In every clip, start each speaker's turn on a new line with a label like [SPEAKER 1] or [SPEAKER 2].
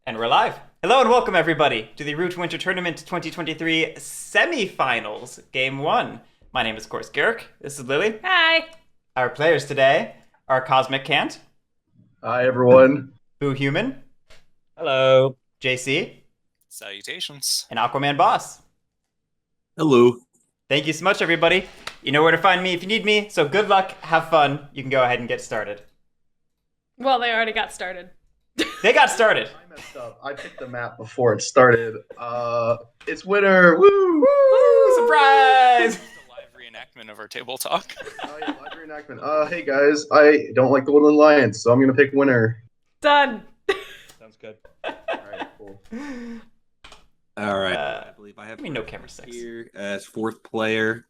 [SPEAKER 1] And we're live. Hello and welcome everybody to the Root Winter Tournament 2023 semifinals, Game 1. My name is, of course, Guerric. This is Lily.
[SPEAKER 2] Hi.
[SPEAKER 1] Our players today are CosmicCant,
[SPEAKER 3] Hi, everyone.
[SPEAKER 1] Human,
[SPEAKER 4] Hello.
[SPEAKER 1] JC,
[SPEAKER 5] Salutations.
[SPEAKER 1] and AquamanBoss.
[SPEAKER 4] Hello.
[SPEAKER 1] Thank you so much, everybody. You know where to find me if you need me, so good luck, have fun. You can go ahead and get started.
[SPEAKER 2] Well, they already got started.
[SPEAKER 1] They got started.
[SPEAKER 3] I messed up. I picked the map before it started. It's winter. Woo!
[SPEAKER 1] Woo! Surprise!
[SPEAKER 5] The live reenactment of our table talk.
[SPEAKER 3] Oh, yeah, live reenactment. Hey guys, I don't like the Woodland Lions, so I'm gonna pick winner.
[SPEAKER 2] Done.
[SPEAKER 4] Sounds good.
[SPEAKER 3] All right, cool.
[SPEAKER 4] All right. I believe I have
[SPEAKER 1] no camera sex.
[SPEAKER 4] here as fourth player,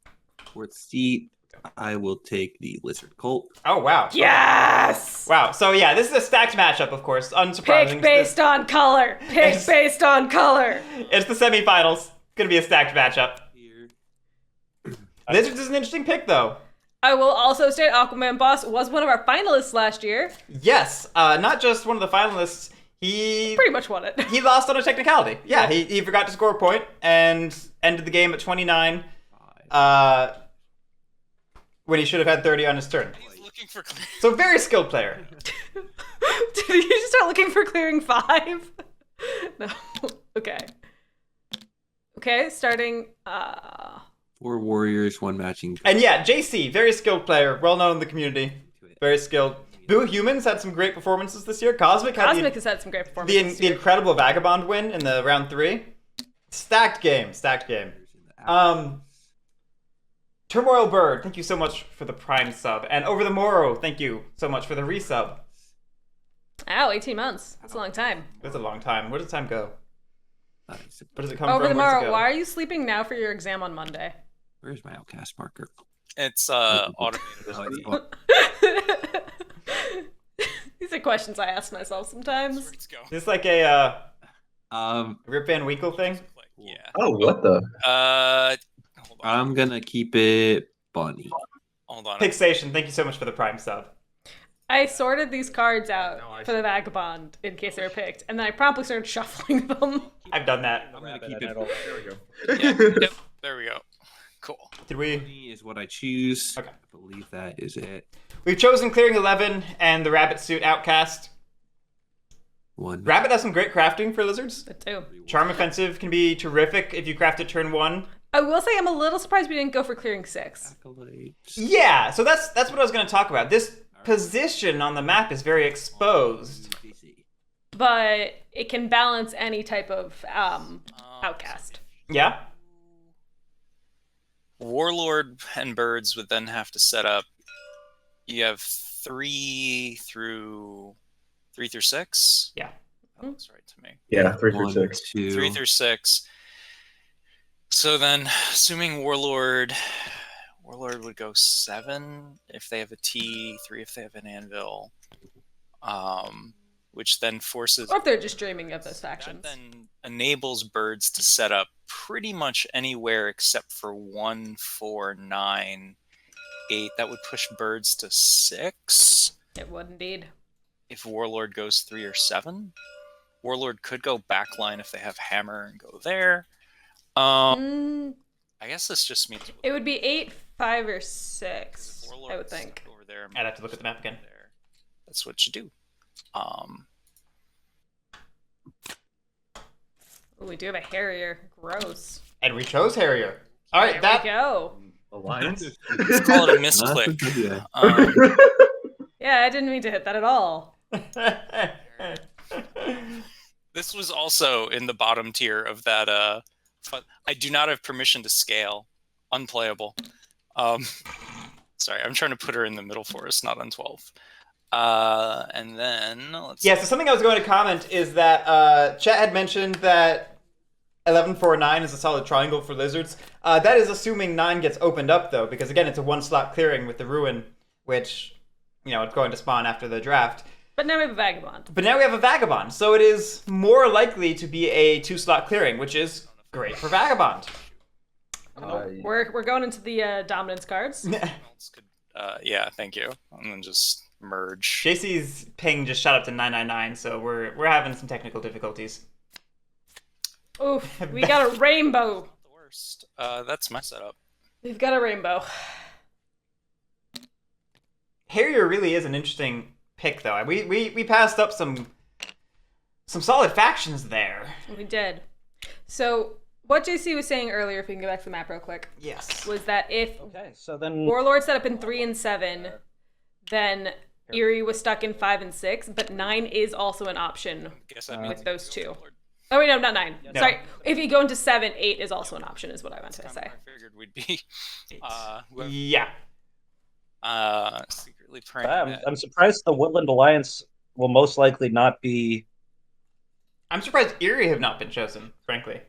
[SPEAKER 4] fourth seat. I will take the Lizard Cult.
[SPEAKER 1] Oh, wow.
[SPEAKER 2] Yes!
[SPEAKER 1] Wow, so yeah, this is a stacked matchup, of course. Unsurprising.
[SPEAKER 2] Pick based on color. Pick
[SPEAKER 1] It's-
[SPEAKER 2] based on color.
[SPEAKER 1] It's the semifinals. It's gonna be a stacked matchup.
[SPEAKER 4] Here.
[SPEAKER 1] Lizards is an interesting pick, though.
[SPEAKER 2] I will also state AquamanBoss was one of our finalists last year.
[SPEAKER 1] Yes, not just one of the finalists. He
[SPEAKER 2] Pretty much won it.
[SPEAKER 1] he lost on a technicality. Yeah, he forgot to score a point and ended the game at 29. When he should have had 30 on his turn.
[SPEAKER 5] He's looking for clear.
[SPEAKER 1] So very skilled player.
[SPEAKER 2] Did you just start looking for clearing 5? No. Okay. Okay, starting.
[SPEAKER 4] 4 warriors, 1 matching.
[SPEAKER 1] And yeah, JC, very skilled player, well known in the community. Very skilled. Boo Humans had some great performances this year. Cosmic had
[SPEAKER 2] Cosmic has had some great performances. this
[SPEAKER 1] the
[SPEAKER 2] year.
[SPEAKER 1] incredible Vagabond win in the round 3. Stacked game. Turmoil Bird, thank you so much for the Prime sub. And Over the Morrow, thank you so much for the resub.
[SPEAKER 2] Ow, 18 months. That's a long time.
[SPEAKER 1] That's a long time. Where does time go? Where does it come
[SPEAKER 2] Over the
[SPEAKER 1] from? Where does it
[SPEAKER 2] morrow,
[SPEAKER 1] go?
[SPEAKER 2] why are you sleeping now for your exam on Monday?
[SPEAKER 4] Where's my outcast marker?
[SPEAKER 5] It's automated.
[SPEAKER 4] Oh,
[SPEAKER 2] These are questions I ask myself sometimes.
[SPEAKER 5] Let's go.
[SPEAKER 1] Is this like a
[SPEAKER 4] Um,
[SPEAKER 1] Rip Van Winkle thing?
[SPEAKER 5] Yeah.
[SPEAKER 3] Oh, what the?
[SPEAKER 5] Hold on.
[SPEAKER 4] I'm gonna keep it bunny.
[SPEAKER 5] Hold on.
[SPEAKER 1] Fixation, thank you so much for the Prime sub.
[SPEAKER 2] I sorted these cards out
[SPEAKER 3] No, I
[SPEAKER 2] for the Vagabond in case they were picked, and then I promptly started shuffling them.
[SPEAKER 1] I've done that.
[SPEAKER 4] I'm gonna keep it.
[SPEAKER 3] There we go.
[SPEAKER 5] Yeah, yep, there we go. Cool.
[SPEAKER 1] Did we?
[SPEAKER 4] Bunny is what I choose.
[SPEAKER 1] Okay.
[SPEAKER 4] I believe that is it.
[SPEAKER 1] We've chosen Clearing 11 and the Rabbit Suit Outcast.
[SPEAKER 4] 1.
[SPEAKER 1] Rabbit has some great crafting for lizards.
[SPEAKER 2] The two.
[SPEAKER 1] Charm Offensive can be terrific if you craft it turn 1.
[SPEAKER 2] I will say I'm a little surprised we didn't go for clearing 6.
[SPEAKER 4] Accolades.
[SPEAKER 1] Yeah, so that's what I was going to talk about. This position on the map is very exposed.
[SPEAKER 2] But it can balance any type of outcast.
[SPEAKER 1] Yeah?
[SPEAKER 5] Warlord and birds would then have to set up. You have 3 through 6.
[SPEAKER 1] Yeah.
[SPEAKER 5] That looks right to me.
[SPEAKER 3] Yeah, 3 through
[SPEAKER 4] 1,
[SPEAKER 3] 6.
[SPEAKER 4] 2.
[SPEAKER 5] 3 through 6. So then, assuming Warlord would go 7 if they have a T, 3 if they have an anvil, which then forces.
[SPEAKER 2] Or if they're just dreaming of those
[SPEAKER 5] That
[SPEAKER 2] factions.
[SPEAKER 5] then enables birds to set up pretty much anywhere except for 1, 4, 9, 8. That would push birds to 6
[SPEAKER 2] It would indeed.
[SPEAKER 5] if Warlord goes 3 or 7. Warlord could go backline if they have hammer and go there. I guess this just means
[SPEAKER 2] It would be 8, 5, or
[SPEAKER 5] if
[SPEAKER 2] 6,
[SPEAKER 5] Warlord
[SPEAKER 2] I would
[SPEAKER 5] is
[SPEAKER 2] think.
[SPEAKER 5] over there.
[SPEAKER 1] I'd have to look at the map again.
[SPEAKER 5] There. That's what you do.
[SPEAKER 2] Ooh, we do have a Harrier. Gross.
[SPEAKER 1] And we chose Harrier. All right,
[SPEAKER 2] There we go.
[SPEAKER 3] Alliance?
[SPEAKER 5] Let's call it a misclick.
[SPEAKER 4] Yeah.
[SPEAKER 2] Yeah, I didn't mean to hit that at all.
[SPEAKER 5] This was also in the bottom tier of that. I do not have permission to scale. Unplayable. Sorry, I'm trying to put her in the middle for us, not on 12. And then let's.
[SPEAKER 1] Yeah, so something I was going to comment is that Chet had mentioned that 1149 is a solid triangle for lizards. That is assuming 9 gets opened up, though, because again, it's a 1-slot clearing with the Ruin, which, it's going to spawn after the draft.
[SPEAKER 2] But now we have a Vagabond.
[SPEAKER 1] But now we have a Vagabond, so it is more likely to be a 2-slot clearing, which is great for Vagabond.
[SPEAKER 2] We're going into the dominance cards.
[SPEAKER 5] Else could, yeah, thank you. And then just merge.
[SPEAKER 1] JC's ping just shot up to 999, so we're having some technical difficulties.
[SPEAKER 2] Oof, we got a rainbow.
[SPEAKER 5] Not the worst. That's my setup.
[SPEAKER 2] We've got a rainbow.
[SPEAKER 1] Harrier really is an interesting pick, though. We passed up some solid factions there.
[SPEAKER 2] We did. So what JC was saying earlier, if we can go back to the map real quick,
[SPEAKER 1] Yes.
[SPEAKER 2] was that if
[SPEAKER 6] Okay, so then
[SPEAKER 2] Warlord set up in 3 and 7, then Eerie was stuck in 5 and 6, but 9 is also an option
[SPEAKER 5] Guess that means
[SPEAKER 2] with those two.
[SPEAKER 5] Warlord.
[SPEAKER 2] Oh wait, no, not 9.
[SPEAKER 1] No.
[SPEAKER 2] Sorry. If you go into 7, 8 is also an option, is what I meant to
[SPEAKER 5] Kind of
[SPEAKER 2] say.
[SPEAKER 5] where I figured we'd be. Whoever-
[SPEAKER 1] Yeah.
[SPEAKER 5] secretly praying.
[SPEAKER 6] I'm surprised the Woodland Alliance will most likely not be.
[SPEAKER 1] I'm surprised Eerie have not been chosen, frankly.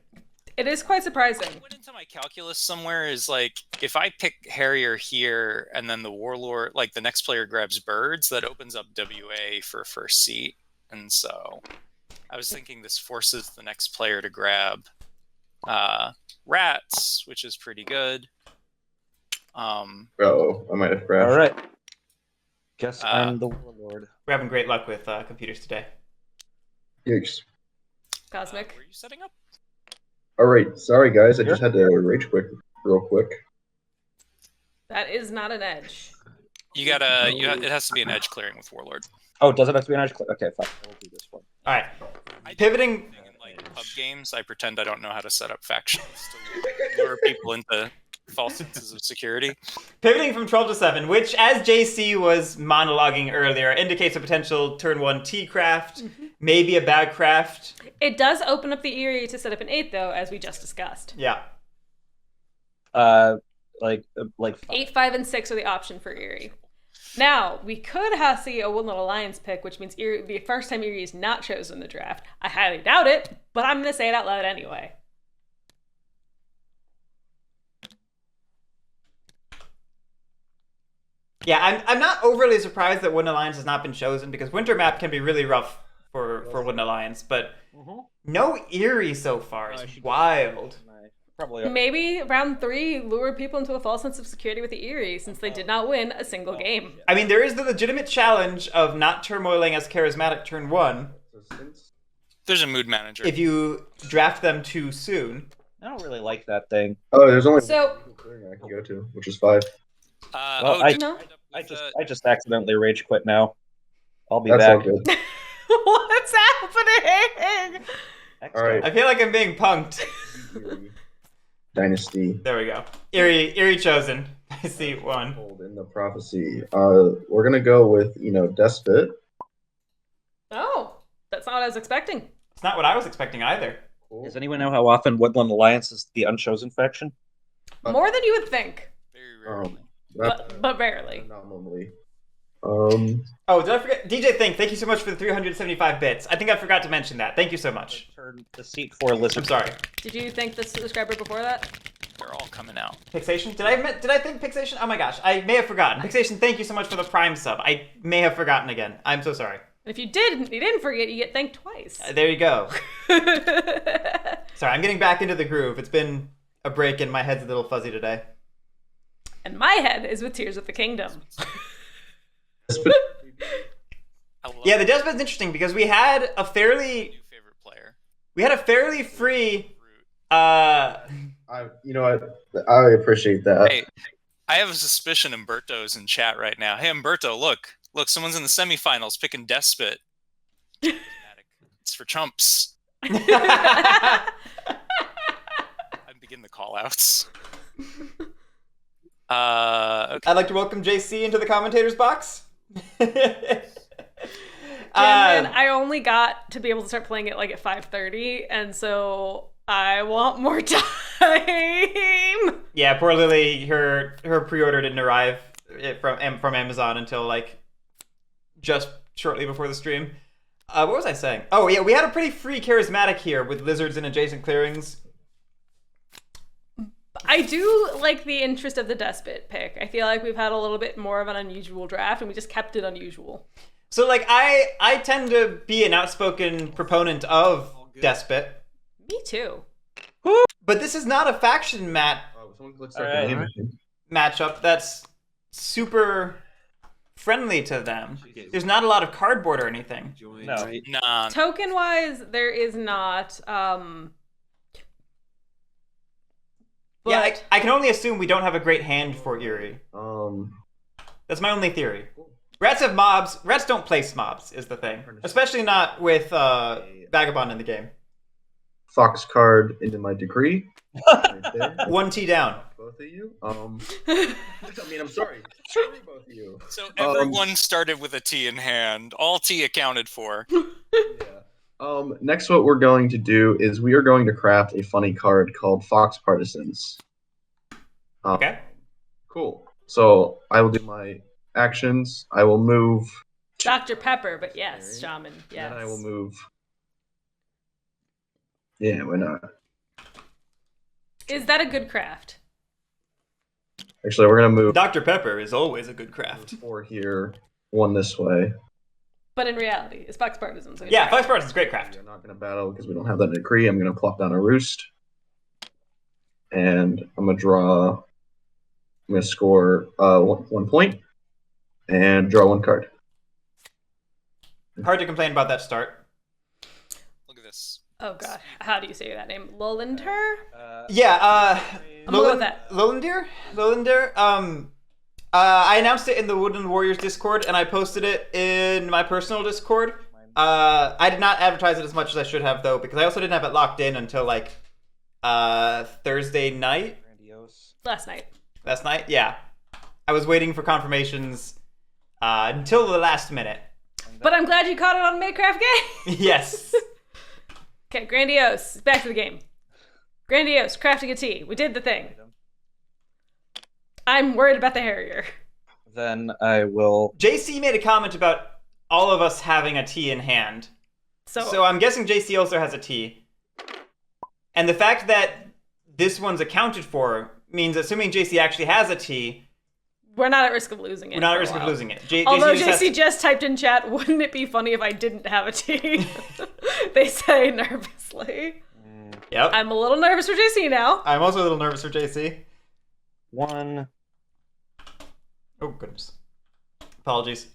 [SPEAKER 2] It is quite surprising.
[SPEAKER 5] What went into my calculus somewhere is like if I pick Harrier here and then the Warlord, like the next player grabs birds, that opens up WA for first seat, and so I was thinking this forces the next player to grab rats, which is pretty good.
[SPEAKER 3] Oh, I might have crashed.
[SPEAKER 6] All right. Guess I'm the Warlord.
[SPEAKER 1] We're having great luck with computers today.
[SPEAKER 3] Yikes.
[SPEAKER 2] Cosmic.
[SPEAKER 5] Were you setting up?
[SPEAKER 3] All right, sorry guys, I just had to rage quit real quick.
[SPEAKER 2] That is not an edge.
[SPEAKER 5] It has to be an edge clearing with Warlord.
[SPEAKER 6] Oh, does it have to be an edge click? Okay, fine. We'll do this one.
[SPEAKER 1] All right.
[SPEAKER 5] I do
[SPEAKER 1] Pivoting.
[SPEAKER 5] everything in like pub games, I pretend I don't know how to set up factions to lure people into false senses of security.
[SPEAKER 1] Pivoting from 12 to 7, which, as JC was monologuing earlier, indicates a potential turn 1 T-craft, maybe a bad craft.
[SPEAKER 2] It does open up the Eerie to set up an 8, though, as we just discussed.
[SPEAKER 1] Yeah.
[SPEAKER 6] Like
[SPEAKER 2] 8, 5, and 6 are the option for Eerie. Now, we could have see a Woodland Alliance pick, which means Eerie would be the first time Eerie is not chosen in the draft. I highly doubt it, but I'm going to say it out loud anyway.
[SPEAKER 1] Yeah, I'm not overly surprised that Woodland Alliance has not been chosen, because Winter Map can be really rough for Woodland Alliance, but no Eerie so far is wild.
[SPEAKER 6] Probably.
[SPEAKER 2] Maybe round 3 lure people into a false sense of security with the Eerie, since they did not win a single game.
[SPEAKER 1] I mean, there is the legitimate challenge of not turmoiling as charismatic turn 1
[SPEAKER 5] There's a mood manager.
[SPEAKER 1] if you draft them too soon.
[SPEAKER 6] I don't really like that thing.
[SPEAKER 3] Oh, there's only
[SPEAKER 2] So-
[SPEAKER 3] one clearing I can go to, which is 5.
[SPEAKER 6] Well,
[SPEAKER 5] did
[SPEAKER 2] No.
[SPEAKER 5] you end up with,
[SPEAKER 6] I just accidentally rage quit now. I'll be
[SPEAKER 3] That's
[SPEAKER 6] back.
[SPEAKER 3] all good.
[SPEAKER 2] What's happening?
[SPEAKER 6] Next
[SPEAKER 3] All right.
[SPEAKER 1] I feel like I'm being punked.
[SPEAKER 3] Dynasty.
[SPEAKER 1] There we go. Eerie chosen by seat 1.
[SPEAKER 3] Hold in the prophecy. We're gonna go with Despot.
[SPEAKER 2] Oh, that's not what I was expecting.
[SPEAKER 1] It's not what I was expecting either.
[SPEAKER 3] Cool.
[SPEAKER 6] Does anyone know how often Woodland Alliance is the unchosen faction?
[SPEAKER 2] More than you would think,
[SPEAKER 5] very rarely.
[SPEAKER 2] but rarely.
[SPEAKER 3] Anomaly.
[SPEAKER 1] Oh, did I forget? DJ Think, thank you so much for the 375 bits. I think I forgot to mention that. Thank you so much.
[SPEAKER 6] Turn the seat for Lizard.
[SPEAKER 1] I'm sorry.
[SPEAKER 2] Did you think the subscriber before that?
[SPEAKER 5] They're all coming out.
[SPEAKER 1] Pixation? Did I think Pixation? Oh my gosh, I may have forgotten. Pixation, thank you so much for the Prime sub. I may have forgotten again. I'm so sorry.
[SPEAKER 2] And if you didn't forget, you get thanked twice.
[SPEAKER 1] There you go. Sorry, I'm getting back into the groove. It's been a break and my head's a little fuzzy today.
[SPEAKER 2] And my head is with Tears of the Kingdom.
[SPEAKER 3] Despot.
[SPEAKER 5] I love
[SPEAKER 1] Yeah, the Despot's interesting because we had a
[SPEAKER 5] new
[SPEAKER 1] fairly
[SPEAKER 5] favorite player.
[SPEAKER 1] free
[SPEAKER 3] You know what? I appreciate that.
[SPEAKER 5] Hey, I have a suspicion Umberto's in chat right now. Hey, Umberto, look, someone's in the semifinals picking Despot. It's for chumps. I begin the call-outs. Okay.
[SPEAKER 1] I'd like to welcome JC into the commentators box.
[SPEAKER 2] Cameron, I only got to be able to start playing it like at 5:30, and so I want more time.
[SPEAKER 1] Yeah, poor Lily. Her pre-order didn't arrive from Amazon until like just shortly before the stream. What was I saying? Oh yeah, we had a pretty free charismatic here with lizards and adjacent clearings.
[SPEAKER 2] I do like the interest of the Despot pick. I feel like we've had a little bit more of an unusual draft, and we just kept it unusual.
[SPEAKER 1] So like I tend to be an outspoken proponent of Despot,
[SPEAKER 2] Me too.
[SPEAKER 1] but this is not a faction
[SPEAKER 3] Oh, someone clicks
[SPEAKER 6] All right.
[SPEAKER 3] the game.
[SPEAKER 1] matchup that's super friendly to them. There's not a lot of cardboard or anything.
[SPEAKER 4] Join,
[SPEAKER 6] No.
[SPEAKER 4] right?
[SPEAKER 5] Nah.
[SPEAKER 2] Token wise, there is not.
[SPEAKER 1] Yeah,
[SPEAKER 2] But
[SPEAKER 1] I can only assume we don't have a great hand for Eerie. That's my only theory. Rats have mobs. Rats don't place mobs, is the thing. Especially not with Vagabond in the game.
[SPEAKER 3] Fox card into my decree. Right there.
[SPEAKER 1] 1T down.
[SPEAKER 3] Both of you. I mean, I'm sorry. Screw both of you.
[SPEAKER 5] So everyone started with a T in hand. All T accounted for.
[SPEAKER 3] Yeah. Next, what we're going to do is we are going to craft a funny card called Fox Partisans.
[SPEAKER 1] Okay.
[SPEAKER 3] Cool. So I will do my actions. I will move.
[SPEAKER 2] Dr. Pepper, but yes, Shaman, yes.
[SPEAKER 3] Then I will move. Yeah, why not?
[SPEAKER 2] Is that a good craft?
[SPEAKER 3] Actually, we're gonna move
[SPEAKER 1] Dr. Pepper is always a good craft.
[SPEAKER 3] 4 here, 1 this way.
[SPEAKER 2] But in reality, it's Fox Partisans.
[SPEAKER 1] Yeah, Fox Partisans, great craft.
[SPEAKER 3] I'm not gonna battle because we don't have that in the decree. I'm gonna plop down a roost, and I'm gonna draw. I'm gonna score 1 point, and draw 1 card.
[SPEAKER 1] Hard to complain about that start.
[SPEAKER 5] Look at this.
[SPEAKER 2] Oh god, how do you say that name? Lolander?
[SPEAKER 1] Yeah,
[SPEAKER 2] I'm gonna go with that.
[SPEAKER 1] Lolander. I announced it in the Woodland Warriors Discord, and I posted it in my personal Discord. I did not advertise it as much as I should have, though, because I also didn't have it locked in until, like, Thursday night.
[SPEAKER 2] Last night.
[SPEAKER 1] Last night? Yeah. I was waiting for confirmations until the last minute.
[SPEAKER 2] But I'm glad you caught it on Maycraft Game!
[SPEAKER 1] Yes.
[SPEAKER 2] Okay, Grandiose. Back to the game. Grandiose, crafting a tea. We did the thing. I'm worried about the Harrier.
[SPEAKER 6] Then I will.
[SPEAKER 1] JC made a comment about all of us having a T in hand. So I'm guessing JC also has a T. And the fact that this one's accounted for means, assuming JC actually has a T,
[SPEAKER 2] we're not at risk of losing it.
[SPEAKER 1] we're not at
[SPEAKER 2] for a
[SPEAKER 1] risk of
[SPEAKER 2] while.
[SPEAKER 1] losing it.
[SPEAKER 2] Although
[SPEAKER 1] JC
[SPEAKER 2] JC just typed in chat, wouldn't it be funny if I didn't have a T? They say nervously.
[SPEAKER 1] Yep.
[SPEAKER 2] I'm a little nervous for JC now.
[SPEAKER 1] I'm also a little nervous for JC.
[SPEAKER 6] 1.
[SPEAKER 1] Oh, goodness. Apologies.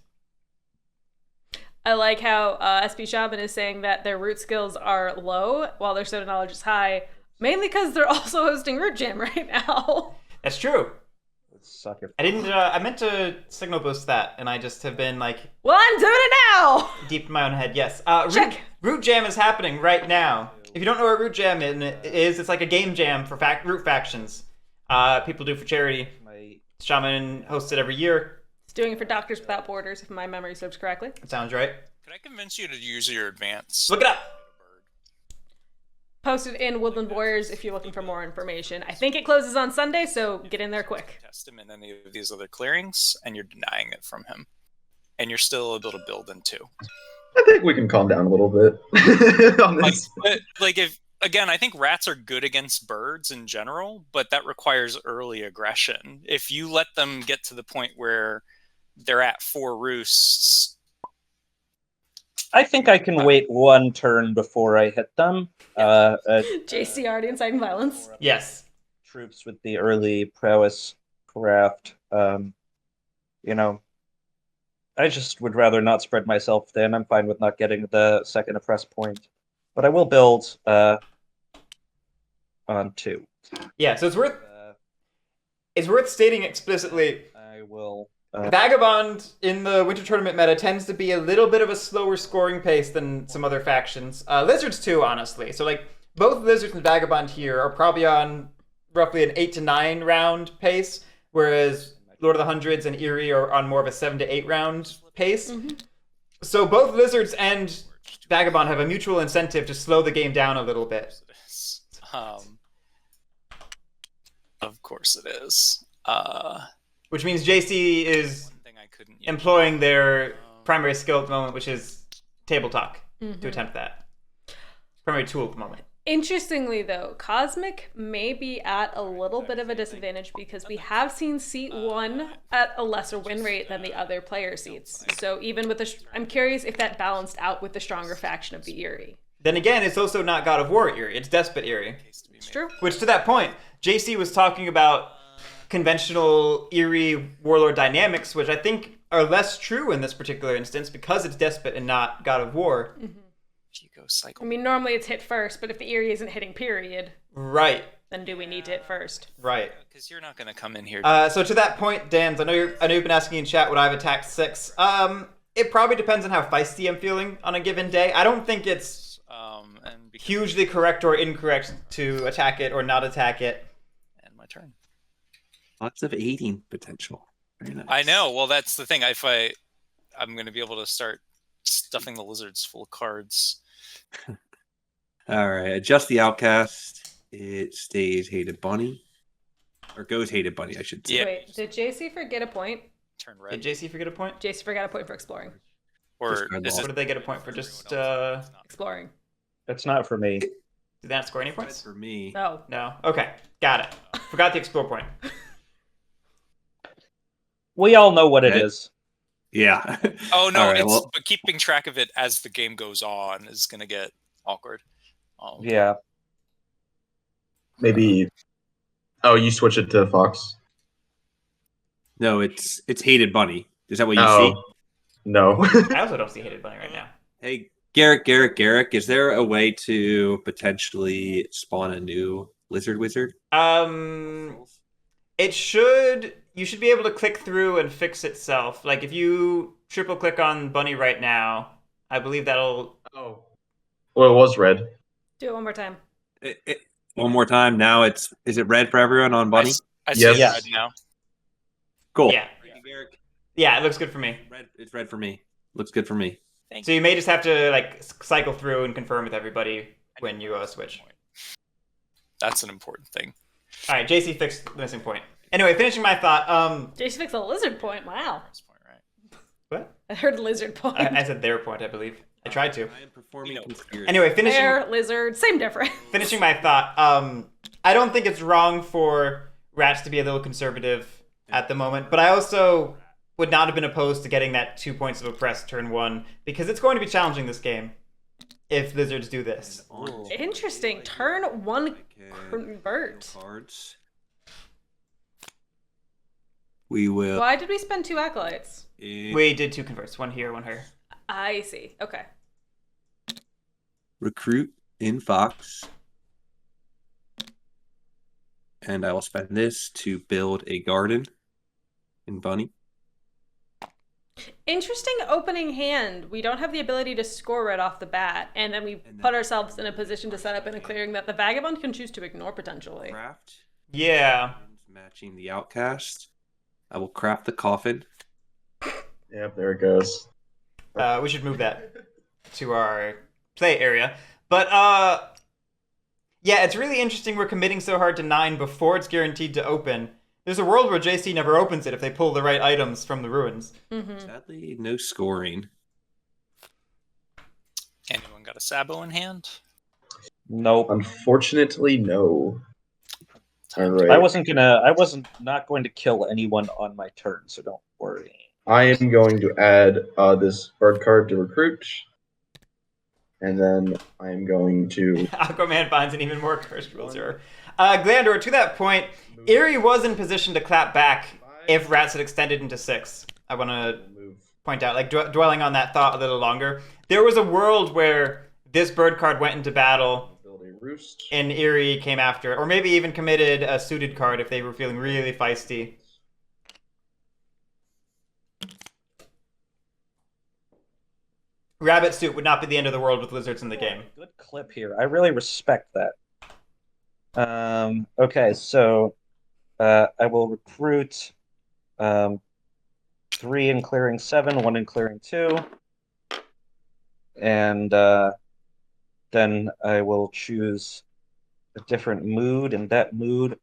[SPEAKER 2] I like how SP Shaman is saying that their root skills are low while their soda knowledge is high, mainly because they're also hosting Root Jam right now.
[SPEAKER 1] That's true.
[SPEAKER 6] Suck it.
[SPEAKER 1] I didn't, I meant to signal boost that, and I just have been, like,
[SPEAKER 2] Well, I'm doing it now!
[SPEAKER 1] deep in my own head. Yes.
[SPEAKER 2] Check.
[SPEAKER 1] Root Jam is happening right now. If you don't know what Root Jam is, it's like a game jam for root factions. People do for charity. Shaman hosts it every year.
[SPEAKER 2] It's doing it for Doctors Without Borders, if my memory serves correctly.
[SPEAKER 1] That sounds right.
[SPEAKER 5] Could I convince you to use your advance?
[SPEAKER 1] Look it up.
[SPEAKER 2] Posted in Woodland Warriors if you're looking for more information. I think it closes on Sunday, so get in there quick.
[SPEAKER 5] Test him in any of these other clearings, and you're denying it from him. And you're still able to build in 2.
[SPEAKER 3] I think we can calm down a little bit on this.
[SPEAKER 5] If again, I think rats are good against birds in general, but that requires early aggression. If you let them get to the point where they're at 4 roosts,
[SPEAKER 6] I think I can wait 1 turn before I hit them.
[SPEAKER 2] JC already inciting violence.
[SPEAKER 1] Yes.
[SPEAKER 6] Troops with the early prowess craft. You know, I just would rather not spread myself thin. I'm fine with not getting the second oppress point. But I will build on 2.
[SPEAKER 1] Yeah, so it's worth stating explicitly,
[SPEAKER 6] I will...
[SPEAKER 1] Vagabond in the Winter Tournament meta tends to be a little bit of a slower scoring pace than some other factions. Lizards too, honestly. So, like, both Lizards and Vagabond here are probably on roughly an 8 to 9 round pace, whereas Lord of the Hundreds and Eerie are on more of a 7 to 8 round pace. Mm-hmm. So both Lizards and Vagabond have a mutual incentive to slow the game down a little bit.
[SPEAKER 5] Of course it is.
[SPEAKER 1] Which means JC is employing their primary skill at the moment, which is table talk, to attempt that. Primary tool at the moment.
[SPEAKER 2] Interestingly, though, Cosmic may be at a little bit of a disadvantage because we have seen seat 1 at a lesser win rate than the other player seats. So even with the... I'm curious if that balanced out with the stronger faction of the Eerie.
[SPEAKER 1] Then again, it's also not God of War Eerie, it's Despot Eerie.
[SPEAKER 2] It's true.
[SPEAKER 1] Which, to that point, JC was talking about conventional Eerie Warlord dynamics, which I think are less true in this particular instance because it's Despot and not God of War.
[SPEAKER 5] If you go cycle.
[SPEAKER 2] I mean, normally it's hit first, but if the Eerie isn't hitting period,
[SPEAKER 1] Right.
[SPEAKER 2] then do we need to hit first?
[SPEAKER 1] Right.
[SPEAKER 5] Because you're not going to come in here.
[SPEAKER 1] So to that point, Dan, I know you've been asking in chat would I have attacked 6. It probably depends on how feisty I'm feeling on a given day. I don't think it's
[SPEAKER 5] and because
[SPEAKER 1] hugely correct or incorrect to attack it or not attack it.
[SPEAKER 5] and my turn.
[SPEAKER 4] Lots of aiding potential. Very nice.
[SPEAKER 5] I know. Well, that's the thing. I'm going to be able to start stuffing the lizards full of cards.
[SPEAKER 4] All right, adjust the outcast. It stays Hated Bunny. Or goes Hated Bunny, I should say.
[SPEAKER 5] Yeah.
[SPEAKER 2] Wait, did JC forget a point?
[SPEAKER 5] Turn
[SPEAKER 1] Did
[SPEAKER 5] red.
[SPEAKER 1] JC forget a point?
[SPEAKER 2] JC forgot a point for exploring.
[SPEAKER 5] Or
[SPEAKER 4] Discard
[SPEAKER 5] is
[SPEAKER 4] all.
[SPEAKER 1] What
[SPEAKER 5] it
[SPEAKER 1] did they get a point for? Just,
[SPEAKER 5] everyone else? It's not.
[SPEAKER 2] Exploring.
[SPEAKER 6] It's not for me.
[SPEAKER 1] did they not score any
[SPEAKER 4] Red
[SPEAKER 1] points?
[SPEAKER 4] for me.
[SPEAKER 2] Oh.
[SPEAKER 1] No? Okay, got it. Forgot the explore point.
[SPEAKER 6] We all know what it
[SPEAKER 4] Okay.
[SPEAKER 6] is.
[SPEAKER 4] Yeah.
[SPEAKER 5] Oh no!
[SPEAKER 4] All right,
[SPEAKER 5] it's
[SPEAKER 4] well-
[SPEAKER 5] but keeping track of it as the game goes on is going to get awkward.
[SPEAKER 6] Yeah.
[SPEAKER 3] Maybe. Oh, you switch it to Fox.
[SPEAKER 4] No, it's Hated Bunny. Is that what you
[SPEAKER 3] Oh,
[SPEAKER 4] see?
[SPEAKER 3] no.
[SPEAKER 1] I also don't see Hated Bunny right now.
[SPEAKER 4] Hey, Guerric, is there a way to potentially spawn a new lizard wizard?
[SPEAKER 1] It should. You should be able to click through and fix itself. Like if you triple click on Bunny right now, I believe that'll.
[SPEAKER 3] Oh. Well, it was red.
[SPEAKER 2] Do it one more time.
[SPEAKER 4] One more time. Now is it red for everyone on Bunny?
[SPEAKER 5] I see
[SPEAKER 3] Yes.
[SPEAKER 5] it red now.
[SPEAKER 4] Cool.
[SPEAKER 1] Yeah.
[SPEAKER 4] Guerric,
[SPEAKER 1] Yeah, it looks good for me.
[SPEAKER 4] it's red for me. Looks good for me.
[SPEAKER 1] So you may just have to like cycle through and confirm with everybody when you switch.
[SPEAKER 5] That's an important thing.
[SPEAKER 1] All right, JC fixed the missing point. Anyway, finishing my thought.
[SPEAKER 2] JC fixed a lizard point. Wow.
[SPEAKER 5] This point, right?
[SPEAKER 1] What?
[SPEAKER 2] I heard lizard point.
[SPEAKER 1] I said their point, I believe. I tried to.
[SPEAKER 4] I am performing
[SPEAKER 5] No.
[SPEAKER 4] conspiracy.
[SPEAKER 1] Anyway,
[SPEAKER 2] Bear, lizard, same difference.
[SPEAKER 1] finishing my thought. I don't think it's wrong for rats to be a little conservative at the moment, but I also would not have been opposed to getting that 2 points of oppress turn 1 because it's going to be challenging this game if lizards do this.
[SPEAKER 2] Interesting. Turn 1 convert.
[SPEAKER 4] Cards. We will
[SPEAKER 2] Why did we spend 2 acolytes?
[SPEAKER 1] We did 2 converts, one here, one here.
[SPEAKER 2] I see. Okay.
[SPEAKER 4] recruit in Fox. And I will spend this to build a garden in Bunny.
[SPEAKER 2] Interesting opening hand. We don't have the ability to score right off the bat, and then we put ourselves in a position to set up in a clearing that the Vagabond can choose to ignore potentially.
[SPEAKER 4] Craft.
[SPEAKER 1] Yeah.
[SPEAKER 4] Matching the outcast. I will craft the coffin.
[SPEAKER 3] Yep, there it goes.
[SPEAKER 1] We should move that to our play area. But, yeah, it's really interesting we're committing so hard to 9 before it's guaranteed to open. There's a world where JC never opens it if they pull the right items from the ruins.
[SPEAKER 2] Mm-hmm.
[SPEAKER 4] Sadly, no scoring.
[SPEAKER 5] Anyone got a Sabo in hand?
[SPEAKER 6] Nope.
[SPEAKER 3] Unfortunately, no. All right.
[SPEAKER 6] I wasn't not going to kill anyone on my turn, so don't worry.
[SPEAKER 3] I am going to add this bird card to recruit. And then I am going to...
[SPEAKER 1] Aquaman finds an even more cursed rules error. Glandor, to that point, Eerie was in position to clap back if rats had extended into 6. I want to point out, like, dwelling on that thought a little longer. There was a world where this bird card went into battle
[SPEAKER 3] build a roost.
[SPEAKER 1] and Eerie came after it, or maybe even committed a suited card if they were feeling really feisty. Rabbit suit would not be the end of the world with lizards in the game.
[SPEAKER 6] Good clip here. I really respect that. Okay, so I will recruit 3 in clearing 7, 1 in clearing 2. And then I will choose a different mood, and that mood.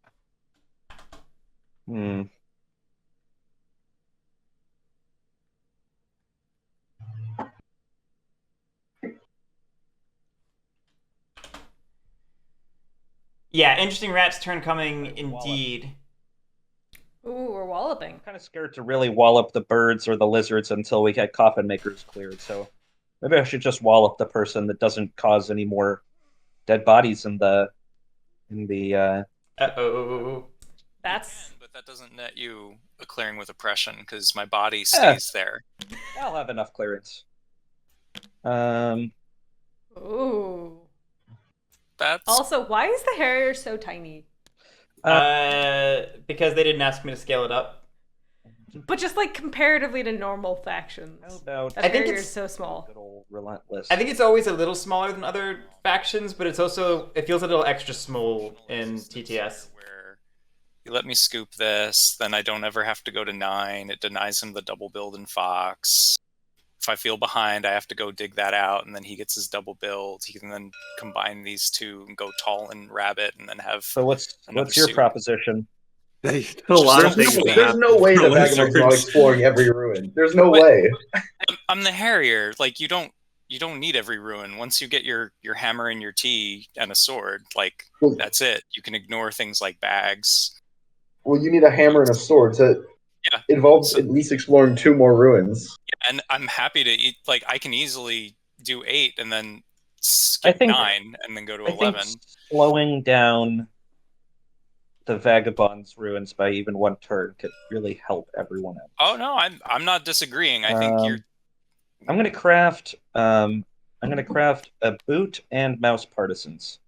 [SPEAKER 1] Yeah, interesting rat's turn coming indeed.
[SPEAKER 2] Ooh, we're walloping.
[SPEAKER 6] I'm kind of scared to really wallop the birds or the lizards until we get coffin makers cleared. So maybe I should just wallop the person that doesn't cause any more dead bodies in the.
[SPEAKER 1] Uh-oh.
[SPEAKER 2] That's
[SPEAKER 5] But but that doesn't net you a clearing with oppression because my body stays there.
[SPEAKER 6] I'll have enough clearance.
[SPEAKER 2] Ooh.
[SPEAKER 5] That's
[SPEAKER 2] Also, why is the Harrier so tiny?
[SPEAKER 1] Because they didn't ask me to scale it up.
[SPEAKER 2] But just like comparatively to normal factions.
[SPEAKER 6] How about
[SPEAKER 2] That
[SPEAKER 1] I think
[SPEAKER 2] Harrier
[SPEAKER 1] it's-
[SPEAKER 2] is so small.
[SPEAKER 6] good old relentless?
[SPEAKER 1] I think it's always a little smaller than other factions, but it's also it feels a little extra small in TTS.
[SPEAKER 5] where you let me scoop this, then I don't ever have to go to 9. It denies him the double build in Fox. If I feel behind, I have to go dig that out, and then he gets his double build. He can then combine these two and go tall and rabbit, and then have.
[SPEAKER 6] So what's
[SPEAKER 5] another
[SPEAKER 6] your
[SPEAKER 5] suit.
[SPEAKER 6] proposition?
[SPEAKER 4] There's a lot of
[SPEAKER 3] There's
[SPEAKER 4] things.
[SPEAKER 3] no,
[SPEAKER 4] that
[SPEAKER 3] there's no
[SPEAKER 4] happen
[SPEAKER 3] way
[SPEAKER 4] for
[SPEAKER 3] that Vagabond's not
[SPEAKER 4] Lizards.
[SPEAKER 3] exploring every ruin. There's no
[SPEAKER 5] What?
[SPEAKER 3] way.
[SPEAKER 5] I'm the Harrier. Like you don't need every ruin. Once you get your hammer and your tea and a sword, like
[SPEAKER 3] Well,
[SPEAKER 5] that's it. You can ignore things like bags.
[SPEAKER 3] well, you need a hammer and a sword, so it
[SPEAKER 5] Yeah.
[SPEAKER 3] involves
[SPEAKER 5] So-
[SPEAKER 3] at least exploring 2 more ruins.
[SPEAKER 5] And I'm happy to eat. Like I can easily do 8 and then skip
[SPEAKER 6] think-
[SPEAKER 5] 9 and then go to
[SPEAKER 6] I think
[SPEAKER 5] 11.
[SPEAKER 6] slowing down the Vagabond's ruins by even 1 turn could really help everyone else.
[SPEAKER 5] Oh no, I'm not disagreeing. I think you're.
[SPEAKER 6] I'm gonna craft a boot and mouse partisans.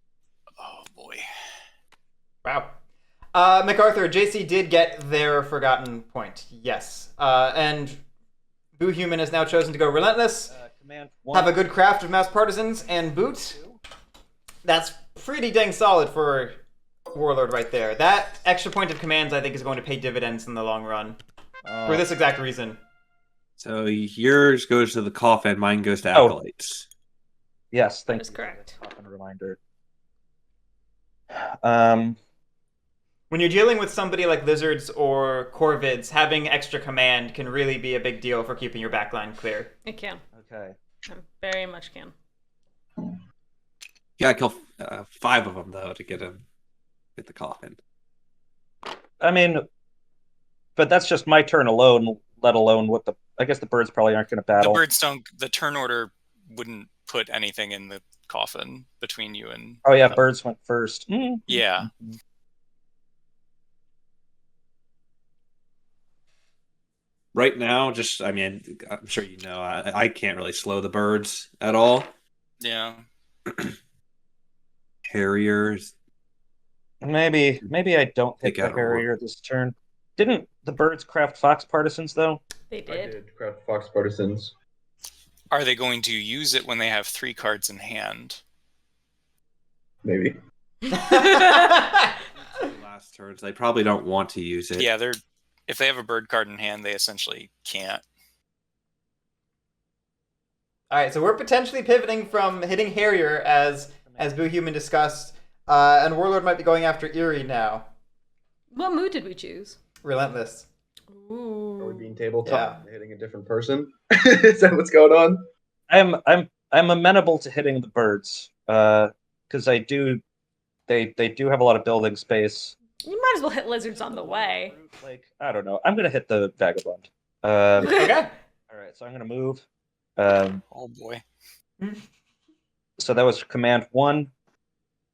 [SPEAKER 5] Oh boy.
[SPEAKER 1] Wow. MacArthur, JC did get their forgotten point. Yes. And Boo Human has now chosen to go relentless.
[SPEAKER 6] Command 1.
[SPEAKER 1] Have a good craft of mouse partisans and boot. That's pretty dang solid for Warlord right there. That extra point of commands I think is going to pay dividends in the long run. For this exact reason.
[SPEAKER 4] So yours goes to the coffin, mine goes to
[SPEAKER 6] Oh.
[SPEAKER 4] acolytes.
[SPEAKER 6] Yes, thank
[SPEAKER 2] That is
[SPEAKER 6] you.
[SPEAKER 2] correct.
[SPEAKER 6] Coffin reminder.
[SPEAKER 1] When you're dealing with somebody like Lizards or Corvids, having extra command can really be a big deal for keeping your backline clear.
[SPEAKER 2] It can.
[SPEAKER 6] Okay.
[SPEAKER 2] It very much can.
[SPEAKER 4] You gotta kill 5 of them though to get the coffin.
[SPEAKER 6] I mean, but that's just my turn alone. Let alone what the. I guess the birds probably aren't going to battle.
[SPEAKER 5] The birds don't. The turn order wouldn't put anything in the coffin between you and.
[SPEAKER 6] Oh yeah,
[SPEAKER 5] them.
[SPEAKER 6] birds went first.
[SPEAKER 5] Yeah.
[SPEAKER 4] Right now, I'm sure you know, I can't really slow the birds at all.
[SPEAKER 5] Yeah.
[SPEAKER 4] Harriers.
[SPEAKER 6] Maybe I don't hit
[SPEAKER 4] Take
[SPEAKER 6] the
[SPEAKER 4] out a
[SPEAKER 6] Harrier this turn. Didn't the birds craft fox partisans though?
[SPEAKER 2] They
[SPEAKER 3] I
[SPEAKER 2] did.
[SPEAKER 3] did craft Fox Partisans.
[SPEAKER 5] Are they going to use it when they have 3 cards in hand?
[SPEAKER 3] Maybe.
[SPEAKER 4] Last turns, they probably don't want to use it.
[SPEAKER 5] Yeah, they're. If they have a bird card in hand, they essentially can't.
[SPEAKER 1] Alright, so we're potentially pivoting from hitting Harrier as Boo Human discussed, and Warlord might be going after Eerie now.
[SPEAKER 2] What mood did we choose?
[SPEAKER 1] Relentless.
[SPEAKER 3] Are we
[SPEAKER 2] Ooh.
[SPEAKER 3] being tabletop? Hitting a different person? Is that what's going on?
[SPEAKER 6] I'm amenable to hitting the birds. Because they do have a lot of building space.
[SPEAKER 2] You might as well hit lizards on the way.
[SPEAKER 6] Like, I don't know. I'm gonna hit the vagabond.
[SPEAKER 1] Okay.
[SPEAKER 6] All right, so I'm gonna move.
[SPEAKER 5] Oh boy.
[SPEAKER 6] So that was command 1.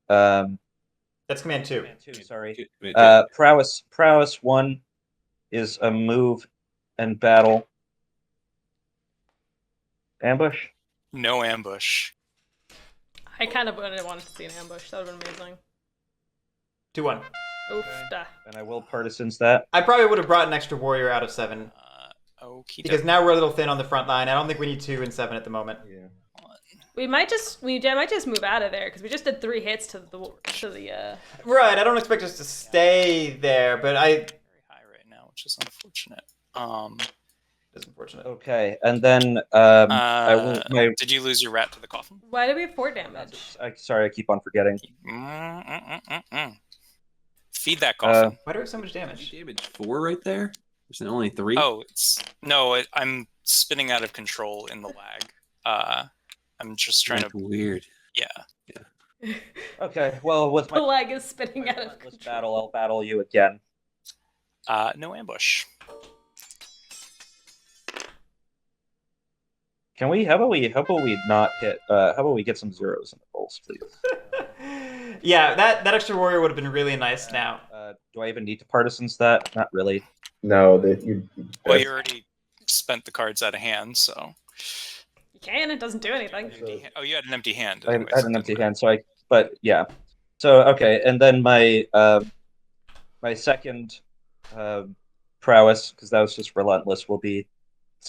[SPEAKER 1] That's command 2.
[SPEAKER 6] Command 2, sorry.
[SPEAKER 4] Wait,
[SPEAKER 6] Prowess 1 is a move and battle. Ambush.
[SPEAKER 5] No ambush.
[SPEAKER 2] I kind of wanted to see an ambush. That would have been amazing.
[SPEAKER 1] 2-1.
[SPEAKER 2] Oof. Da.
[SPEAKER 6] And I will partisans that.
[SPEAKER 1] I probably would have brought an extra warrior out of 7.
[SPEAKER 5] Okay.
[SPEAKER 1] Because now we're a little thin on the front line. I don't think we need 2 and 7 at the moment.
[SPEAKER 3] Yeah.
[SPEAKER 2] We might just move out of there because we just did 3 hits to the
[SPEAKER 1] Right, I don't expect us to stay there, but
[SPEAKER 5] very high right now, which is unfortunate.
[SPEAKER 1] That's unfortunate.
[SPEAKER 6] Okay, and then I will.
[SPEAKER 5] Did you lose your rat to the coffin?
[SPEAKER 2] Why do we have 4 damage?
[SPEAKER 6] Sorry, I keep on forgetting.
[SPEAKER 5] Feed that coffin.
[SPEAKER 1] Why do we have so much damage?
[SPEAKER 4] damage 4 right there? There's only 3?
[SPEAKER 5] Oh, I'm spinning out of control in the lag. I'm just trying
[SPEAKER 4] That's
[SPEAKER 5] to.
[SPEAKER 4] weird.
[SPEAKER 5] Yeah.
[SPEAKER 6] Okay, well, with
[SPEAKER 2] The
[SPEAKER 6] my
[SPEAKER 2] leg is spinning out of
[SPEAKER 6] relentless
[SPEAKER 2] control.
[SPEAKER 6] battle, I'll battle you again.
[SPEAKER 5] No ambush.
[SPEAKER 6] Can we? How about we not hit? How about we get some zeros in the rolls, please?
[SPEAKER 1] Yeah, that extra warrior would have been really nice now.
[SPEAKER 6] Do I even need to partisans that? Not really.
[SPEAKER 3] No, that you.
[SPEAKER 5] Well, you already spent the cards out of hand, so.
[SPEAKER 2] You can. It doesn't do anything.
[SPEAKER 5] Oh, you had an empty hand.
[SPEAKER 6] I
[SPEAKER 5] anyways,
[SPEAKER 6] had an
[SPEAKER 5] it
[SPEAKER 6] empty
[SPEAKER 5] doesn't
[SPEAKER 6] hand, so but yeah. So okay, and then my my second prowess, because that was just relentless, will be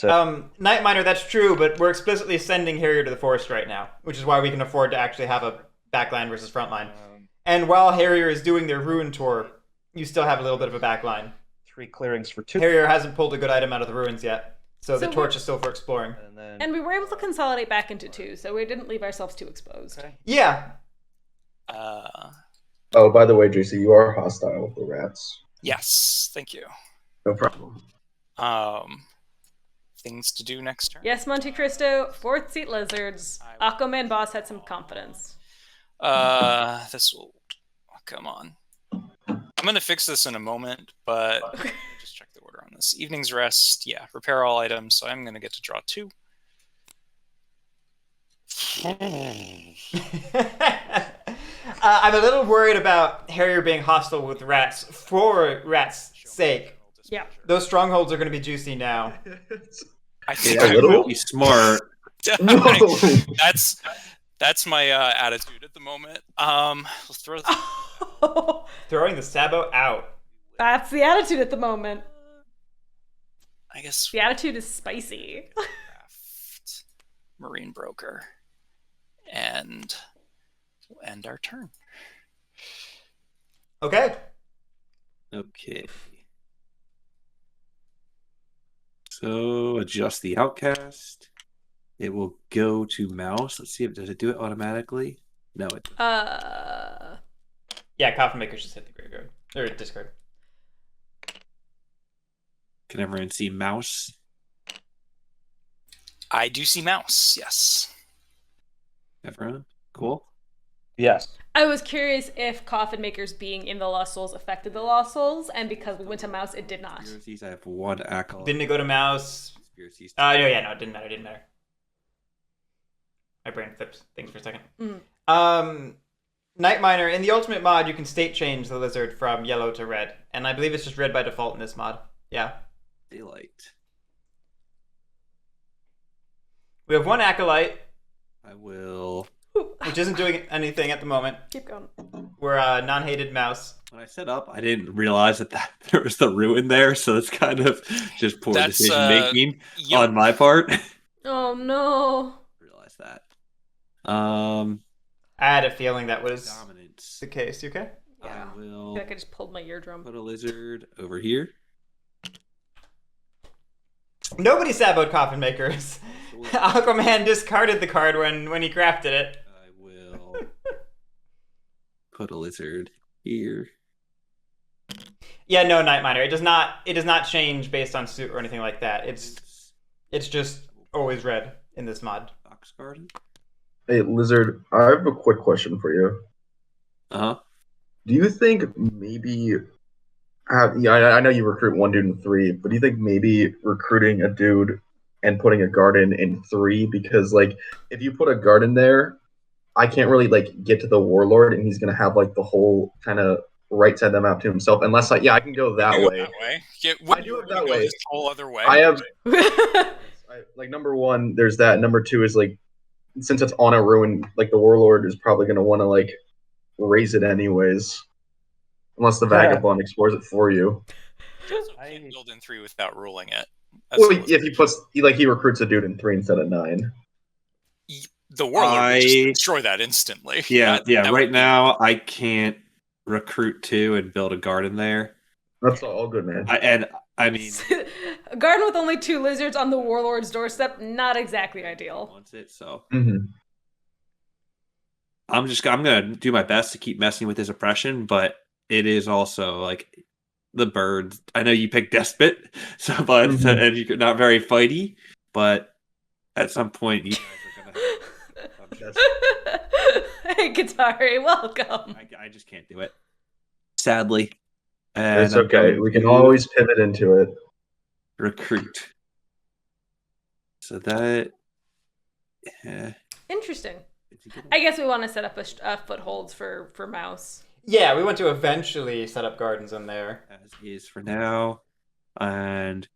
[SPEAKER 1] Night Miner, that's true, but we're explicitly sending Harrier to the forest right now, which is why we can afford to actually have a backline versus frontline. And while Harrier is doing their ruin tour, you still have a little bit of a backline.
[SPEAKER 6] 3 clearings for 2.
[SPEAKER 1] Harrier hasn't pulled a good item out of the ruins yet, so the
[SPEAKER 2] So
[SPEAKER 1] torch is still for exploring.
[SPEAKER 2] And we were able to consolidate back into 2, so we didn't leave ourselves too exposed.
[SPEAKER 6] Okay.
[SPEAKER 1] Yeah.
[SPEAKER 3] Oh, by the way, JC, you are hostile with the rats.
[SPEAKER 5] Yes, thank you.
[SPEAKER 3] No problem.
[SPEAKER 5] Things to do next turn.
[SPEAKER 2] Yes, Monte Cristo, 4th seat lizards. AquamanBoss had some confidence.
[SPEAKER 5] This will come on. I'm gonna fix this in a moment, but let me just check the order on this. Evening's rest, yeah. Repair all items, so I'm gonna get to draw 2.
[SPEAKER 1] I'm a little worried about Harrier being hostile with rats for rats' sake.
[SPEAKER 2] Yeah.
[SPEAKER 1] Those strongholds are going to be juicy now.
[SPEAKER 5] I think
[SPEAKER 3] A
[SPEAKER 5] I
[SPEAKER 3] little?
[SPEAKER 5] will.
[SPEAKER 4] Be smart.
[SPEAKER 5] That's my attitude at the moment. Let's throw.
[SPEAKER 1] Throwing the Sabo out.
[SPEAKER 2] That's the attitude at the moment.
[SPEAKER 5] I guess
[SPEAKER 2] The attitude is spicy.
[SPEAKER 5] craft marine broker, and we'll end our turn.
[SPEAKER 1] Okay.
[SPEAKER 4] Okay. So adjust the outcast. It will go to mouse. Let's see if does it do it automatically. No, it doesn't.
[SPEAKER 1] Yeah, Coffin Maker just hit the graveyard or discard.
[SPEAKER 4] Can everyone see mouse?
[SPEAKER 5] I do see mouse. Yes.
[SPEAKER 4] Everyone, cool.
[SPEAKER 6] Yes.
[SPEAKER 2] I was curious if Coffin Makers being in the Lost Souls affected the Lost Souls, and because we went to mouse, it did not.
[SPEAKER 4] Conspiracies. I have 1 acolyte.
[SPEAKER 1] Didn't it go to mouse?
[SPEAKER 4] Conspiracies.
[SPEAKER 1] No, it didn't matter. My brain flips things for a second. Night Miner, in the ultimate mod, you can state change the lizard from yellow to red, and I believe it's just red by default in this mod. Yeah.
[SPEAKER 4] Daylight.
[SPEAKER 1] We have 1 acolyte,
[SPEAKER 4] I will.
[SPEAKER 1] which isn't doing anything at the moment.
[SPEAKER 2] Keep going.
[SPEAKER 1] We're a non-hated mouse.
[SPEAKER 4] When I set up, I didn't realize that there was the ruin there, so it's kind of just poor
[SPEAKER 5] That's,
[SPEAKER 4] decision making
[SPEAKER 5] yep.
[SPEAKER 4] on my part.
[SPEAKER 2] Oh no.
[SPEAKER 4] Realize that.
[SPEAKER 1] I had a feeling that was
[SPEAKER 4] Dominance.
[SPEAKER 1] the case. You okay?
[SPEAKER 2] Yeah.
[SPEAKER 4] I
[SPEAKER 2] I
[SPEAKER 4] will
[SPEAKER 2] feel like I just pulled my eardrum.
[SPEAKER 4] put a lizard over here.
[SPEAKER 1] Nobody saboed Coffin Makers. Aquaman discarded the card when he crafted it.
[SPEAKER 4] I will put a lizard here.
[SPEAKER 1] Yeah, no, Night Miner. It does not change based on suit or anything like that. It's just always red in this mod.
[SPEAKER 4] Fox Garden.
[SPEAKER 3] Hey, Lizard, I have a quick question for you.
[SPEAKER 4] Uh-huh.
[SPEAKER 3] Do you think maybe... I know you recruit 1 dude in 3, but do you think maybe recruiting a dude and putting a garden in 3? Because, like, if you put a garden there, I can't really, like, get to the Warlord, and he's going to have, like, the whole kind of right side them out to himself. Unless, like, I can go that
[SPEAKER 5] You can go
[SPEAKER 3] way.
[SPEAKER 5] that way. Yeah,
[SPEAKER 3] I do it that
[SPEAKER 5] go
[SPEAKER 3] way.
[SPEAKER 5] This whole other way.
[SPEAKER 3] I have... like, number 1, there's that. Number 2 is, like, since it's on a ruin, like, the Warlord is probably going to want to, like, raise it anyways. Unless the Vagabond explores it for you.
[SPEAKER 5] Also can't build in 3 without ruling it.
[SPEAKER 3] Well, if he recruits a dude in 3 instead of 9.
[SPEAKER 5] The Warlord would just destroy that instantly.
[SPEAKER 4] Yeah,
[SPEAKER 5] That
[SPEAKER 4] right
[SPEAKER 5] would be-
[SPEAKER 4] now, I can't recruit 2 and build a garden there.
[SPEAKER 3] That's all good, man.
[SPEAKER 4] I mean,
[SPEAKER 2] A garden with only 2 lizards on the Warlord's doorstep, not exactly ideal.
[SPEAKER 4] wants it, so
[SPEAKER 3] Mm-hmm.
[SPEAKER 4] I'm gonna do my best to keep messing with his oppression, but it is also like the birds. I know you picked Despot, so but and you're not very fighty, but at some point you guys are gonna.
[SPEAKER 2] Hey, Katari, welcome.
[SPEAKER 4] I just can't do it, sadly. And
[SPEAKER 3] It's okay. We can always pivot into it.
[SPEAKER 4] recruit. So that.
[SPEAKER 2] Interesting. I guess we want to set up a footholds for mouse.
[SPEAKER 1] Yeah, we want to eventually set up gardens in there.
[SPEAKER 4] As is for now. And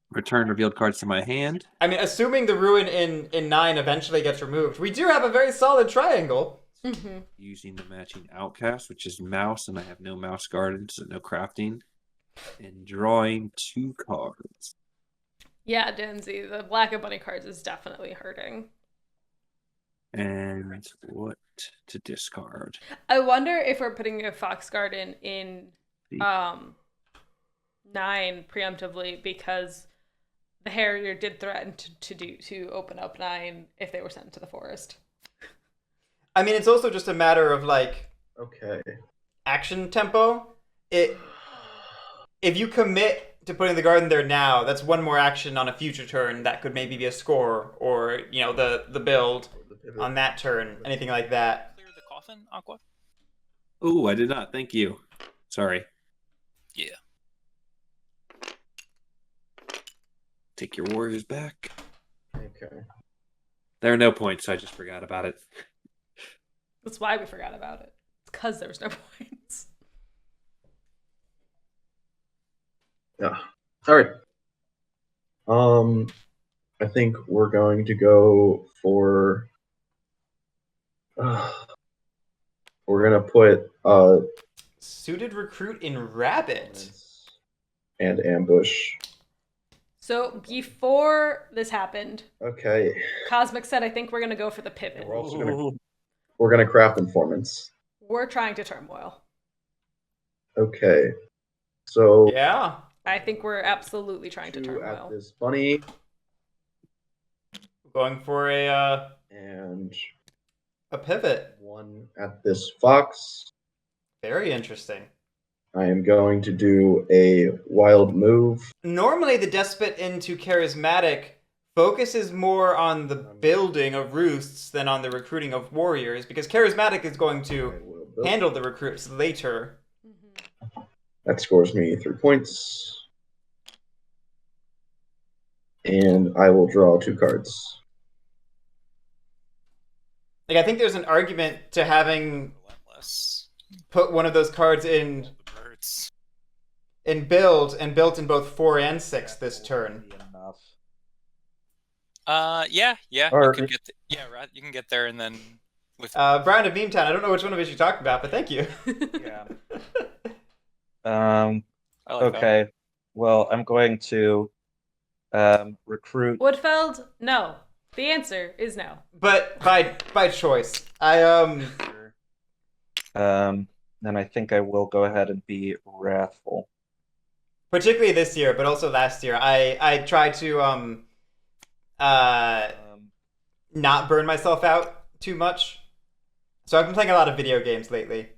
[SPEAKER 4] return revealed cards to my hand.
[SPEAKER 1] I mean, assuming the ruin in 9 eventually gets removed, we do have a very solid triangle.
[SPEAKER 2] Mm-hmm.
[SPEAKER 4] Using the matching outcast, which is mouse, and I have no mouse gardens, so no crafting. And drawing 2 cards.
[SPEAKER 2] Yeah, Denzi, the black and bunny cards is definitely hurting.
[SPEAKER 4] And what to discard?
[SPEAKER 2] I wonder if we're putting a fox garden in 9 preemptively because the Harrier did threaten to open up 9 if they were sent to the forest.
[SPEAKER 1] I mean, it's also just a matter of like
[SPEAKER 3] Okay.
[SPEAKER 1] action tempo. If you commit to putting the garden there now, that's one more action on a future turn that could maybe be a score or the build on that turn, anything like that.
[SPEAKER 5] Clear the coffin, Aqua.
[SPEAKER 4] Oh, I did not. Thank you. Sorry.
[SPEAKER 5] Yeah.
[SPEAKER 4] Take your warriors back.
[SPEAKER 3] Okay.
[SPEAKER 4] There are no points, so I just forgot about it.
[SPEAKER 2] That's why we forgot about it. It's because there was no points.
[SPEAKER 3] Yeah. All right. I think we're going to go for. We're gonna put
[SPEAKER 1] Suited recruit in rabbit.
[SPEAKER 3] and ambush.
[SPEAKER 2] So before this happened,
[SPEAKER 3] Okay.
[SPEAKER 2] Cosmic said, I think we're going to go for the pivot.
[SPEAKER 3] We're gonna craft informants.
[SPEAKER 2] We're trying to turmoil.
[SPEAKER 3] Okay. So
[SPEAKER 1] Yeah.
[SPEAKER 2] I think we're absolutely trying to
[SPEAKER 3] 2
[SPEAKER 2] turmoil.
[SPEAKER 3] at this bunny
[SPEAKER 1] Going for a
[SPEAKER 3] and
[SPEAKER 1] pivot.
[SPEAKER 3] 1 at this fox.
[SPEAKER 1] Very interesting.
[SPEAKER 3] I am going to do a wild move.
[SPEAKER 1] Normally, the despot into charismatic focuses more on the building of roosts than on the recruiting of warriors, because charismatic is going to handle the recruits later.
[SPEAKER 2] Mm-hmm.
[SPEAKER 3] That scores me 3 points. And I will draw 2 cards.
[SPEAKER 1] Like, I think there's an argument to having
[SPEAKER 5] Relentless.
[SPEAKER 1] put one of those cards in
[SPEAKER 5] The birds.
[SPEAKER 1] build and built in both 4 and 6 this turn.
[SPEAKER 5] Yeah.
[SPEAKER 6] Or-
[SPEAKER 5] You can get you can get there and then with
[SPEAKER 1] Brian of Memetown, I don't know which one of us you talked about, but thank you.
[SPEAKER 6] Yeah.
[SPEAKER 5] I like that.
[SPEAKER 6] Okay. Well, I'm going to recruit.
[SPEAKER 2] Woodfeld? No. The answer is no.
[SPEAKER 1] But by choice.
[SPEAKER 6] Then I think I will go ahead and be wrathful.
[SPEAKER 1] Particularly this year, but also last year, I tried to not burn myself out too much. So I've been playing a lot of video games lately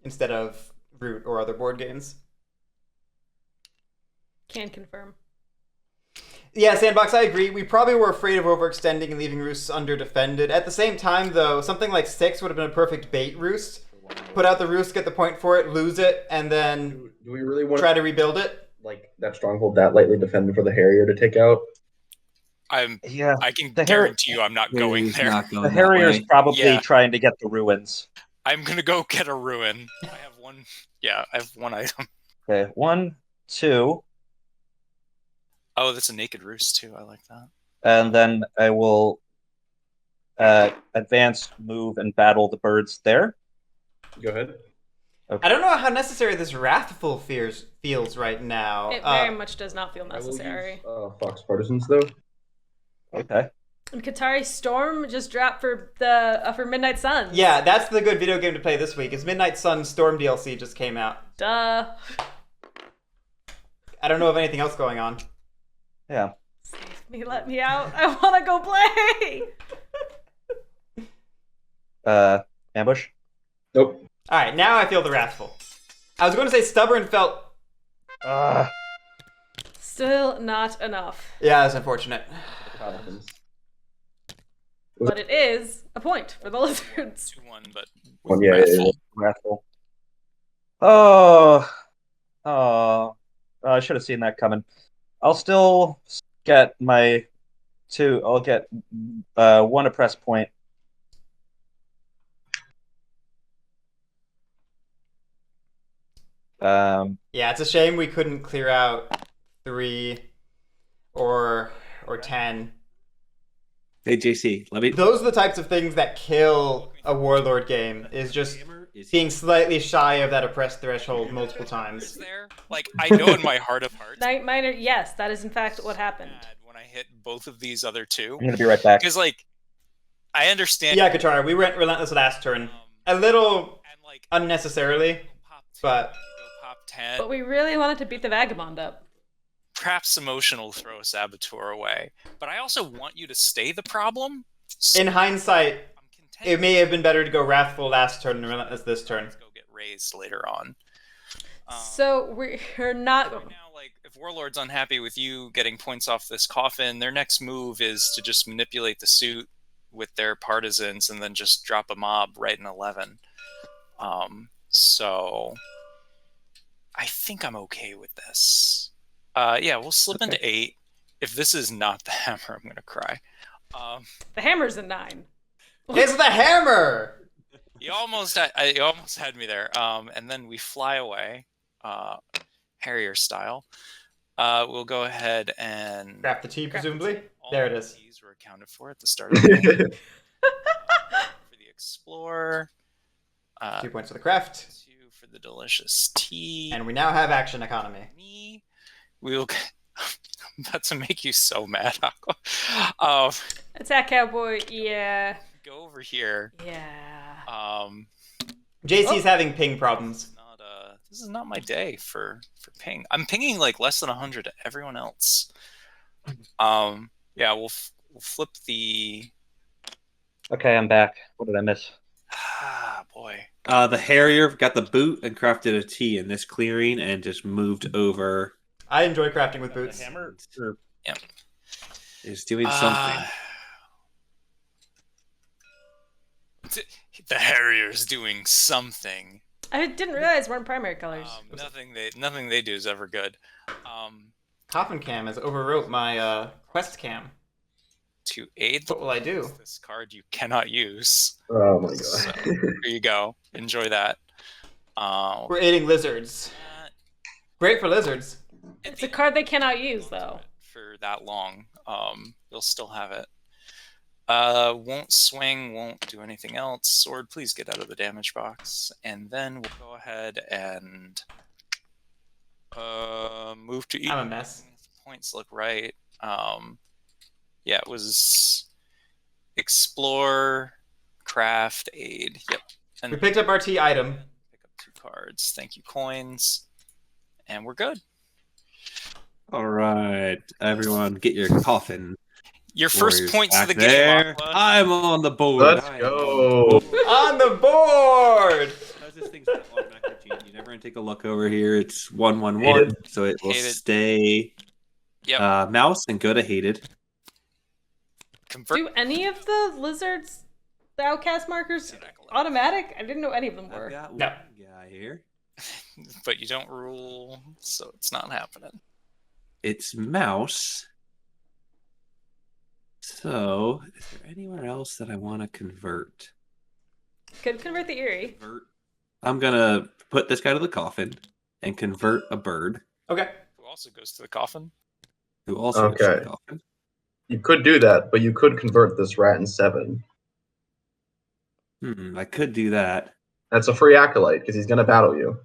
[SPEAKER 1] instead of Root or other board games.
[SPEAKER 2] Can confirm.
[SPEAKER 1] Yeah, Sandbox, I agree. We probably were afraid of overextending and leaving roosts underdefended. At the same time, though, something like 6 would have been a perfect bait roost. Put out the roost, get the point for it, lose it, and then
[SPEAKER 3] Do we really want
[SPEAKER 1] try to rebuild it.
[SPEAKER 3] like that stronghold that lightly defended for the Harrier to take out?
[SPEAKER 5] I can
[SPEAKER 6] The
[SPEAKER 5] guarantee you I'm not going
[SPEAKER 4] He's
[SPEAKER 5] there.
[SPEAKER 4] not going
[SPEAKER 6] The
[SPEAKER 4] that
[SPEAKER 6] Harrier's
[SPEAKER 4] way.
[SPEAKER 6] probably
[SPEAKER 5] Yeah.
[SPEAKER 6] trying to get the ruins.
[SPEAKER 5] I'm gonna go get a ruin. I have one. Yeah, I have one item.
[SPEAKER 6] Okay, 1, 2,
[SPEAKER 5] Oh, that's a naked roost too. I like that.
[SPEAKER 6] and then I will advance, move, and battle the birds there.
[SPEAKER 3] Go ahead.
[SPEAKER 1] I don't know how necessary this Wrathful feels right now.
[SPEAKER 2] It very much does not feel
[SPEAKER 3] I will
[SPEAKER 2] necessary.
[SPEAKER 3] use, Fox Partisans though.
[SPEAKER 6] Okay.
[SPEAKER 2] And Qatari Storm just dropped for Midnight Suns.
[SPEAKER 1] Yeah, that's the good video game to play this week. Is Midnight Sun Storm DLC just came out.
[SPEAKER 2] Duh.
[SPEAKER 1] I don't know of anything else going on.
[SPEAKER 6] Yeah.
[SPEAKER 2] Save me, let me out. I want to go play.
[SPEAKER 6] Ambush.
[SPEAKER 3] Nope.
[SPEAKER 1] All right, now I feel the Wrathful. I was going to say Stubborn felt...
[SPEAKER 2] Still not enough.
[SPEAKER 1] Yeah, that's unfortunate.
[SPEAKER 3] Partisans.
[SPEAKER 2] But it is a point for the Lizards.
[SPEAKER 5] 2-1, but
[SPEAKER 3] One, yeah,
[SPEAKER 5] Wrathful.
[SPEAKER 6] Wrathful. I should have seen that coming. I'll still get my 2. I'll get 1 oppress point.
[SPEAKER 1] Yeah, it's a shame we couldn't clear out 3 or 10.
[SPEAKER 4] Hey JC, let me.
[SPEAKER 1] Those are the types of things that kill a Warlord game, is just being slightly shy of that oppressed threshold multiple times.
[SPEAKER 5] There, like I know in my heart of hearts,
[SPEAKER 2] Night Miner, yes, that is in fact what happened.
[SPEAKER 5] when I hit both of these other two,
[SPEAKER 6] I'm gonna be right back.
[SPEAKER 5] because like I understand.
[SPEAKER 1] Yeah, Katara, we went Relentless last turn. A little
[SPEAKER 5] and like
[SPEAKER 1] unnecessarily,
[SPEAKER 5] pop 10,
[SPEAKER 1] but
[SPEAKER 5] pop 10.
[SPEAKER 2] But we really wanted to beat the Vagabond up.
[SPEAKER 5] Perhaps emotional throw a Saboteur away, but I also want you to stay the problem.
[SPEAKER 1] in hindsight,
[SPEAKER 5] I'm content.
[SPEAKER 1] it may have been better to go Wrathful last turn and Relentless this turn.
[SPEAKER 5] Let's go get raised later on.
[SPEAKER 2] So we're not.
[SPEAKER 5] Right now, like if Warlord's unhappy with you getting points off this coffin, their next move is to just manipulate the suit with their partisans and then just drop a mob right in 11. So I think I'm okay with this. Yeah, we'll slip into 8. If this is not the hammer, I'm gonna cry.
[SPEAKER 2] The hammer's a 9.
[SPEAKER 1] It's the hammer!
[SPEAKER 5] You almost had me there. And then we fly away, Harrier style. We'll go ahead and
[SPEAKER 1] Craft the T,
[SPEAKER 2] Craft
[SPEAKER 1] presumably.
[SPEAKER 5] all
[SPEAKER 1] There it
[SPEAKER 5] of
[SPEAKER 1] is.
[SPEAKER 5] These were accounted for at the start of the game. For the Explorer.
[SPEAKER 1] 2 points for the craft.
[SPEAKER 5] 2 for the delicious tea.
[SPEAKER 1] And we now have action economy.
[SPEAKER 5] Me. We'll. I'm about to make you so mad, Aqua.
[SPEAKER 2] Attack Cowboy, yeah.
[SPEAKER 5] Go over here.
[SPEAKER 2] Yeah.
[SPEAKER 1] JC's having ping problems.
[SPEAKER 5] This is not my day for ping. I'm pinging like less than 100 to everyone else. Yeah, we'll flip the.
[SPEAKER 6] Okay, I'm back. What did I miss?
[SPEAKER 5] Ah, boy.
[SPEAKER 4] The Harrier got the boot and crafted a T in this clearing and just moved over.
[SPEAKER 1] I enjoy crafting with boots.
[SPEAKER 6] The hammer?
[SPEAKER 5] Yep.
[SPEAKER 4] Is doing something.
[SPEAKER 5] The Harrier's doing something.
[SPEAKER 2] I didn't realize we're in primary colors.
[SPEAKER 5] Nothing they do is ever good.
[SPEAKER 1] Coffin Cam has overwrote my quest cam.
[SPEAKER 5] To aid the
[SPEAKER 1] What will I do?
[SPEAKER 5] this card you cannot use.
[SPEAKER 3] Oh my god.
[SPEAKER 5] So, there you go. Enjoy that.
[SPEAKER 1] We're aiding lizards. Great for lizards.
[SPEAKER 2] It's a card they cannot use, though.
[SPEAKER 5] For that long, you'll still have it. Won't swing, won't do anything else. Sword, please get out of the damage box. And then we'll go ahead and move to eat.
[SPEAKER 1] I'm a mess.
[SPEAKER 5] Points look right. Yeah, it was explore, craft, aid. Yep. And
[SPEAKER 1] We picked up our T item.
[SPEAKER 5] pick up 2 cards. Thank you, coins. And we're good.
[SPEAKER 4] All right, everyone, get your coffin.
[SPEAKER 5] Your first
[SPEAKER 4] Warriors
[SPEAKER 5] points of
[SPEAKER 4] back
[SPEAKER 5] the game,
[SPEAKER 4] there.
[SPEAKER 5] Aqua.
[SPEAKER 4] I'm on the board.
[SPEAKER 3] Let's
[SPEAKER 4] I am
[SPEAKER 3] go.
[SPEAKER 4] on the board.
[SPEAKER 1] On the board!
[SPEAKER 4] Because this thing's not automatically changed. You never gonna take a look over here. It's 1-1-1,
[SPEAKER 3] Hated.
[SPEAKER 4] so it will
[SPEAKER 5] Hated.
[SPEAKER 4] stay
[SPEAKER 5] Yep.
[SPEAKER 4] mouse and go to hated.
[SPEAKER 5] Convert.
[SPEAKER 2] Do any of the lizards, the outcast markers, automatic? I didn't know any of them
[SPEAKER 4] I've
[SPEAKER 2] were.
[SPEAKER 4] got
[SPEAKER 1] No.
[SPEAKER 4] one guy here.
[SPEAKER 5] But you don't rule, so it's not happening.
[SPEAKER 4] It's mouse. So, is there anywhere else that I want to convert?
[SPEAKER 2] Could convert the Eerie.
[SPEAKER 4] I'm gonna put this guy to the coffin and convert a bird
[SPEAKER 1] Okay.
[SPEAKER 5] Who also goes to the coffin?
[SPEAKER 4] who also goes to
[SPEAKER 3] Okay.
[SPEAKER 4] the coffin.
[SPEAKER 3] You could do that, but you could convert this rat in 7.
[SPEAKER 4] I could do that.
[SPEAKER 3] That's a free acolyte because he's gonna battle you.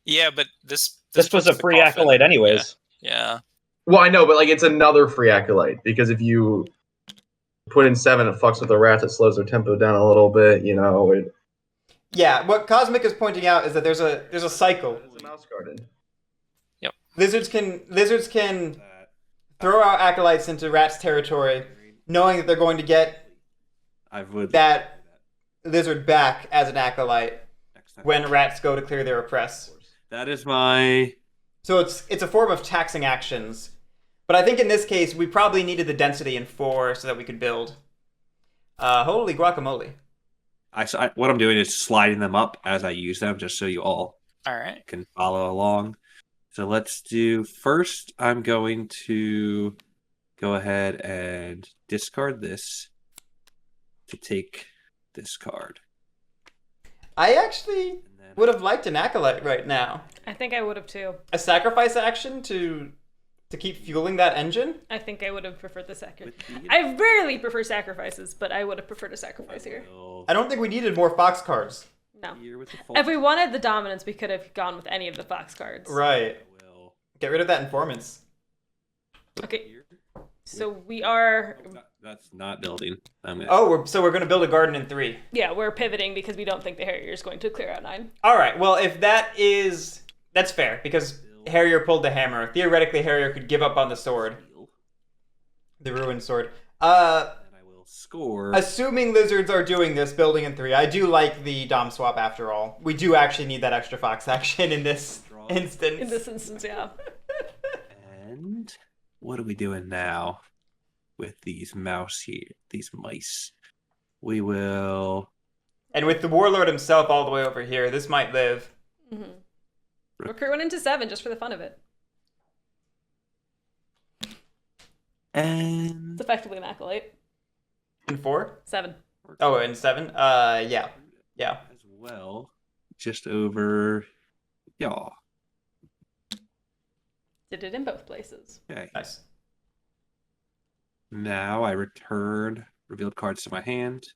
[SPEAKER 5] Yeah, but this
[SPEAKER 6] This was a
[SPEAKER 5] puts the
[SPEAKER 6] free
[SPEAKER 5] coffin-
[SPEAKER 6] acolyte, anyways.
[SPEAKER 5] Yeah.
[SPEAKER 3] Well, I know, but like it's another free acolyte because if you put in 7, it fucks with the rats. It slows their tempo down a little bit. You know.
[SPEAKER 1] Yeah, what Cosmic is pointing out is that there's a cycle.
[SPEAKER 3] It's a mouse garden.
[SPEAKER 1] Lizards can throw out acolytes into rats' territory, knowing that they're going to get
[SPEAKER 4] I would
[SPEAKER 1] that lizard back as an acolyte
[SPEAKER 4] next time.
[SPEAKER 1] when rats go to clear their oppress.
[SPEAKER 4] That is my.
[SPEAKER 1] So it's a form of taxing actions. But I think in this case, we probably needed the density in 4 so that we could build. Holy guacamole.
[SPEAKER 4] What I'm doing is sliding them up as I use them, just so you all
[SPEAKER 5] All right.
[SPEAKER 4] can follow along. So let's do first. I'm going to go ahead and discard this to take this card.
[SPEAKER 1] I actually
[SPEAKER 4] And
[SPEAKER 1] would have liked an Acolyte right now.
[SPEAKER 2] I think I would have too.
[SPEAKER 1] A sacrifice action to keep fueling that engine?
[SPEAKER 2] I think I would have preferred the second. I rarely prefer sacrifices, but I would have preferred a sacrifice here.
[SPEAKER 1] I don't think we needed more Fox cards.
[SPEAKER 2] No. If we wanted the dominance, we could have gone with any of the Fox cards.
[SPEAKER 1] Right. Get rid of that Informants.
[SPEAKER 2] Okay. So we are...
[SPEAKER 4] That's not building.
[SPEAKER 1] So we're going to build a garden in 3.
[SPEAKER 2] Yeah, we're pivoting because we don't think the Harrier is going to clear out 9.
[SPEAKER 1] All right. Well, if that's fair, because Harrier pulled the hammer. Theoretically, Harrier could give up on the sword. The ruined sword.
[SPEAKER 4] And I will score.
[SPEAKER 1] Assuming Lizards are doing this, building in 3, I do like the Dom swap after all. We do actually need that extra Fox action in this instance.
[SPEAKER 2] In this instance, yeah.
[SPEAKER 4] And what are we doing now with these mice? We will...
[SPEAKER 1] And with the Warlord himself all the way over here, this might live.
[SPEAKER 2] Mm-hmm. Recruit 1 into 7 just for the fun of it.
[SPEAKER 4] And...
[SPEAKER 2] It's effectively an Acolyte.
[SPEAKER 1] In 4?
[SPEAKER 2] 7.
[SPEAKER 1] Oh, in 7? Yeah.
[SPEAKER 4] As well, just over... Yeah.
[SPEAKER 2] Did it in both places.
[SPEAKER 4] Okay.
[SPEAKER 1] Nice.
[SPEAKER 4] Now I return revealed cards to my hand.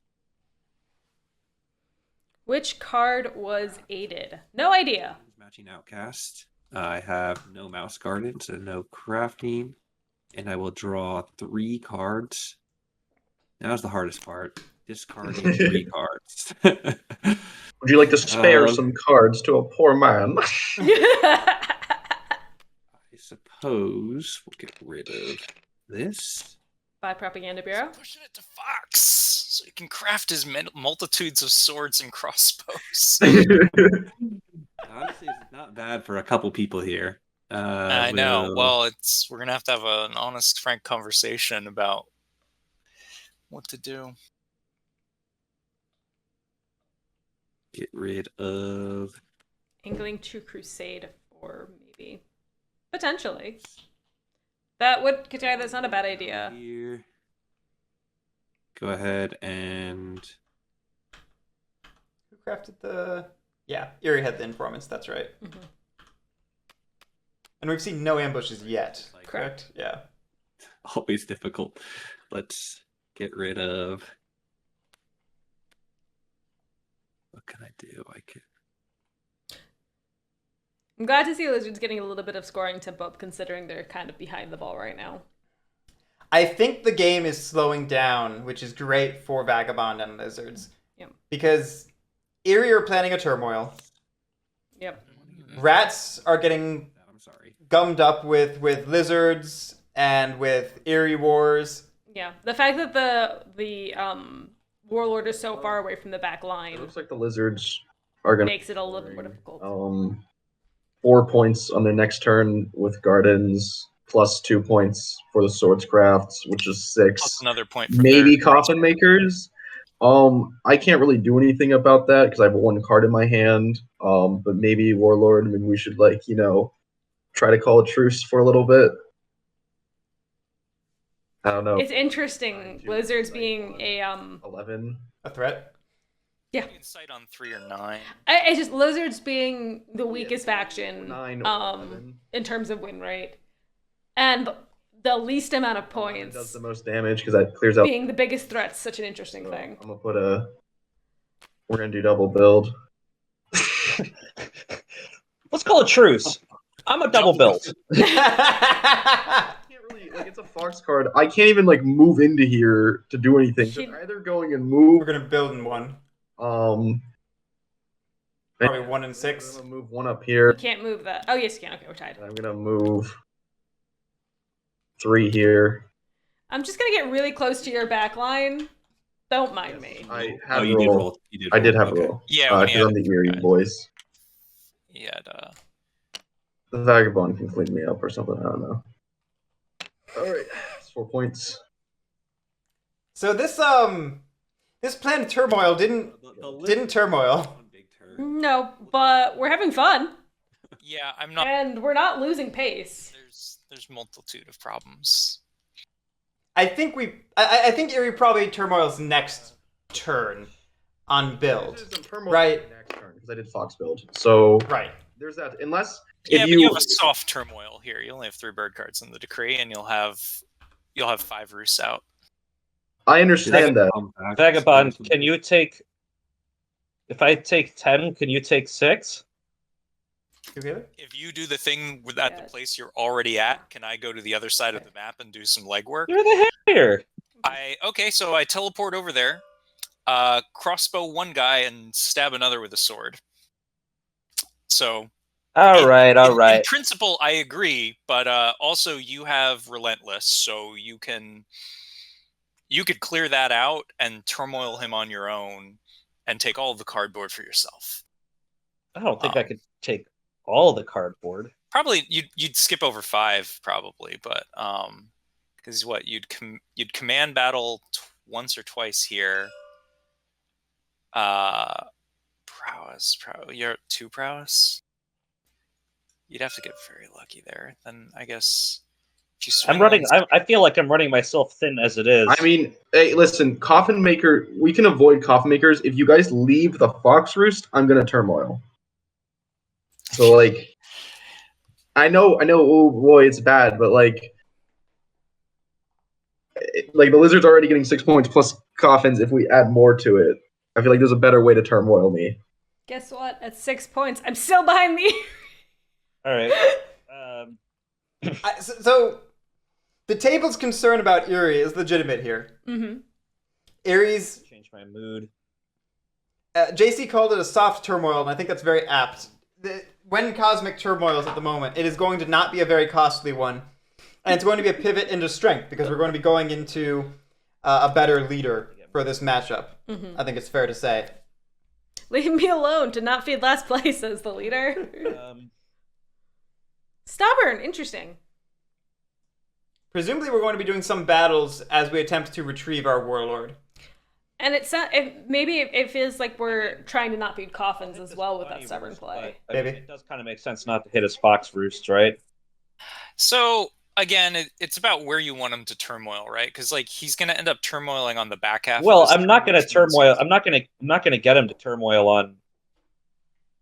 [SPEAKER 2] Which card was aided? No idea.
[SPEAKER 4] Matching Outcast. I have no Mouse Garden, so no crafting. And I will draw 3 cards. Now's the hardest part. Discarding 3 cards.
[SPEAKER 3] Would you like to spare some cards to a poor man?
[SPEAKER 4] I suppose we'll get rid of this.
[SPEAKER 2] By Propaganda Bureau.
[SPEAKER 5] Pushing it to Fox so he can craft his multitudes of swords and crossbows.
[SPEAKER 4] Honestly, it's not bad for a couple people here.
[SPEAKER 5] I know. Well, we're gonna have an honest, frank conversation about what to do.
[SPEAKER 4] Get rid of
[SPEAKER 2] Angling to Crusade 4, maybe. Potentially. That would, Kataya, that's not a bad idea.
[SPEAKER 4] here. Go ahead and
[SPEAKER 1] Who crafted the... Yeah, Eerie had the Informants, that's right.
[SPEAKER 2] Mm-hmm.
[SPEAKER 1] And we've seen no ambushes yet,
[SPEAKER 4] Correct.
[SPEAKER 1] correct? Yeah.
[SPEAKER 4] always difficult. Let's get rid of... What can I do?
[SPEAKER 2] I'm glad to see Lizards getting a little bit of scoring tempo up, considering they're kind of behind the ball right now.
[SPEAKER 1] I think the game is slowing down, which is great for Vagabond and Lizards.
[SPEAKER 2] Yep.
[SPEAKER 1] Because Eerie are planning a turmoil.
[SPEAKER 2] Yep.
[SPEAKER 1] Rats are getting
[SPEAKER 4] I'm sorry.
[SPEAKER 1] gummed up with Lizards and with Eerie Wars.
[SPEAKER 2] Yeah. The fact that the Warlord is so far away from the back
[SPEAKER 3] It
[SPEAKER 2] line
[SPEAKER 3] looks like the Lizards are going to...
[SPEAKER 2] makes it a little more difficult.
[SPEAKER 3] 4 points on their next turn with Gardens, plus 2 points for the Swords Crafts, which is 6.
[SPEAKER 5] Plus another point for
[SPEAKER 3] Maybe
[SPEAKER 5] their-
[SPEAKER 3] Coffin Makers. I can't really do anything about that because I have 1 card in my hand. But maybe Warlord. I mean, we should try to call a truce for a little bit. I don't know.
[SPEAKER 2] It's interesting, Lizards being a
[SPEAKER 3] 11.
[SPEAKER 1] A threat?
[SPEAKER 2] Yeah.
[SPEAKER 5] Insight on 3 or 9.
[SPEAKER 2] I just Lizards being the weakest faction
[SPEAKER 3] 9 or 11.
[SPEAKER 2] in terms of win rate, and the least amount of
[SPEAKER 3] It
[SPEAKER 2] points
[SPEAKER 3] does the most damage because that clears out.
[SPEAKER 2] being the biggest threat's such an interesting thing.
[SPEAKER 3] I'm gonna put we're gonna do double build.
[SPEAKER 6] Let's call it truce. I'm a double build.
[SPEAKER 3] I can't really it's a Fox card. I can't even move into here to do anything. So
[SPEAKER 2] She-
[SPEAKER 3] either going and
[SPEAKER 1] We're
[SPEAKER 3] move.
[SPEAKER 1] gonna build in 1.
[SPEAKER 3] Probably
[SPEAKER 1] Probably 1 and
[SPEAKER 3] I'm
[SPEAKER 1] 6.
[SPEAKER 3] gonna move 1 up here.
[SPEAKER 2] You can't move that. Oh yes, you can. Okay, we're tied.
[SPEAKER 3] And I'm gonna move 3 here.
[SPEAKER 2] I'm just gonna get really close to your back line. Don't mind me.
[SPEAKER 3] I have
[SPEAKER 4] Oh, you did
[SPEAKER 3] roll.
[SPEAKER 4] roll. You did
[SPEAKER 3] I did
[SPEAKER 4] roll.
[SPEAKER 3] have
[SPEAKER 4] Okay.
[SPEAKER 3] a roll.
[SPEAKER 5] Yeah, when he
[SPEAKER 3] Because
[SPEAKER 5] had-
[SPEAKER 3] I'm the Eerie boys.
[SPEAKER 5] He had
[SPEAKER 3] The Vagabond can clean me up or something. I don't know. All right, it's 4 points.
[SPEAKER 1] So this planned turmoil didn't turmoil.
[SPEAKER 4] One big turn.
[SPEAKER 2] No, but we're having fun,
[SPEAKER 5] yeah, I'm not.
[SPEAKER 2] and we're not losing pace.
[SPEAKER 5] There's multitude of problems.
[SPEAKER 1] I think I think Eerie probably turmoils next turn on build. Right.
[SPEAKER 3] Next turn. because I did Fox build. So
[SPEAKER 1] Right.
[SPEAKER 3] there's that. Unless
[SPEAKER 5] Yeah,
[SPEAKER 3] if
[SPEAKER 5] but
[SPEAKER 3] you,
[SPEAKER 5] you have a soft turmoil here. You only have 3 bird cards in the decree, and you'll have 5 roosts out.
[SPEAKER 3] I understand that.
[SPEAKER 6] Vagabond, can you take? If I take 10, can you take 6?
[SPEAKER 5] If you do the thing at the place you're already at, can I go to the other side of the map and do some legwork?
[SPEAKER 6] You're the Harrier.
[SPEAKER 5] Okay, so I teleport over there, crossbow one guy and stab another with a sword. So
[SPEAKER 6] All right.
[SPEAKER 5] in principle, I agree, but also you have Relentless, so you could clear that out and turmoil him on your own and take all of the cardboard for yourself.
[SPEAKER 6] I don't think I could take all the cardboard.
[SPEAKER 5] Probably you'd skip over 5 probably, but because what you'd command battle once or twice here. Prowess. You're at 2 prowess. You'd have to get very lucky there. Then I guess if you swing
[SPEAKER 6] I'm running. I feel like I'm running myself thin as it is.
[SPEAKER 3] I mean, hey, listen, Coffin Maker. We can avoid Coffin Makers if you guys leave the Fox Roost. I'm gonna turmoil. So like, I know. Oh boy, it's bad, but like the Lizard's already getting 6 points plus Coffins. If we add more to it, I feel like there's a better way to turmoil me.
[SPEAKER 2] Guess what? At 6 points, I'm still behind the.
[SPEAKER 6] All right.
[SPEAKER 1] So the table's concern about Eerie is legitimate here.
[SPEAKER 2] Mm-hmm.
[SPEAKER 1] Eerie's
[SPEAKER 6] Change my mood.
[SPEAKER 1] JC called it a soft turmoil, and I think that's very apt. When Cosmic turmoils at the moment, it is going to not be a very costly one, and it's going to be a pivot into strength because we're going to be going into a better leader for this matchup.
[SPEAKER 2] Mm-hmm.
[SPEAKER 1] I think it's fair to say.
[SPEAKER 2] Leave me alone. To not feed last place, says the leader. Stubborn. Interesting.
[SPEAKER 1] Presumably, we're going to be doing some battles as we attempt to retrieve our warlord.
[SPEAKER 2] And maybe it feels like we're trying to not feed coffins as well with that stubborn play.
[SPEAKER 6] Maybe it does kind of make sense not to hit his Fox Roost, right?
[SPEAKER 5] So again, it's about where you want him to turmoil, right? Because like he's going to end up turmoiling on the back half.
[SPEAKER 6] Well, I'm not going to turmoil. I'm not going to get him to turmoil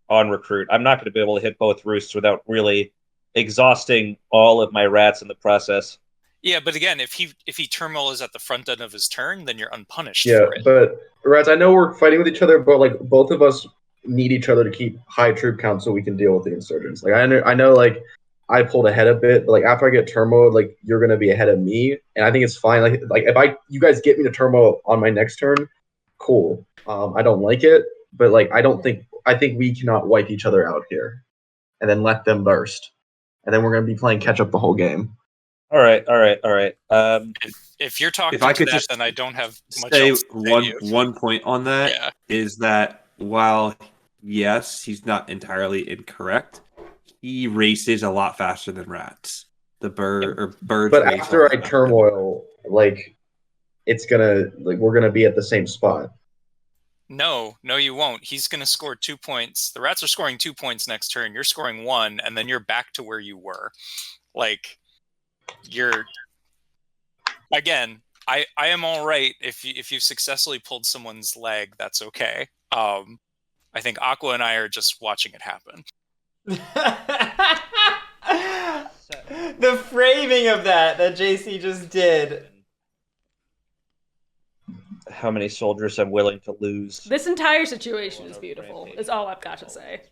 [SPEAKER 6] on recruit. I'm not going to be able to hit both roosts without really exhausting all of my rats in the process.
[SPEAKER 5] Yeah, but again, if he turmoil is at the front end of his turn, then you're unpunished.
[SPEAKER 3] Yeah,
[SPEAKER 5] for it.
[SPEAKER 3] but Rats, I know we're fighting with each other, but like both of us need each other to keep high troop count so we can deal with the insurgents. Like I know like I pulled ahead a bit, but like after I get turmoiled, like you're gonna be ahead of me, and I think it's fine. Like if you guys get me to turmoil on my next turn, cool. I don't like it, but like I think we cannot wipe each other out here, and then let them burst, and then we're gonna be playing catch up the whole game.
[SPEAKER 6] All right.
[SPEAKER 5] If you're talking
[SPEAKER 4] If I could
[SPEAKER 5] to that,
[SPEAKER 4] just
[SPEAKER 5] then I don't have much
[SPEAKER 4] say
[SPEAKER 5] else to say to you.
[SPEAKER 4] one point on that is that while yes, he's not entirely incorrect, he races a lot faster than rats. Birds.
[SPEAKER 3] But after I turmoil, like it's gonna we're gonna be at the same spot.
[SPEAKER 5] No, you won't. He's going to score 2 points. The rats are scoring 2 points next turn. You're scoring 1, and then you're back to where you were. Like, you're... Again, I am all right if you've successfully pulled someone's leg. That's okay. I think Aqua and I are just watching it happen.
[SPEAKER 1] The framing of that JC just did.
[SPEAKER 6] How many soldiers I'm willing to lose.
[SPEAKER 2] This entire situation is beautiful, is all I've got to say.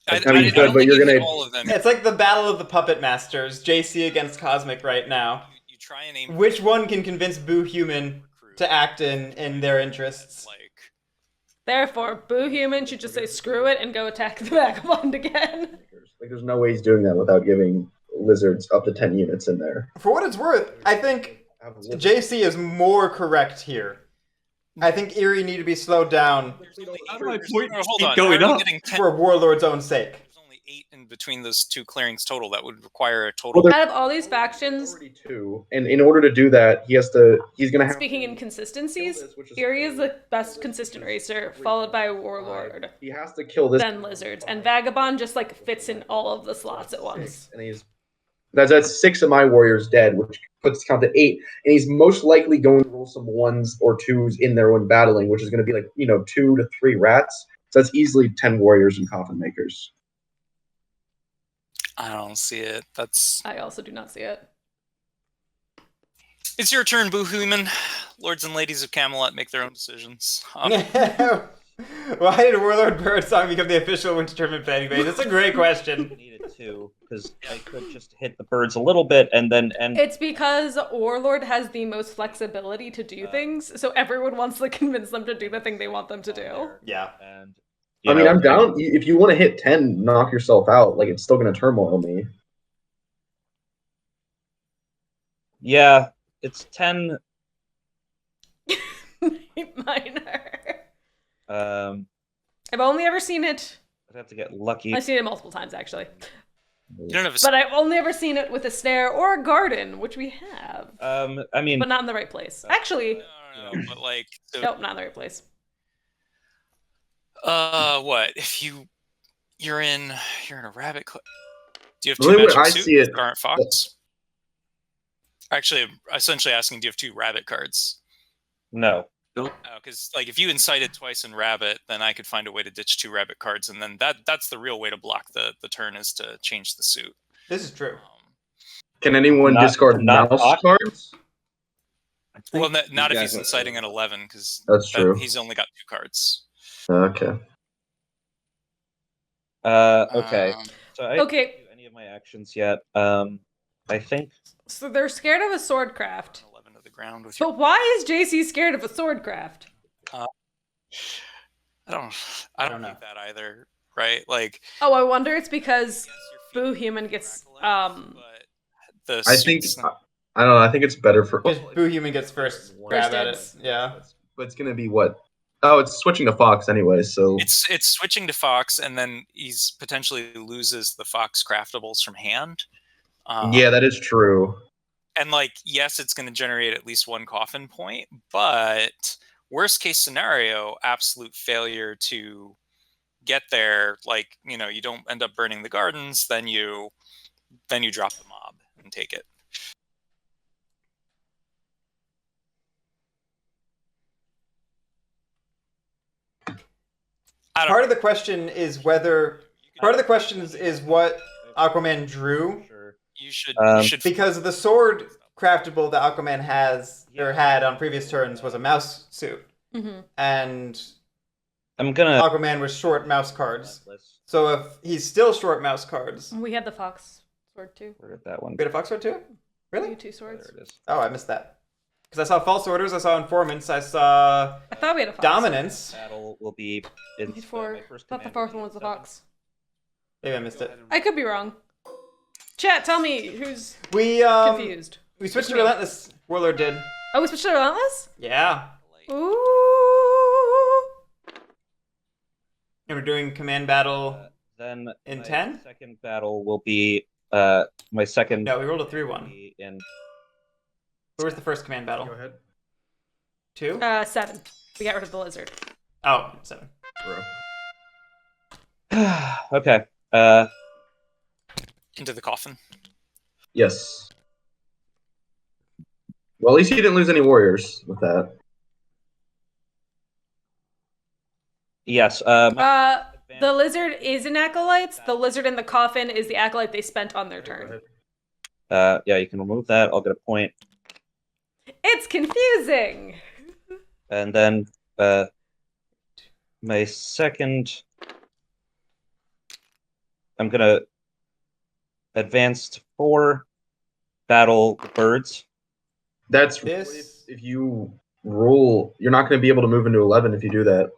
[SPEAKER 5] I
[SPEAKER 3] mean, good, but you're gonna.
[SPEAKER 5] All of them.
[SPEAKER 1] It's like the battle of the puppet masters, JC against Cosmic right now.
[SPEAKER 5] You try and aim.
[SPEAKER 1] Which one can convince Boo Human to act in their interests?
[SPEAKER 2] Therefore, Boo Human should just say screw it and go attack the Vagabond again.
[SPEAKER 3] Like, there's no way he's doing that without giving Lizards up to 10 units in there.
[SPEAKER 1] For what it's worth, I think JC is more correct here. I think Eerie need to be slowed down
[SPEAKER 4] going up
[SPEAKER 1] for Warlord's own sake.
[SPEAKER 5] There's only 8 in between those 2 clearings total. That would require a total.
[SPEAKER 2] Out of all these factions,
[SPEAKER 3] 32, and in order to do that, he's gonna have.
[SPEAKER 2] Speaking inconsistencies, Eerie is the best consistent racer, followed by Warlord.
[SPEAKER 3] He has to kill this.
[SPEAKER 2] Then Lizards, and Vagabond just fits in all of the slots at once.
[SPEAKER 3] And that's 6 of my warriors dead, which puts count to 8, and he's most likely going to roll some 1s or 2s in there when battling, which is going to be 2 to 3 rats. So that's easily 10 warriors and coffin makers.
[SPEAKER 5] I don't see it. That's.
[SPEAKER 2] I also do not see it.
[SPEAKER 5] It's your turn, Boo-Human. Lords and ladies of Camelot make their own decisions.
[SPEAKER 1] Why did Warlord Birdsong become the official winter tournament planning base? That's a great question.
[SPEAKER 6] I needed to, because I could just hit the birds a little bit and then end.
[SPEAKER 2] It's because Warlord has the most flexibility to do things, so everyone wants to convince them to do the thing they want them to do.
[SPEAKER 1] Yeah.
[SPEAKER 6] And
[SPEAKER 3] I mean, I'm down. If you want to hit 10, knock yourself out. Like, it's still going to turmoil me.
[SPEAKER 6] Yeah, it's 10.
[SPEAKER 2] Minor.
[SPEAKER 6] I'd
[SPEAKER 2] I've only ever seen it.
[SPEAKER 6] have to get lucky.
[SPEAKER 2] I've seen it multiple times, actually.
[SPEAKER 5] You don't have a.
[SPEAKER 2] But I've only ever seen it with a snare or a garden, which we have.
[SPEAKER 6] I mean,
[SPEAKER 2] But not in the right place. Actually,
[SPEAKER 5] No, but like. So,
[SPEAKER 2] nope, not in the right place.
[SPEAKER 5] what if you're in a rabbit club? Do you have
[SPEAKER 3] The
[SPEAKER 5] two
[SPEAKER 3] only way
[SPEAKER 5] magic
[SPEAKER 3] I
[SPEAKER 5] suits
[SPEAKER 3] see it-
[SPEAKER 5] with Garnet Fox? Actually, I'm essentially asking, do you have 2 rabbit cards?
[SPEAKER 6] no.
[SPEAKER 5] Because like if you incited twice in rabbit, then I could find a way to ditch 2 rabbit cards, and then that's the real way to block the turn is to change the suit.
[SPEAKER 1] This is true.
[SPEAKER 3] Can anyone
[SPEAKER 6] Not-
[SPEAKER 3] discard
[SPEAKER 6] not
[SPEAKER 3] mouse
[SPEAKER 6] hot?
[SPEAKER 3] cards?
[SPEAKER 5] Well, not if
[SPEAKER 4] you
[SPEAKER 5] he's
[SPEAKER 4] guys are-
[SPEAKER 5] inciting an 11, because
[SPEAKER 3] That's true.
[SPEAKER 5] he's only got 2 cards.
[SPEAKER 3] Okay.
[SPEAKER 6] Okay. So I
[SPEAKER 2] Okay.
[SPEAKER 6] didn't do any of my actions yet. I think
[SPEAKER 2] So they're scared of a swordcraft.
[SPEAKER 5] 11 to the ground with your.
[SPEAKER 2] But why is JC scared of a swordcraft?
[SPEAKER 5] I don't
[SPEAKER 6] know.
[SPEAKER 5] think that either, right? Like.
[SPEAKER 2] Oh, I wonder it's because
[SPEAKER 5] yes, your feet
[SPEAKER 2] Boo Human gets
[SPEAKER 5] but the
[SPEAKER 3] I think
[SPEAKER 5] suits-
[SPEAKER 3] I don't know. I think it's better for.
[SPEAKER 1] Because Boo Human gets first grab at it.
[SPEAKER 2] dibs.
[SPEAKER 1] Yeah.
[SPEAKER 3] But it's gonna be what? Oh, it's switching to Fox anyway. So
[SPEAKER 5] It's switching to Fox, and then he's potentially loses the Fox craftables from hand.
[SPEAKER 3] yeah, that is true.
[SPEAKER 5] And like, yes, it's going to generate at least 1 coffin point, but worst case scenario, absolute failure to get there. Like, you don't end up burning the gardens, then you drop the mob and take it.
[SPEAKER 1] Part of the question is whether. Part of the question is what Aquaman drew.
[SPEAKER 6] Sure.
[SPEAKER 5] You should.
[SPEAKER 6] Um,
[SPEAKER 5] You should.
[SPEAKER 1] Because the sword craftable that Aquaman has or had on previous turns was a mouse suit,
[SPEAKER 2] Mm-hmm.
[SPEAKER 1] and
[SPEAKER 6] I'm gonna.
[SPEAKER 1] Aquaman was short mouse cards. So if he's still short mouse cards,
[SPEAKER 2] We had the fox sword too.
[SPEAKER 6] Where did that one?
[SPEAKER 1] we had a fox sword too.
[SPEAKER 2] You
[SPEAKER 1] Really?
[SPEAKER 2] 2 swords.
[SPEAKER 6] There it is.
[SPEAKER 1] Oh, I missed that. Because I saw false orders, I saw informants, I saw
[SPEAKER 2] I thought we had a fox.
[SPEAKER 1] dominance.
[SPEAKER 6] Battle will be in
[SPEAKER 2] Need 4.
[SPEAKER 6] my first
[SPEAKER 2] I thought the
[SPEAKER 6] command
[SPEAKER 2] 4th one was the
[SPEAKER 6] 7.
[SPEAKER 2] fox.
[SPEAKER 1] Maybe I missed it.
[SPEAKER 2] I could be wrong. Chat, tell me who's
[SPEAKER 1] We
[SPEAKER 2] confused.
[SPEAKER 1] we switched to
[SPEAKER 2] Me.
[SPEAKER 1] relentless. Warlord did.
[SPEAKER 2] Oh, we switched to Relentless?
[SPEAKER 1] Yeah.
[SPEAKER 2] Ooh.
[SPEAKER 1] And we're doing command battle.
[SPEAKER 6] Then
[SPEAKER 1] In
[SPEAKER 6] my
[SPEAKER 1] 10?
[SPEAKER 6] second battle will be my second.
[SPEAKER 1] No, we rolled a 3-1.
[SPEAKER 6] will be in
[SPEAKER 1] Where was the first command battle?
[SPEAKER 3] Go ahead.
[SPEAKER 1] 2?
[SPEAKER 2] 7. We got rid of the lizard.
[SPEAKER 1] Oh, 7.
[SPEAKER 6] Okay.
[SPEAKER 5] Into the coffin.
[SPEAKER 3] Yes. Well, at least he didn't lose any warriors with that.
[SPEAKER 6] Yes.
[SPEAKER 2] The lizard is in acolytes. The lizard in the coffin is the acolyte they spent on their turn.
[SPEAKER 6] Yeah, you can remove that. I'll get a point.
[SPEAKER 2] It's confusing.
[SPEAKER 6] And then my second, I'm gonna advance to 4, battle the birds.
[SPEAKER 3] That's
[SPEAKER 1] This-
[SPEAKER 3] if you roll, you're not going to be able to move into 11 if you do that.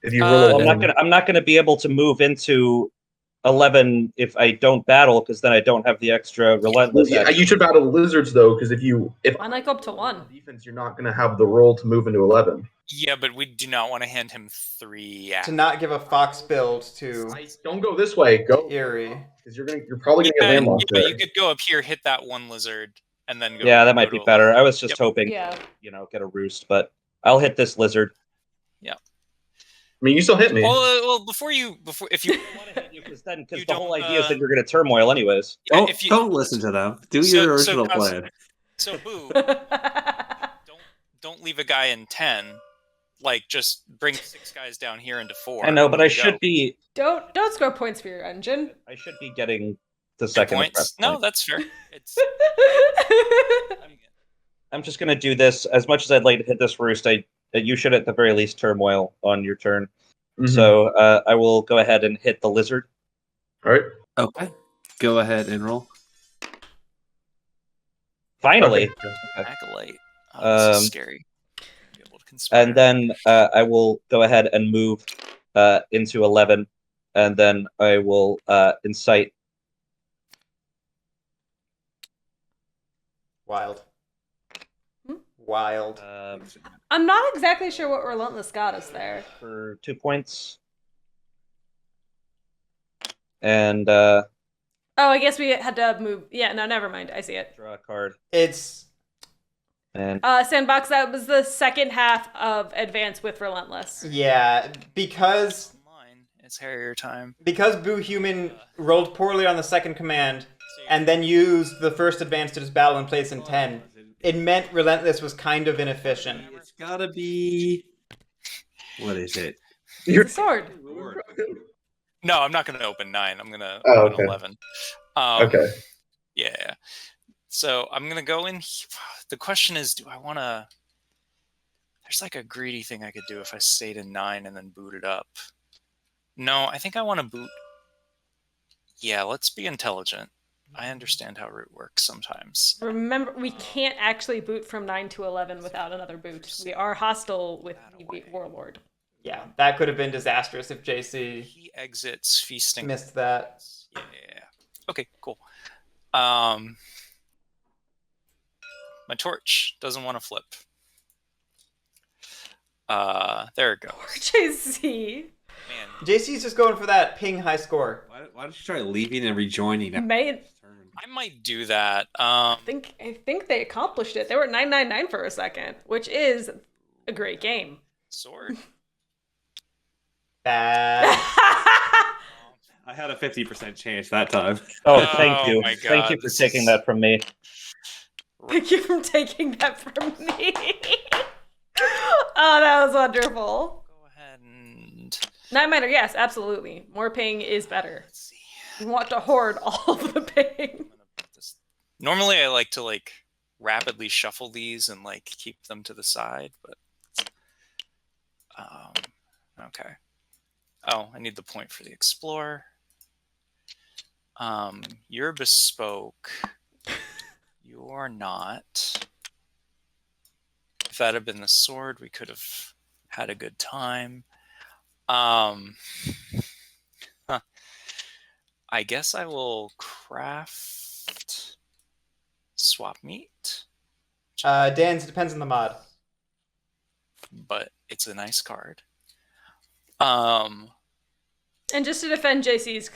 [SPEAKER 3] If you roll,
[SPEAKER 6] Well,
[SPEAKER 3] a
[SPEAKER 6] I'm not gonna be able to move into 11 if I don't battle, because then I don't have the extra relentless.
[SPEAKER 3] yeah,
[SPEAKER 6] action.
[SPEAKER 3] you should battle the lizards though, because if
[SPEAKER 2] Why not go up to 1?
[SPEAKER 3] defense, you're not going to have the roll to move into 11.
[SPEAKER 5] Yeah, but we do not want to hand him 3
[SPEAKER 1] To not give a fox build to
[SPEAKER 3] Don't go this way. Go
[SPEAKER 1] Eerie.
[SPEAKER 3] because you're probably going to get landlocked
[SPEAKER 5] yeah,
[SPEAKER 3] there.
[SPEAKER 5] you could go up here, hit that 1 lizard, and then go.
[SPEAKER 6] Yeah, that
[SPEAKER 5] go
[SPEAKER 6] might be
[SPEAKER 5] to
[SPEAKER 6] better.
[SPEAKER 5] 11.
[SPEAKER 6] I was just
[SPEAKER 5] Yep.
[SPEAKER 6] hoping,
[SPEAKER 2] Yeah.
[SPEAKER 6] get a roost, but I'll hit this lizard.
[SPEAKER 3] I mean, you still hit me.
[SPEAKER 5] Well, if you
[SPEAKER 6] Because the
[SPEAKER 5] You
[SPEAKER 6] whole
[SPEAKER 5] don't,
[SPEAKER 6] idea is that you're going to turmoil anyways.
[SPEAKER 5] if you
[SPEAKER 4] Don't listen to them. Do
[SPEAKER 5] So-
[SPEAKER 4] your
[SPEAKER 5] so
[SPEAKER 4] original
[SPEAKER 5] Cos-
[SPEAKER 4] plan.
[SPEAKER 5] so boo, don't leave a guy in 10 like just bring 6 guys down here into 4.
[SPEAKER 6] I know, but
[SPEAKER 5] and
[SPEAKER 6] I
[SPEAKER 5] we
[SPEAKER 6] should
[SPEAKER 5] go.
[SPEAKER 6] be.
[SPEAKER 2] Don't score points for your engine.
[SPEAKER 6] I should be getting the
[SPEAKER 5] 2
[SPEAKER 6] second
[SPEAKER 5] points.
[SPEAKER 6] oppressed
[SPEAKER 5] No,
[SPEAKER 6] point.
[SPEAKER 5] that's fair. It's
[SPEAKER 6] I'm just gonna do this. As much as I'd like to hit this roost, you should at the very least turmoil on your turn.
[SPEAKER 3] Mhm.
[SPEAKER 6] So I will go ahead and hit the lizard.
[SPEAKER 3] All right.
[SPEAKER 4] Okay. Go ahead and roll.
[SPEAKER 6] Finally.
[SPEAKER 3] Okay.
[SPEAKER 5] acolyte. Oh, this is scary. Be able to conspire.
[SPEAKER 6] And then I will go ahead and move into 11, and then I will incite.
[SPEAKER 1] Wild.
[SPEAKER 2] Hmm?
[SPEAKER 1] Wild.
[SPEAKER 2] I'm not exactly sure what Relentless got us there.
[SPEAKER 6] For 2 points. And
[SPEAKER 2] Oh, I guess we had to move. Yeah, no, never mind. I see it.
[SPEAKER 6] draw a card.
[SPEAKER 1] It's
[SPEAKER 6] And
[SPEAKER 2] Sandbox, that was the second half of Advance with Relentless.
[SPEAKER 1] yeah, because
[SPEAKER 5] Mine. It's Harrier time.
[SPEAKER 1] Boo Human rolled poorly on the second command and then used the first advance to just battle in place in 10. It meant Relentless was kind of inefficient.
[SPEAKER 4] It's gotta be. What is it?
[SPEAKER 2] It's a sword.
[SPEAKER 5] No, I'm not going to open 9. I'm going to
[SPEAKER 3] Oh,
[SPEAKER 5] open
[SPEAKER 3] okay.
[SPEAKER 5] 11.
[SPEAKER 3] Okay.
[SPEAKER 5] Yeah. So I'm going to go in. The question is, do I want to... There's like a greedy thing I could do if I stayed in 9 and then booted up. No, I think I want to boot... Yeah, let's be intelligent. I understand how root works sometimes.
[SPEAKER 2] Remember, we can't actually boot from 9 to 11 without another boot. We are hostile with the Warlord.
[SPEAKER 1] Yeah, that could have been disastrous if JC
[SPEAKER 5] He exits feasting.
[SPEAKER 1] missed that.
[SPEAKER 5] Yeah. Okay, cool. My torch doesn't want to flip. There it goes.
[SPEAKER 2] Poor JC.
[SPEAKER 5] Man,
[SPEAKER 1] JC's just going for that ping high score.
[SPEAKER 4] Why don't you try leaving and rejoining? after
[SPEAKER 2] May
[SPEAKER 4] this turn?
[SPEAKER 5] I might do that.
[SPEAKER 2] I think they accomplished it. They were 999 for a second, which is a great game.
[SPEAKER 5] Sword.
[SPEAKER 1] Bad.
[SPEAKER 4] I had a 50% chance that time.
[SPEAKER 6] oh,
[SPEAKER 5] Oh
[SPEAKER 6] thank you.
[SPEAKER 5] my
[SPEAKER 6] Thank
[SPEAKER 5] God,
[SPEAKER 6] you for
[SPEAKER 5] this
[SPEAKER 6] taking
[SPEAKER 5] is-
[SPEAKER 6] that from me.
[SPEAKER 2] Thank you for taking that from me. Oh, that was wonderful.
[SPEAKER 5] Go ahead and
[SPEAKER 2] 9 miner, yes, absolutely. More ping is better.
[SPEAKER 5] let's see.
[SPEAKER 2] We want to hoard all of the ping.
[SPEAKER 5] I'm gonna put this. Normally, I like to rapidly shuffle these and keep them to the side, but okay. Oh, I need the point for the explorer. You're bespoke. You're not. If that had been the sword, we could have had a good time. I guess I will craft swap meat,
[SPEAKER 1] Dan's depends on the mod.
[SPEAKER 5] but it's a nice card.
[SPEAKER 2] And just to defend JC's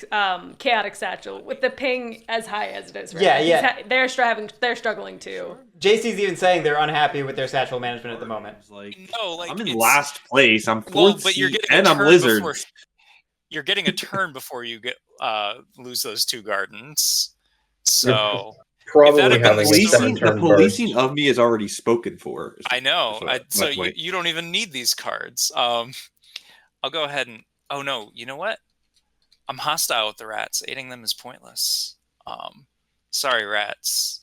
[SPEAKER 2] chaotic satchel, with the ping as high as it is, right?
[SPEAKER 1] Yeah.
[SPEAKER 2] They're struggling too.
[SPEAKER 1] JC's even saying they're unhappy with their satchel management at the moment.
[SPEAKER 4] It's like,
[SPEAKER 5] No,
[SPEAKER 4] I'm in
[SPEAKER 5] it's-
[SPEAKER 4] last place. I'm
[SPEAKER 5] Well,
[SPEAKER 4] fourth
[SPEAKER 5] but you're
[SPEAKER 4] seed,
[SPEAKER 5] getting
[SPEAKER 4] and
[SPEAKER 5] a
[SPEAKER 4] I'm
[SPEAKER 5] turn
[SPEAKER 4] lizard.
[SPEAKER 5] before you're getting a turn before you lose those 2 gardens. So
[SPEAKER 3] Probably
[SPEAKER 5] had been
[SPEAKER 3] having
[SPEAKER 5] the
[SPEAKER 3] a
[SPEAKER 5] story-
[SPEAKER 3] 7
[SPEAKER 4] The
[SPEAKER 3] turn
[SPEAKER 4] policing of me is already spoken for.
[SPEAKER 5] I know.
[SPEAKER 4] That's
[SPEAKER 5] So
[SPEAKER 4] my point.
[SPEAKER 5] you don't even need these cards. I'll go ahead and. Oh no! You know what? I'm hostile with the rats. Aiding them is pointless. Sorry, rats.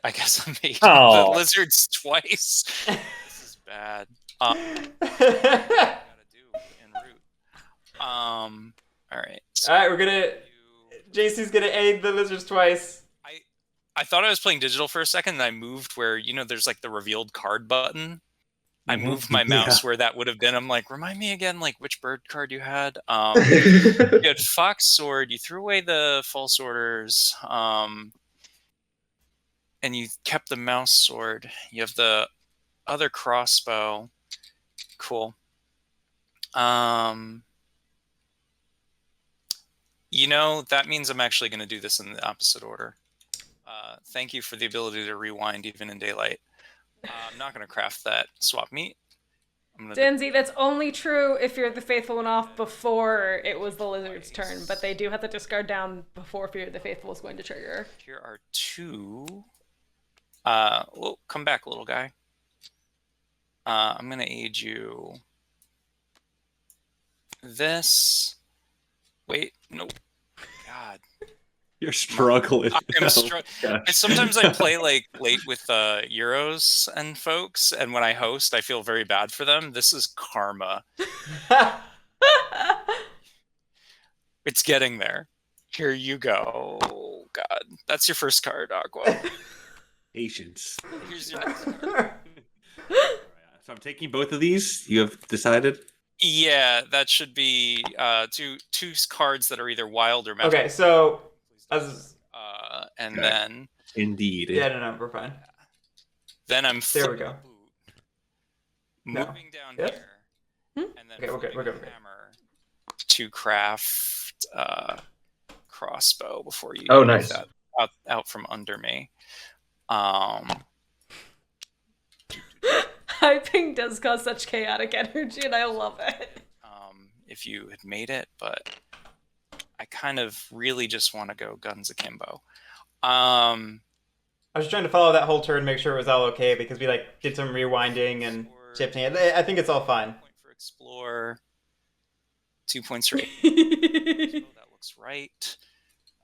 [SPEAKER 5] I guess I'm aiding the lizards twice. This is bad. Gotta do en route. All right. So
[SPEAKER 1] All right, we're gonna. JC's gonna aid the lizards twice.
[SPEAKER 5] I thought I was playing digital for a second, and I moved where there's the revealed card button. I moved my mouse where that would have been. I'm like, remind me again, which bird card you had. You had Fox Sword. You threw away the false orders, and you kept the mouse sword. You have the other crossbow. Cool. That means I'm actually going to do this in the opposite order. Thank you for the ability to rewind even in daylight. I'm not going to craft that swap meat.
[SPEAKER 2] Denzi, that's only true if you're the Faithful one off before it was the lizard's turn, but they do have to discard down before Fear the Faithful is going to trigger.
[SPEAKER 5] Here are 2. Come back, little guy. I'm going to aid you this. Wait, no. God.
[SPEAKER 4] You're struggling.
[SPEAKER 5] I'm struggling. Sometimes I play like late with Euros and folks, and when I host, I feel very bad for them. This is karma. It's getting there. Here you go. Oh, God. That's your first card, Aqua.
[SPEAKER 4] Patience.
[SPEAKER 5] Here's your next card.
[SPEAKER 4] So I'm taking both of these. You have decided?
[SPEAKER 5] Yeah, that should be two cards that are either wild or magic.
[SPEAKER 1] Okay, so
[SPEAKER 5] and
[SPEAKER 4] Okay.
[SPEAKER 5] then
[SPEAKER 4] Indeed.
[SPEAKER 1] yeah, no, we're fine.
[SPEAKER 5] then I'm
[SPEAKER 1] There we go. No.
[SPEAKER 5] moving down
[SPEAKER 1] Yep.
[SPEAKER 5] here, and then
[SPEAKER 1] Okay, we're good, we're good, we're
[SPEAKER 5] flipping
[SPEAKER 1] good.
[SPEAKER 5] a hammer to craft crossbow before you
[SPEAKER 3] Oh,
[SPEAKER 5] move
[SPEAKER 3] nice.
[SPEAKER 5] that out from under me.
[SPEAKER 2] Hyping does cause such chaotic energy, and I love it.
[SPEAKER 5] If you had made it, but I kind of really just want to go guns akimbo.
[SPEAKER 1] I was trying to follow that whole turn, make sure it was all okay, because we like did some rewinding and shifting it. I think it's all fine.
[SPEAKER 5] Point for explore. 2 points for that looks right.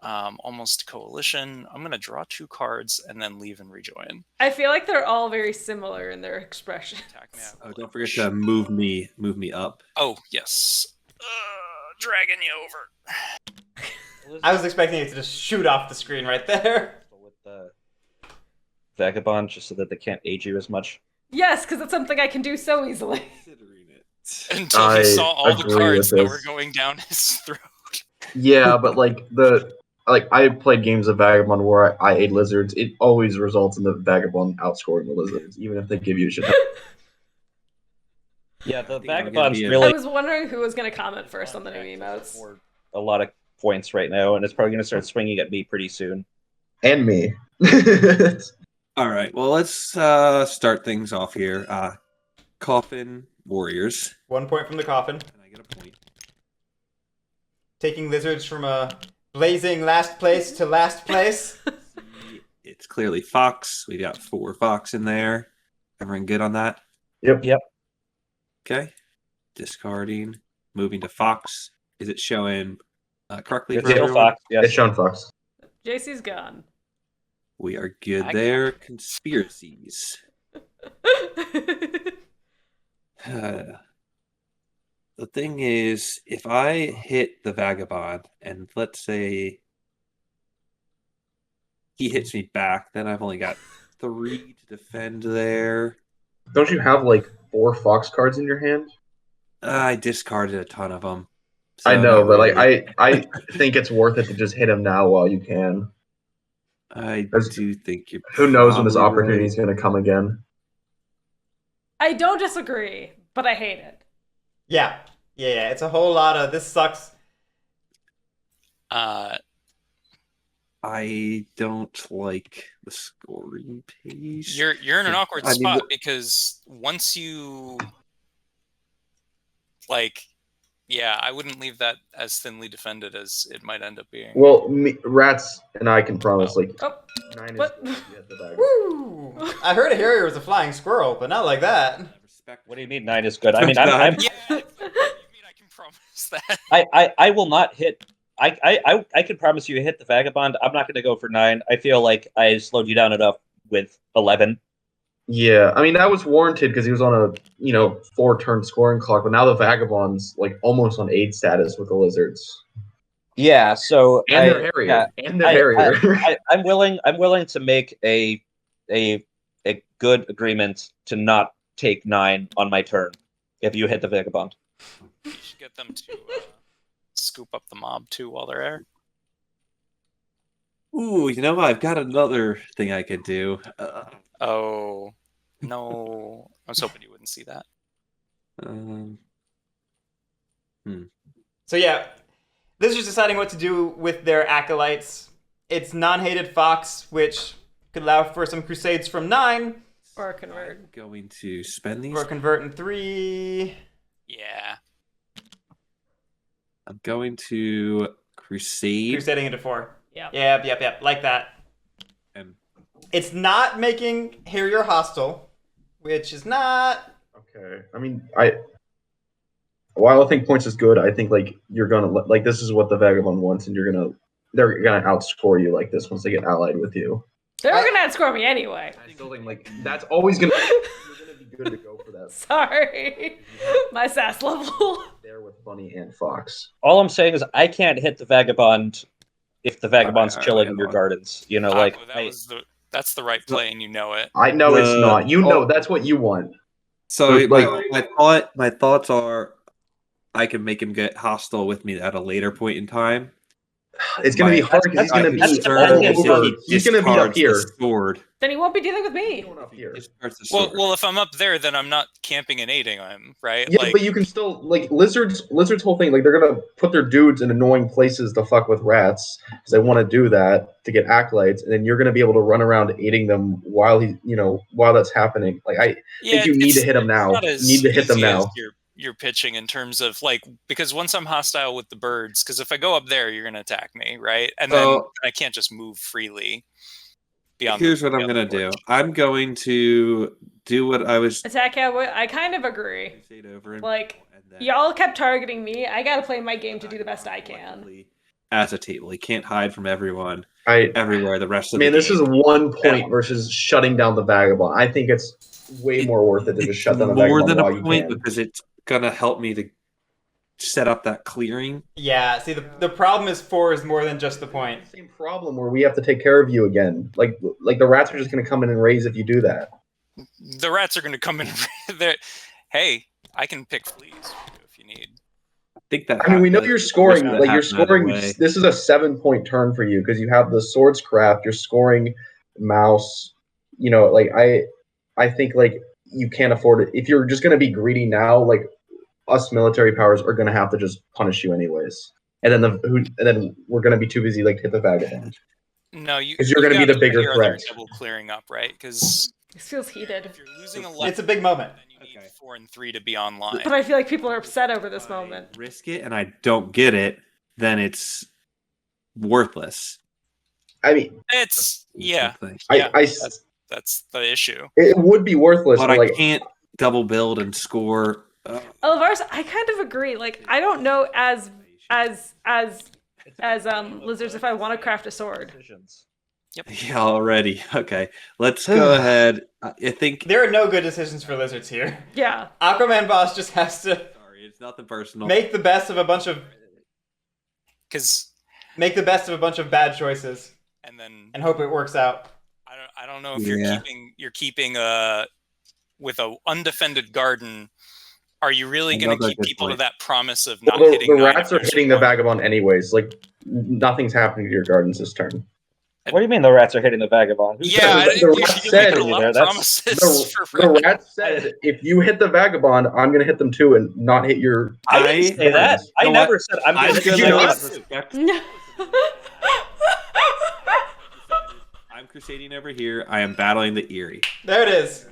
[SPEAKER 5] Almost coalition. I'm gonna draw 2 cards and then leave and rejoin.
[SPEAKER 2] I feel like they're all very similar in their expression.
[SPEAKER 5] Attack me out.
[SPEAKER 4] Oh, don't forget to move me up.
[SPEAKER 5] Oh yes. Dragging you over.
[SPEAKER 1] I was expecting it to just shoot off the screen right there.
[SPEAKER 6] With the Vagabond, just so that they can't age you as much.
[SPEAKER 2] Yes, because it's something I can do so easily.
[SPEAKER 4] Considering it.
[SPEAKER 5] Until
[SPEAKER 3] I
[SPEAKER 5] he saw all the
[SPEAKER 3] agree
[SPEAKER 5] cards
[SPEAKER 3] with
[SPEAKER 5] that
[SPEAKER 3] this.
[SPEAKER 5] were going down his throat.
[SPEAKER 3] Yeah, but like I played games of Vagabond where I ate lizards. It always results in the Vagabond outscoring the lizards, even if they give you a shit.
[SPEAKER 6] Yeah, the
[SPEAKER 4] think I'm gonna
[SPEAKER 6] Vagabond's
[SPEAKER 4] be a-
[SPEAKER 2] I
[SPEAKER 6] really
[SPEAKER 2] was wondering who was going to comment first on the new emotes.
[SPEAKER 6] for a lot of points right now, and it's probably going to start swinging at me pretty soon.
[SPEAKER 3] And me.
[SPEAKER 4] All right. Well, let's start things off here. Coffin Warriors.
[SPEAKER 1] 1 point from the coffin.
[SPEAKER 4] And I get a point.
[SPEAKER 1] Taking lizards from a blazing last place to last place.
[SPEAKER 4] It's clearly Fox. We got 4 Fox in there. Everyone good on that?
[SPEAKER 3] Yep.
[SPEAKER 4] Okay. Discarding. Moving to Fox. Is it showing correctly
[SPEAKER 6] It's
[SPEAKER 4] for
[SPEAKER 6] still
[SPEAKER 4] everyone?
[SPEAKER 6] Fox, yes.
[SPEAKER 3] It's Sean Fox.
[SPEAKER 2] JC's gone.
[SPEAKER 4] We are good
[SPEAKER 5] I got
[SPEAKER 4] there. Conspiracies. The thing is, if I hit the Vagabond, and let's say he hits me back, then I've only got 3 to defend there.
[SPEAKER 3] Don't you have like 4 Fox cards in your hand?
[SPEAKER 4] I discarded a ton of them.
[SPEAKER 3] I know, but like I think it's worth it to just hit him now while you can.
[SPEAKER 4] I do think you're.
[SPEAKER 3] Who knows when this
[SPEAKER 4] probably
[SPEAKER 3] opportunity is
[SPEAKER 4] right.
[SPEAKER 3] going to come again?
[SPEAKER 2] I don't disagree, but I hate it.
[SPEAKER 1] Yeah. Yeah, it's a whole lot of this sucks.
[SPEAKER 4] I don't like the scoring page.
[SPEAKER 5] You're in an awkward
[SPEAKER 4] I mean,
[SPEAKER 5] spot because once you I wouldn't leave that as thinly defended as it might end up being.
[SPEAKER 3] Well, Rats and I can promise, like,
[SPEAKER 2] Oh,
[SPEAKER 3] 9 is
[SPEAKER 2] what?
[SPEAKER 3] good at the bag.
[SPEAKER 1] Woo! I heard a Harrier was a flying squirrel, but not like that.
[SPEAKER 6] What do you mean 9 is good? I mean, I'm
[SPEAKER 5] Yeah, you mean I can promise that?
[SPEAKER 6] I will not hit. I can promise you hit the Vagabond. I'm not going to go for 9. I feel like I slowed you down enough with 11.
[SPEAKER 3] Yeah, I mean, that was warranted because he was on a, 4-turn scoring clock, but now the Vagabond's, like, almost on 8 status with the Lizards.
[SPEAKER 6] Yeah, so
[SPEAKER 3] And they're Harrier. And they're Harrier.
[SPEAKER 6] I'm willing to make a good agreement to not take 9 on my turn if you hit the Vagabond.
[SPEAKER 5] You should get them to scoop up the mob too while they're there.
[SPEAKER 4] Ooh, you know what? I've got another thing I could do.
[SPEAKER 5] Oh no! I was hoping you wouldn't see that.
[SPEAKER 1] So yeah, this is just deciding what to do with their acolytes. It's non-hated Fox, which could allow for some crusades from 9.
[SPEAKER 2] Or convert.
[SPEAKER 4] I'm going to spend these.
[SPEAKER 1] Or convert in 3.
[SPEAKER 5] Yeah.
[SPEAKER 4] I'm going to crusade.
[SPEAKER 1] Crusading into 4.
[SPEAKER 2] Yeah.
[SPEAKER 1] Yep. Like that.
[SPEAKER 4] And
[SPEAKER 1] It's not making Harrier hostile, which is not...
[SPEAKER 3] Okay, I mean, while I think points is good, I think like you're gonna like this is what the Vagabond wants, and they're gonna outscore you like this once they get allied with you.
[SPEAKER 2] They're gonna outscore me anyway.
[SPEAKER 3] I still think like that's always gonna you're gonna be good to go for that.
[SPEAKER 2] Sorry, my sass level.
[SPEAKER 3] There with Bunny and Fox.
[SPEAKER 6] All I'm saying is I can't hit the Vagabond if the Vagabond's
[SPEAKER 4] Alright,
[SPEAKER 6] chilling in your
[SPEAKER 4] Vagabond.
[SPEAKER 6] gardens. You know, like
[SPEAKER 5] That's the right play, and you know it.
[SPEAKER 3] I know it's
[SPEAKER 4] The-
[SPEAKER 3] not. You know that's what you want.
[SPEAKER 4] So
[SPEAKER 3] But,
[SPEAKER 4] my thoughts are, I can make him get hostile with me at a later point in time.
[SPEAKER 3] It's gonna be hard because he's gonna be he's gonna be up here.
[SPEAKER 4] Sword.
[SPEAKER 2] Then he won't be dealing with me.
[SPEAKER 3] Up here.
[SPEAKER 5] Well, if I'm up there, then I'm not camping and aiding him, right?
[SPEAKER 3] Yeah, but you can still like lizards whole thing, like they're gonna put their dudes in annoying places to fuck with rats because they want to do that to get acolytes, and then you're gonna be able to run around aiding them while while that's happening. Like I think you need to hit them now. You need to hit them now.
[SPEAKER 5] You're pitching in terms of like, because once I'm hostile with the birds, because if I go up there, you're gonna attack me, right? And then I can't just move freely.
[SPEAKER 4] Here's what I'm gonna do. I'm going to do what I was.
[SPEAKER 2] Attack. I kind of agree. Like, y'all kept targeting me. I gotta play my game to do the best I can.
[SPEAKER 4] As a table, he can't hide from everyone.
[SPEAKER 3] Everywhere
[SPEAKER 4] the rest of
[SPEAKER 3] the game.
[SPEAKER 4] this
[SPEAKER 3] is 1 point versus shutting down the Vagabond. I think it's way more worth it to just shut down the Vagabond.
[SPEAKER 4] More than
[SPEAKER 3] while
[SPEAKER 4] a point because it's gonna help me to set up that clearing.
[SPEAKER 1] Yeah, see, the problem is 4 is more than just the point.
[SPEAKER 3] Same problem where we have to take care of you again. Like the rats are just going to come in and raise if you do that.
[SPEAKER 5] The rats are going to come in. Hey, I can pick fleas if you need.
[SPEAKER 4] I think that.
[SPEAKER 3] I mean, we know you're scoring. Like you're scoring. This is a 7-point turn for you because you have the swords craft. You're scoring mouse. You know, like I think like you can't afford it if you're just going to be greedy now. Like us military powers are going to have to just punish you anyways, and then we're going to be too busy like to hit the Vagabond.
[SPEAKER 5] No,
[SPEAKER 3] because you're going to be the bigger threat.
[SPEAKER 5] Double clearing up, right? Because
[SPEAKER 2] this feels heated.
[SPEAKER 5] If you're losing 11,
[SPEAKER 1] it's a big moment.
[SPEAKER 5] Then you need 4 and 3 to be online.
[SPEAKER 2] But I feel like people are upset over this moment.
[SPEAKER 4] Risk it, and I don't get it, then it's worthless.
[SPEAKER 3] I mean,
[SPEAKER 5] it's that's the issue.
[SPEAKER 3] It would be worthless,
[SPEAKER 4] but I can't double build and score.
[SPEAKER 2] Elvars, I kind of agree. Like, I don't know as lizards if I want to craft a sword.
[SPEAKER 5] Yep.
[SPEAKER 4] Yeah, already. Okay, let's go ahead. I think
[SPEAKER 1] there are no good decisions for lizards here.
[SPEAKER 2] Yeah.
[SPEAKER 1] AquamanBoss just has to.
[SPEAKER 4] Sorry, it's nothing personal.
[SPEAKER 1] Make the best of a bunch of bad choices, and hope it works out.
[SPEAKER 5] I don't know if you're keeping with a undefended garden. Are you really going to keep people to that promise of not hitting?
[SPEAKER 3] The rats are hitting the Vagabond anyways. Like nothing's happening to your gardens this turn.
[SPEAKER 6] What do you mean the rats are hitting the Vagabond?
[SPEAKER 3] The rat said if you hit the Vagabond, I'm going to hit them too and not hit your.
[SPEAKER 6] I didn't say that. I never said I'm going to hit
[SPEAKER 2] you.
[SPEAKER 4] I'm crusading over here. I am battling the Eerie.
[SPEAKER 1] There it is.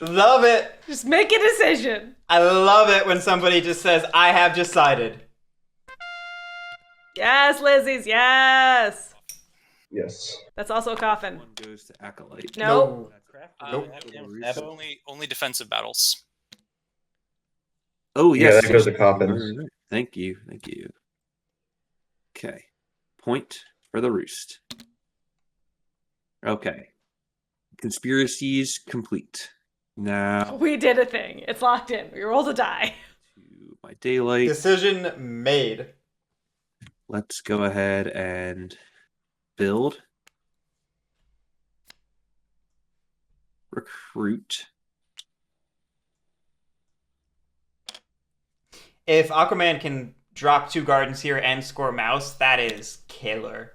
[SPEAKER 1] Love it.
[SPEAKER 2] Just make a decision.
[SPEAKER 1] I love it when somebody just says, I have decided.
[SPEAKER 2] Yes, Lizzie's, yes.
[SPEAKER 3] Yes.
[SPEAKER 2] That's also a coffin.
[SPEAKER 4] One goes to Acolyte.
[SPEAKER 2] No.
[SPEAKER 1] Nope.
[SPEAKER 5] Only defensive battles.
[SPEAKER 4] Oh, yes.
[SPEAKER 3] Yeah, that goes to coffins.
[SPEAKER 4] Thank you. Okay. Point for the roost. Okay. Conspiracies complete. Now
[SPEAKER 2] we did a thing. It's locked in. We rolled a die.
[SPEAKER 4] To my daylight.
[SPEAKER 1] Decision made.
[SPEAKER 4] Let's go ahead and build. Recruit.
[SPEAKER 1] If Aquaman can drop 2 gardens here and score mouse, that is killer.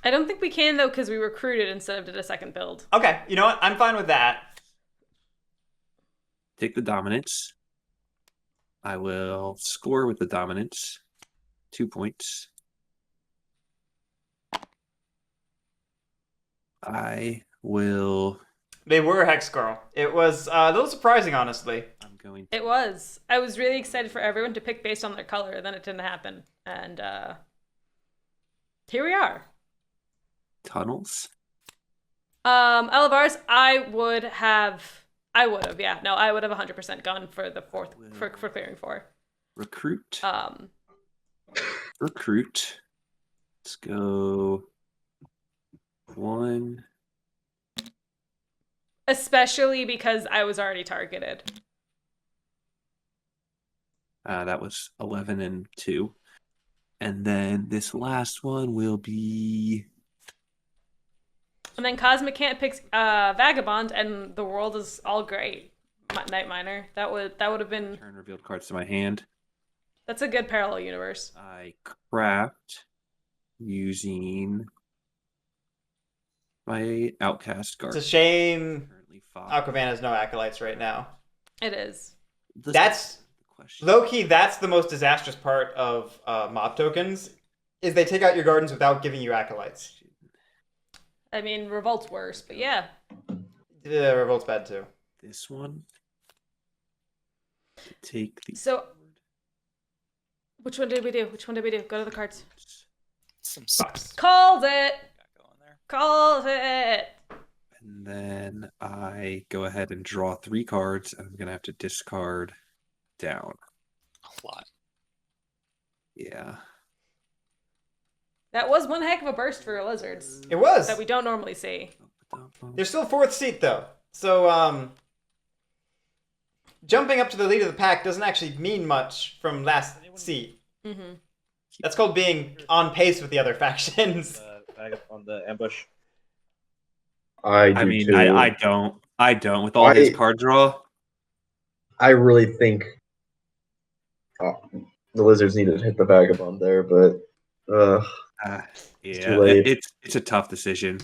[SPEAKER 2] I don't think we can, though, because we recruited instead of did a second build.
[SPEAKER 1] Okay, you know what? I'm fine with that.
[SPEAKER 4] Take the dominance. I will score with the dominance. 2 points. I will...
[SPEAKER 1] They were Hex Girl. It was a little surprising, honestly.
[SPEAKER 2] It was. I was really excited for everyone to pick based on their color, and then it didn't happen. And here we are.
[SPEAKER 4] Tunnels?
[SPEAKER 2] Elevars, I would have 100% gone for the fourth, for clearing 4.
[SPEAKER 4] Recruit. Recruit. Let's go 1.
[SPEAKER 2] Especially because I was already targeted.
[SPEAKER 4] That was 11 and 2. And then this last one will be...
[SPEAKER 2] And then CosmicCant picks Vagabond, and the world is all great. Night Miner. That would have been...
[SPEAKER 4] Turn revealed cards to my hand.
[SPEAKER 2] That's a good parallel universe.
[SPEAKER 4] I craft using my Outcast card.
[SPEAKER 1] It's a shame
[SPEAKER 4] Currently 5.
[SPEAKER 1] Aquaman has no acolytes right now.
[SPEAKER 2] It is.
[SPEAKER 1] That's
[SPEAKER 4] the question.
[SPEAKER 1] low-key, that's the most disastrous part of mob tokens, is they take out your gardens without giving you acolytes.
[SPEAKER 2] I mean, Revolt's worse, but yeah.
[SPEAKER 1] Yeah, Revolt's bad too.
[SPEAKER 4] This one. Take the...
[SPEAKER 2] So, which one did we do? Go to the cards.
[SPEAKER 5] Some
[SPEAKER 1] Sucks.
[SPEAKER 2] Called it!
[SPEAKER 5] got going there.
[SPEAKER 2] Called it!
[SPEAKER 4] And then I go ahead and draw 3 cards. I'm going to have to discard down.
[SPEAKER 5] A lot.
[SPEAKER 4] Yeah.
[SPEAKER 2] That was one heck of a burst for lizards
[SPEAKER 1] It was.
[SPEAKER 2] that we don't normally see.
[SPEAKER 1] They're still 4th seat though. So, jumping up to the lead of the pack doesn't actually mean much from last seat.
[SPEAKER 2] Mm-hmm.
[SPEAKER 1] That's called being on pace with the other factions.
[SPEAKER 6] On the ambush.
[SPEAKER 3] I
[SPEAKER 4] mean,
[SPEAKER 3] too.
[SPEAKER 4] I don't. With all this card draw,
[SPEAKER 3] I really think the Lizards needed to hit the Vagabond there, but
[SPEAKER 4] yeah,
[SPEAKER 3] too late.
[SPEAKER 4] It's a tough decision.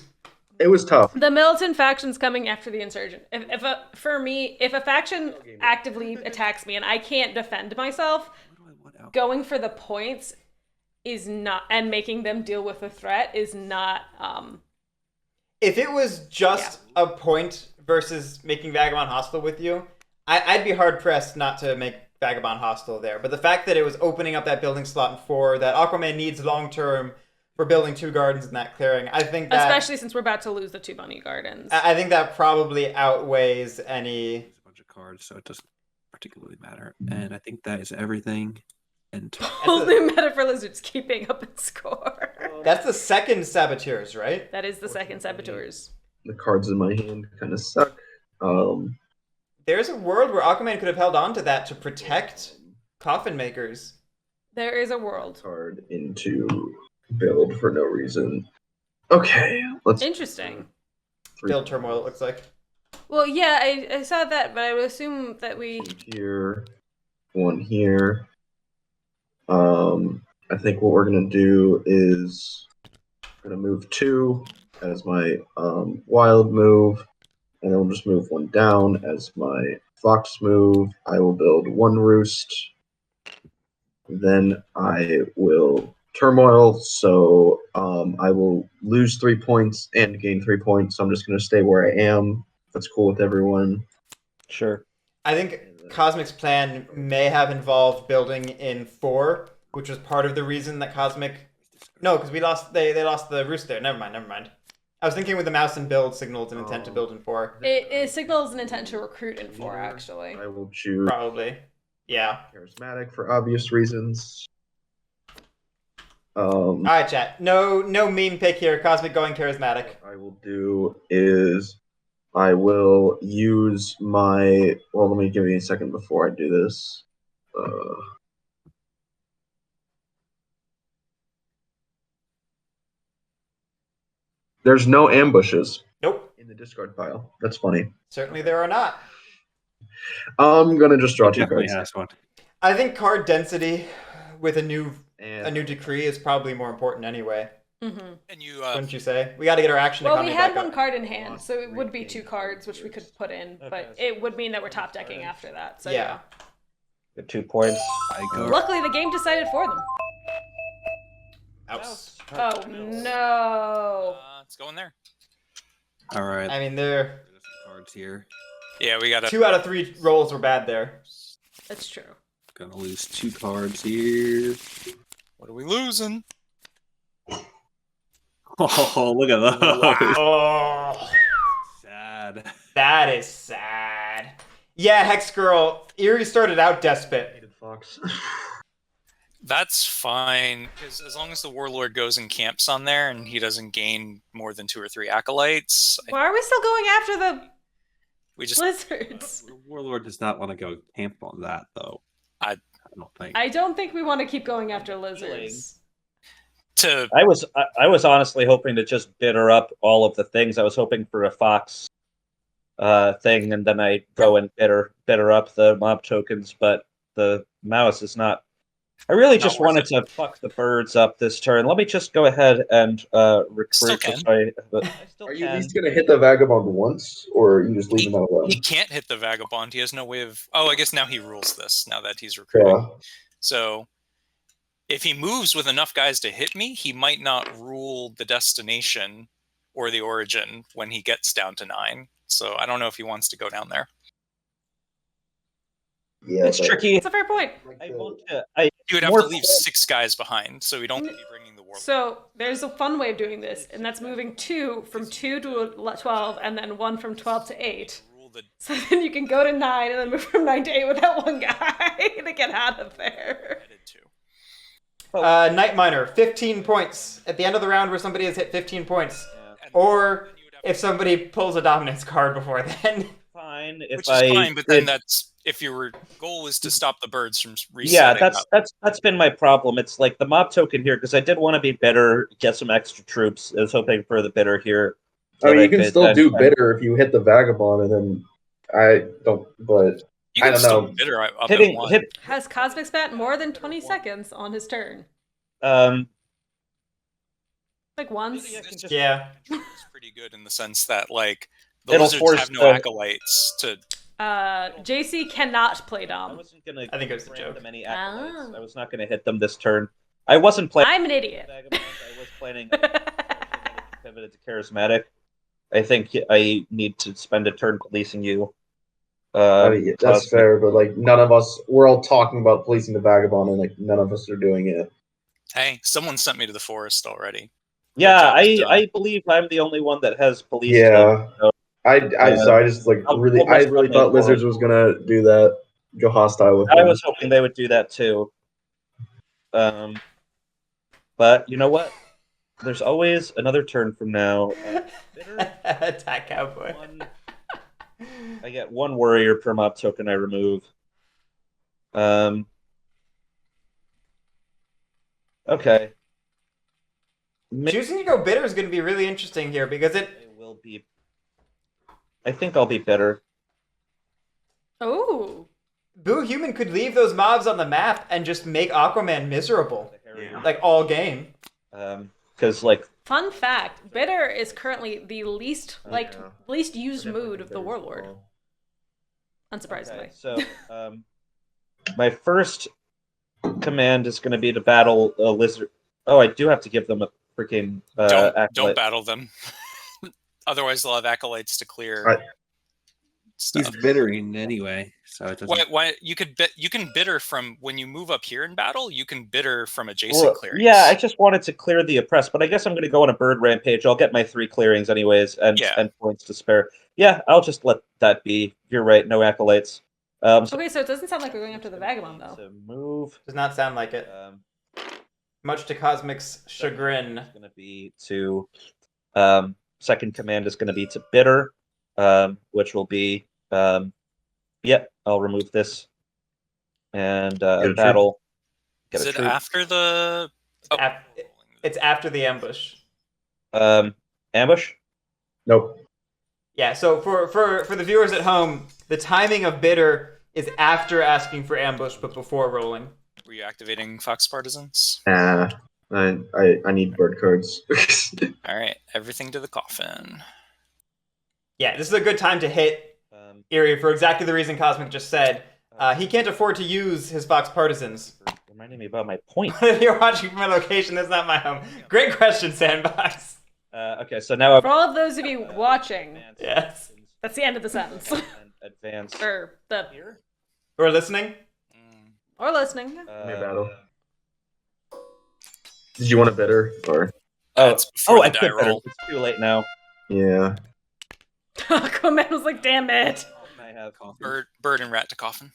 [SPEAKER 3] It was tough.
[SPEAKER 2] The militant faction's coming after the insurgent. If a faction actively attacks me and I can't defend myself, going for the points is not, and making them deal with the threat is not.
[SPEAKER 1] If it was just a point versus making Vagabond hostile with you, I'd be hard pressed not to make Vagabond hostile there. But the fact that it was opening up that building slot in 4, that Aquaman needs long term for building 2 gardens in that clearing, I think that,
[SPEAKER 2] especially since we're about to lose the 2 bunny gardens.
[SPEAKER 1] I think that probably outweighs any.
[SPEAKER 4] There's a bunch of cards, so it doesn't particularly matter. And I think that is everything. And
[SPEAKER 2] Only meta for lizards keeping up in score.
[SPEAKER 1] That's the second Saboteurs, right?
[SPEAKER 2] That is the second Saboteurs.
[SPEAKER 3] The cards in my hand kind of suck.
[SPEAKER 1] There's a world where Aquaman could have held on to that to protect coffin makers.
[SPEAKER 2] There is a world.
[SPEAKER 3] Card into build for no reason. Okay, let's.
[SPEAKER 2] Interesting.
[SPEAKER 1] Build turmoil, it looks like.
[SPEAKER 2] Well, yeah, I saw that, but I would assume that we...
[SPEAKER 3] Here, 1 here. I think what we're gonna do is I'm gonna move 2 as my wild move, and then we'll just move 1 down as my fox move. I will build 1 roost. Then I will turmoil, so I will lose 3 points and gain 3 points. So I'm just gonna stay where I am. If that's cool with everyone.
[SPEAKER 6] Sure.
[SPEAKER 1] I think Cosmic's plan may have involved building in 4, which was part of the reason that Cosmic... No, because they lost the roost there. Never mind. I was thinking with the mouse and build signaled an intent to build in 4.
[SPEAKER 2] It signals an intent to recruit in 4, actually.
[SPEAKER 3] I will choose
[SPEAKER 1] Probably. Yeah.
[SPEAKER 3] charismatic for obvious reasons.
[SPEAKER 1] Alright, chat. No meme pick here. Cosmic going charismatic.
[SPEAKER 3] What I will do is I will use my... Well, let me give you a second before I do this. There's no ambushes
[SPEAKER 1] Nope.
[SPEAKER 3] in the discard pile. That's funny.
[SPEAKER 1] Certainly there are not.
[SPEAKER 3] I'm gonna just draw 2
[SPEAKER 4] definitely
[SPEAKER 3] cards.
[SPEAKER 4] has one.
[SPEAKER 1] I think card density with a new
[SPEAKER 3] And
[SPEAKER 1] decree is probably more important anyway.
[SPEAKER 2] Mm-hmm.
[SPEAKER 5] And you
[SPEAKER 1] Wouldn't you say? We got to get our action
[SPEAKER 2] Well, we
[SPEAKER 1] economy
[SPEAKER 2] had
[SPEAKER 1] back
[SPEAKER 2] 1
[SPEAKER 1] up.
[SPEAKER 2] card in hand, so it would be 2 cards, which we could put in, but it would mean that we're top decking after that. So
[SPEAKER 1] Yeah.
[SPEAKER 6] Get 2 points.
[SPEAKER 4] I go.
[SPEAKER 2] Luckily, the game decided for them.
[SPEAKER 1] Ouch.
[SPEAKER 2] Oh no!
[SPEAKER 5] it's going there.
[SPEAKER 4] All right.
[SPEAKER 1] I mean, there.
[SPEAKER 4] There's some cards here.
[SPEAKER 5] Yeah, we got to
[SPEAKER 1] 2 out of 3 rolls were bad there.
[SPEAKER 2] That's true.
[SPEAKER 4] Gonna lose 2 cards here.
[SPEAKER 5] What are we losing?
[SPEAKER 4] Oh, look at those.
[SPEAKER 1] Oh,
[SPEAKER 4] Sad.
[SPEAKER 1] that is sad. Yeah, Hex Girl. Eerie started out despot.
[SPEAKER 3] Fox.
[SPEAKER 5] That's fine, because as long as the Warlord goes and camps on there and he doesn't gain more than 2 or 3 acolytes,
[SPEAKER 2] Why are we still going after the
[SPEAKER 5] we just
[SPEAKER 2] lizards?
[SPEAKER 4] Warlord does not want to go camp on that, though.
[SPEAKER 5] I
[SPEAKER 4] don't think.
[SPEAKER 2] I don't think we want to keep going after lizards.
[SPEAKER 5] to
[SPEAKER 6] I was honestly hoping to just bitter up all of the things. I was hoping for a fox thing, and then I go and bitter up the mob tokens, but the mouse is not. I really just
[SPEAKER 5] worth
[SPEAKER 6] wanted to fuck the birds up this turn. Let me just go ahead and recruit.
[SPEAKER 5] Still can.
[SPEAKER 6] I still
[SPEAKER 3] Are you at
[SPEAKER 6] can.
[SPEAKER 3] least gonna hit the Vagabond once, or are you just leaving that alone?
[SPEAKER 5] he can't hit the Vagabond. He has no way of. Oh, I guess now he rules this. Now that he's recruiting,
[SPEAKER 3] Yeah.
[SPEAKER 5] so if he moves with enough guys to hit me, he might not rule the destination or the origin when he gets down to 9. So I don't know if he wants to go down there.
[SPEAKER 3] Yeah,
[SPEAKER 6] It's
[SPEAKER 3] but-
[SPEAKER 6] tricky.
[SPEAKER 2] It's a fair point.
[SPEAKER 6] I want to. I
[SPEAKER 5] He would have
[SPEAKER 6] more
[SPEAKER 5] to leave 6 guys behind, so we don't be bringing the Warlord.
[SPEAKER 2] So there's a fun way of doing this, and that's moving 2 from 2 to 12, and then 1 from 12 to 8.
[SPEAKER 5] Rule the
[SPEAKER 2] So then you can go to 9 and then move from 9 to 8 with that one guy to get out of there.
[SPEAKER 5] headed to.
[SPEAKER 1] Night Miner, 15 points. At the end of the round where somebody has hit 15 points.
[SPEAKER 5] And
[SPEAKER 1] Or
[SPEAKER 5] then you would have
[SPEAKER 1] if somebody pulls a dominance card before then.
[SPEAKER 6] fine if
[SPEAKER 5] which
[SPEAKER 6] I
[SPEAKER 5] is fine, but then
[SPEAKER 6] did-
[SPEAKER 5] that's if your goal is to stop the birds from resetting.
[SPEAKER 6] yeah,
[SPEAKER 5] up.
[SPEAKER 6] that's been my problem. It's like the mob token here because I did want to be better, get some extra troops. I was hoping for the bitter here.
[SPEAKER 3] I mean,
[SPEAKER 6] that
[SPEAKER 3] you can
[SPEAKER 6] could
[SPEAKER 3] still
[SPEAKER 6] then-
[SPEAKER 3] do bitter if you hit the Vagabond, and then I don't. But
[SPEAKER 5] You
[SPEAKER 3] I
[SPEAKER 5] can
[SPEAKER 3] don't
[SPEAKER 5] still
[SPEAKER 3] know.
[SPEAKER 5] bitter up at
[SPEAKER 6] hitting
[SPEAKER 5] 1.
[SPEAKER 6] hit
[SPEAKER 2] Has Cosmic spat more than 20 seconds on his turn? Like once?
[SPEAKER 6] maybe I can just
[SPEAKER 1] Yeah.
[SPEAKER 5] Control is pretty good in the sense that like the
[SPEAKER 6] It'll
[SPEAKER 5] lizards
[SPEAKER 6] force
[SPEAKER 5] have no
[SPEAKER 6] the-
[SPEAKER 5] acolytes to.
[SPEAKER 2] JC cannot play
[SPEAKER 6] I
[SPEAKER 2] Dom.
[SPEAKER 6] wasn't gonna.
[SPEAKER 1] I think it was a
[SPEAKER 6] grant
[SPEAKER 1] joke.
[SPEAKER 6] them any acolytes.
[SPEAKER 2] Ah.
[SPEAKER 6] I was not gonna hit them this turn. I wasn't playing.
[SPEAKER 2] I'm an idiot.
[SPEAKER 6] Vagabond. I was planning. Pivoted to charismatic. I think I need to spend a turn policing you.
[SPEAKER 3] I mean, that's
[SPEAKER 6] Cosmic.
[SPEAKER 3] fair. But like, none of us. We're all talking about policing the Vagabond, and like, none of us are doing it.
[SPEAKER 5] Hey, someone sent me to the forest already.
[SPEAKER 6] Yeah,
[SPEAKER 5] job's done.
[SPEAKER 6] I believe I'm the only one that has policed him.
[SPEAKER 3] Yeah.
[SPEAKER 6] So,
[SPEAKER 3] So I just like
[SPEAKER 6] I'll-
[SPEAKER 3] really,
[SPEAKER 6] we'll
[SPEAKER 3] I
[SPEAKER 6] just
[SPEAKER 3] really
[SPEAKER 6] run
[SPEAKER 3] thought
[SPEAKER 6] it
[SPEAKER 3] Lizards was gonna do that, go hostile with
[SPEAKER 6] I
[SPEAKER 3] him.
[SPEAKER 6] was hoping they would do that too. But you know what? There's always another turn from now. Bitter,
[SPEAKER 1] Attack Cowboy.
[SPEAKER 6] I get 1 warrior per mob token I remove. Okay.
[SPEAKER 1] Choosing to go bitter is going to be really interesting here because it.
[SPEAKER 6] I will be. I think I'll be better.
[SPEAKER 2] Oh.
[SPEAKER 1] Boo Human could leave those mobs on the map and just make Aquaman miserable.
[SPEAKER 3] Yeah.
[SPEAKER 1] Like all game.
[SPEAKER 6] Because like
[SPEAKER 2] Fun fact, Bitter is currently the least
[SPEAKER 3] Yeah.
[SPEAKER 2] least used mood of the Warlord. Unsurprisingly.
[SPEAKER 6] okay, so my first command is going to be to battle a lizard. Oh, I do have to give them a freaking
[SPEAKER 5] Don't
[SPEAKER 6] acolyte.
[SPEAKER 5] battle them. Otherwise, they'll have acolytes to clear.
[SPEAKER 3] Right.
[SPEAKER 4] He's
[SPEAKER 5] Stuff.
[SPEAKER 4] bittering anyway, so it doesn't.
[SPEAKER 5] Why you can bitter from when you move up here in battle. You can bitter from adjacent
[SPEAKER 6] Well,
[SPEAKER 5] clearings.
[SPEAKER 6] yeah, I just wanted to clear the oppressed, but I guess I'm going to go on a bird rampage. I'll get my 3 clearings anyways, and
[SPEAKER 5] Yeah.
[SPEAKER 6] and points to spare. Yeah, I'll just let that be. You're right, no acolytes. So
[SPEAKER 2] Okay, so it doesn't sound like we're going after the Vagabond though.
[SPEAKER 6] to move.
[SPEAKER 1] Does not sound like it. Much to Cosmic's chagrin.
[SPEAKER 6] It's going to be to second command is going to be to bitter, which will be I'll remove this and
[SPEAKER 3] a
[SPEAKER 6] battle. Get
[SPEAKER 5] Is
[SPEAKER 6] a
[SPEAKER 5] it
[SPEAKER 6] troop.
[SPEAKER 5] after the? Oh,
[SPEAKER 1] It's after the ambush.
[SPEAKER 6] Ambush.
[SPEAKER 3] Nope.
[SPEAKER 1] Yeah, so for the viewers at home, the timing of bitter is after asking for ambush but before rolling.
[SPEAKER 5] Were you activating Fox Partisans?
[SPEAKER 3] Nah. I need bird cards.
[SPEAKER 5] All right, everything to the coffin.
[SPEAKER 1] Yeah, this is a good time to hit Eerie for exactly the reason Cosmic just said. He can't afford to use his Fox Partisans.
[SPEAKER 6] Reminding me about my point.
[SPEAKER 1] If you're watching from a location that's not my home. Great question, Sandbox.
[SPEAKER 6] Okay, so now
[SPEAKER 2] For all of those of you watching,
[SPEAKER 1] Yes.
[SPEAKER 2] that's the end of the sentence.
[SPEAKER 6] Advance.
[SPEAKER 2] or the
[SPEAKER 1] Or listening?
[SPEAKER 5] Mm.
[SPEAKER 2] or listening.
[SPEAKER 3] May battle. Did you want a bitter or?
[SPEAKER 5] That's before
[SPEAKER 6] I
[SPEAKER 5] the die
[SPEAKER 6] could better.
[SPEAKER 5] roll.
[SPEAKER 6] It's too late now.
[SPEAKER 3] Yeah.
[SPEAKER 2] Aquaman was like, damn it.
[SPEAKER 6] I have
[SPEAKER 5] Bird and rat to coffin.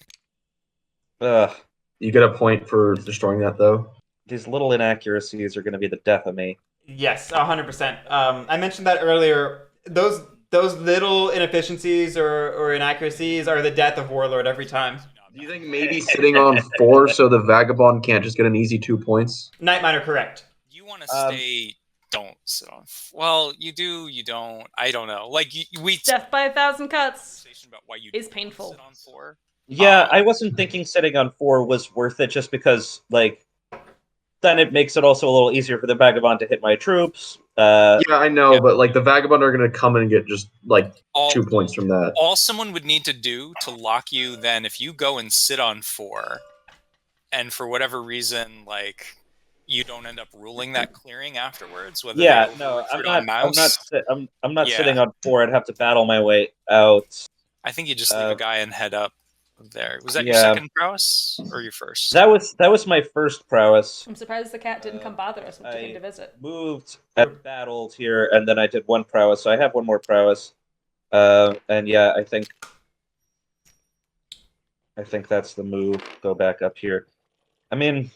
[SPEAKER 6] Ugh.
[SPEAKER 3] You get a point for destroying that, though.
[SPEAKER 6] These little inaccuracies are going to be the death of me.
[SPEAKER 1] Yes, 100%. I mentioned that earlier. Those little inefficiencies or inaccuracies are the death of Warlord every time.
[SPEAKER 3] Do you think maybe sitting on 4 so the Vagabond can't just get an easy 2 points?
[SPEAKER 1] Night Miner, correct.
[SPEAKER 5] You want to stay. Don't sit on. Well, you do. You don't. I don't know. Like we
[SPEAKER 2] Death by 1,000 cuts
[SPEAKER 5] about why you
[SPEAKER 2] is
[SPEAKER 5] don't
[SPEAKER 2] painful.
[SPEAKER 5] sit on 4.
[SPEAKER 6] Yeah, I wasn't thinking sitting on 4 was worth it just because, like, then it makes it also a little easier for the Vagabond to hit my troops.
[SPEAKER 3] Yeah, I know, but like the Vagabond are going to come and get just like 2 points from that.
[SPEAKER 5] All someone would need to do to lock you then, if you go and sit on 4, and for whatever reason, like, you don't end up ruling that clearing afterwards. Whether
[SPEAKER 6] Yeah, no, I'm not sitting on 4. I'd have to battle my way out.
[SPEAKER 5] I think you just leave a guy and head up there. Was that your
[SPEAKER 6] Yeah.
[SPEAKER 5] second prowess or your first?
[SPEAKER 6] That was my first prowess.
[SPEAKER 2] I'm surprised the cat didn't come bother us when we came to visit.
[SPEAKER 6] Moved and battled here, and then I did 1 prowess, so I have 1 more prowess. And yeah, I think that's the move. Go back up here. I mean,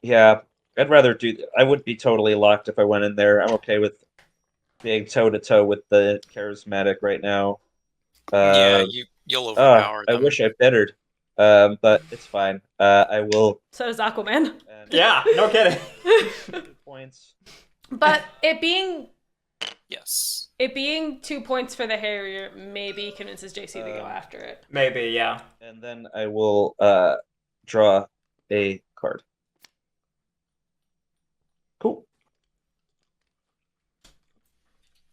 [SPEAKER 6] yeah, I'd rather do. I would be totally locked if I went in there. I'm okay with being toe to toe with the charismatic right now.
[SPEAKER 5] Yeah, you'll overpower them.
[SPEAKER 6] I wish I bettered, but it's fine. I will.
[SPEAKER 2] So does Aquaman.
[SPEAKER 1] Yeah, no kidding.
[SPEAKER 6] Points.
[SPEAKER 2] But it being
[SPEAKER 5] Yes.
[SPEAKER 2] 2 points for the Harrier maybe convinces JC to go after it.
[SPEAKER 1] Maybe, yeah.
[SPEAKER 6] And then I will draw a card. Cool.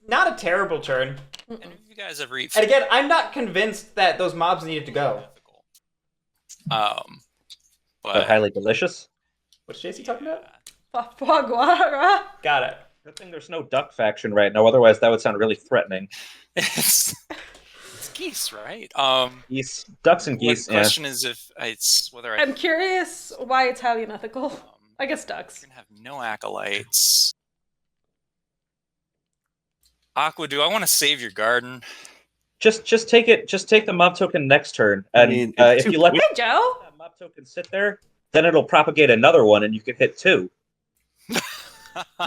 [SPEAKER 1] Not a terrible turn.
[SPEAKER 5] And if you guys ever eat,
[SPEAKER 1] And again, I'm not convinced that those mobs needed to go.
[SPEAKER 6] But highly delicious.
[SPEAKER 1] What's JC talking about?
[SPEAKER 2] Faguara.
[SPEAKER 1] Got it.
[SPEAKER 6] Good thing there's no duck faction right now. Otherwise, that would sound really threatening.
[SPEAKER 5] it's geese, right?
[SPEAKER 6] Geese, ducks, and geese.
[SPEAKER 5] The question is if it's whether
[SPEAKER 2] I'm curious why it's highly unethical. I guess ducks.
[SPEAKER 5] You're gonna have no acolytes. Aqua, do I want to save your garden?
[SPEAKER 6] Just take it. Just take the mob token next turn, and if you let
[SPEAKER 2] Hey, Joe.
[SPEAKER 6] that mob token sit there, then it'll propagate another one, and you can hit 2.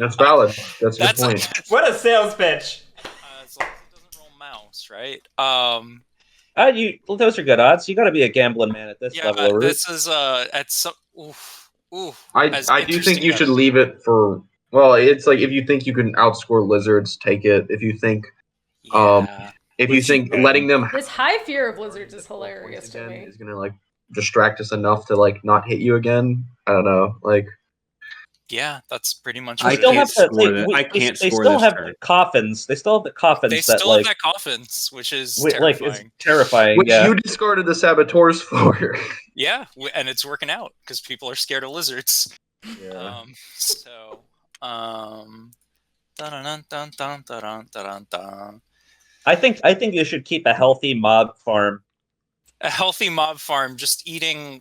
[SPEAKER 3] That's valid. That's a good point.
[SPEAKER 1] What a sales pitch.
[SPEAKER 5] As long as it doesn't roll mouse, right?
[SPEAKER 6] Those are good odds. You got to be a gambling man at this level.
[SPEAKER 5] This is at some.
[SPEAKER 3] I do think you should leave it for. Well, it's like if you think you can outscore lizards, take it. If you think, letting them
[SPEAKER 2] This high fear of lizards is hilarious to me.
[SPEAKER 3] is gonna like distract us enough to like not hit you again. I don't know, like.
[SPEAKER 5] Yeah, that's pretty much.
[SPEAKER 4] I
[SPEAKER 5] what it
[SPEAKER 4] can't
[SPEAKER 5] is.
[SPEAKER 4] score this. I can't
[SPEAKER 6] They
[SPEAKER 4] score
[SPEAKER 6] still
[SPEAKER 4] this
[SPEAKER 6] have
[SPEAKER 4] turn.
[SPEAKER 6] the coffins. They still have the coffins.
[SPEAKER 5] They
[SPEAKER 6] that,
[SPEAKER 5] still have that coffins, which is terrifying.
[SPEAKER 6] it's terrifying.
[SPEAKER 3] Which
[SPEAKER 6] yeah.
[SPEAKER 3] you discarded the saboteurs for.
[SPEAKER 5] Yeah, and it's working out because people are scared of lizards.
[SPEAKER 6] Yeah. I think you should keep a healthy mob farm.
[SPEAKER 5] A healthy mob farm, just eating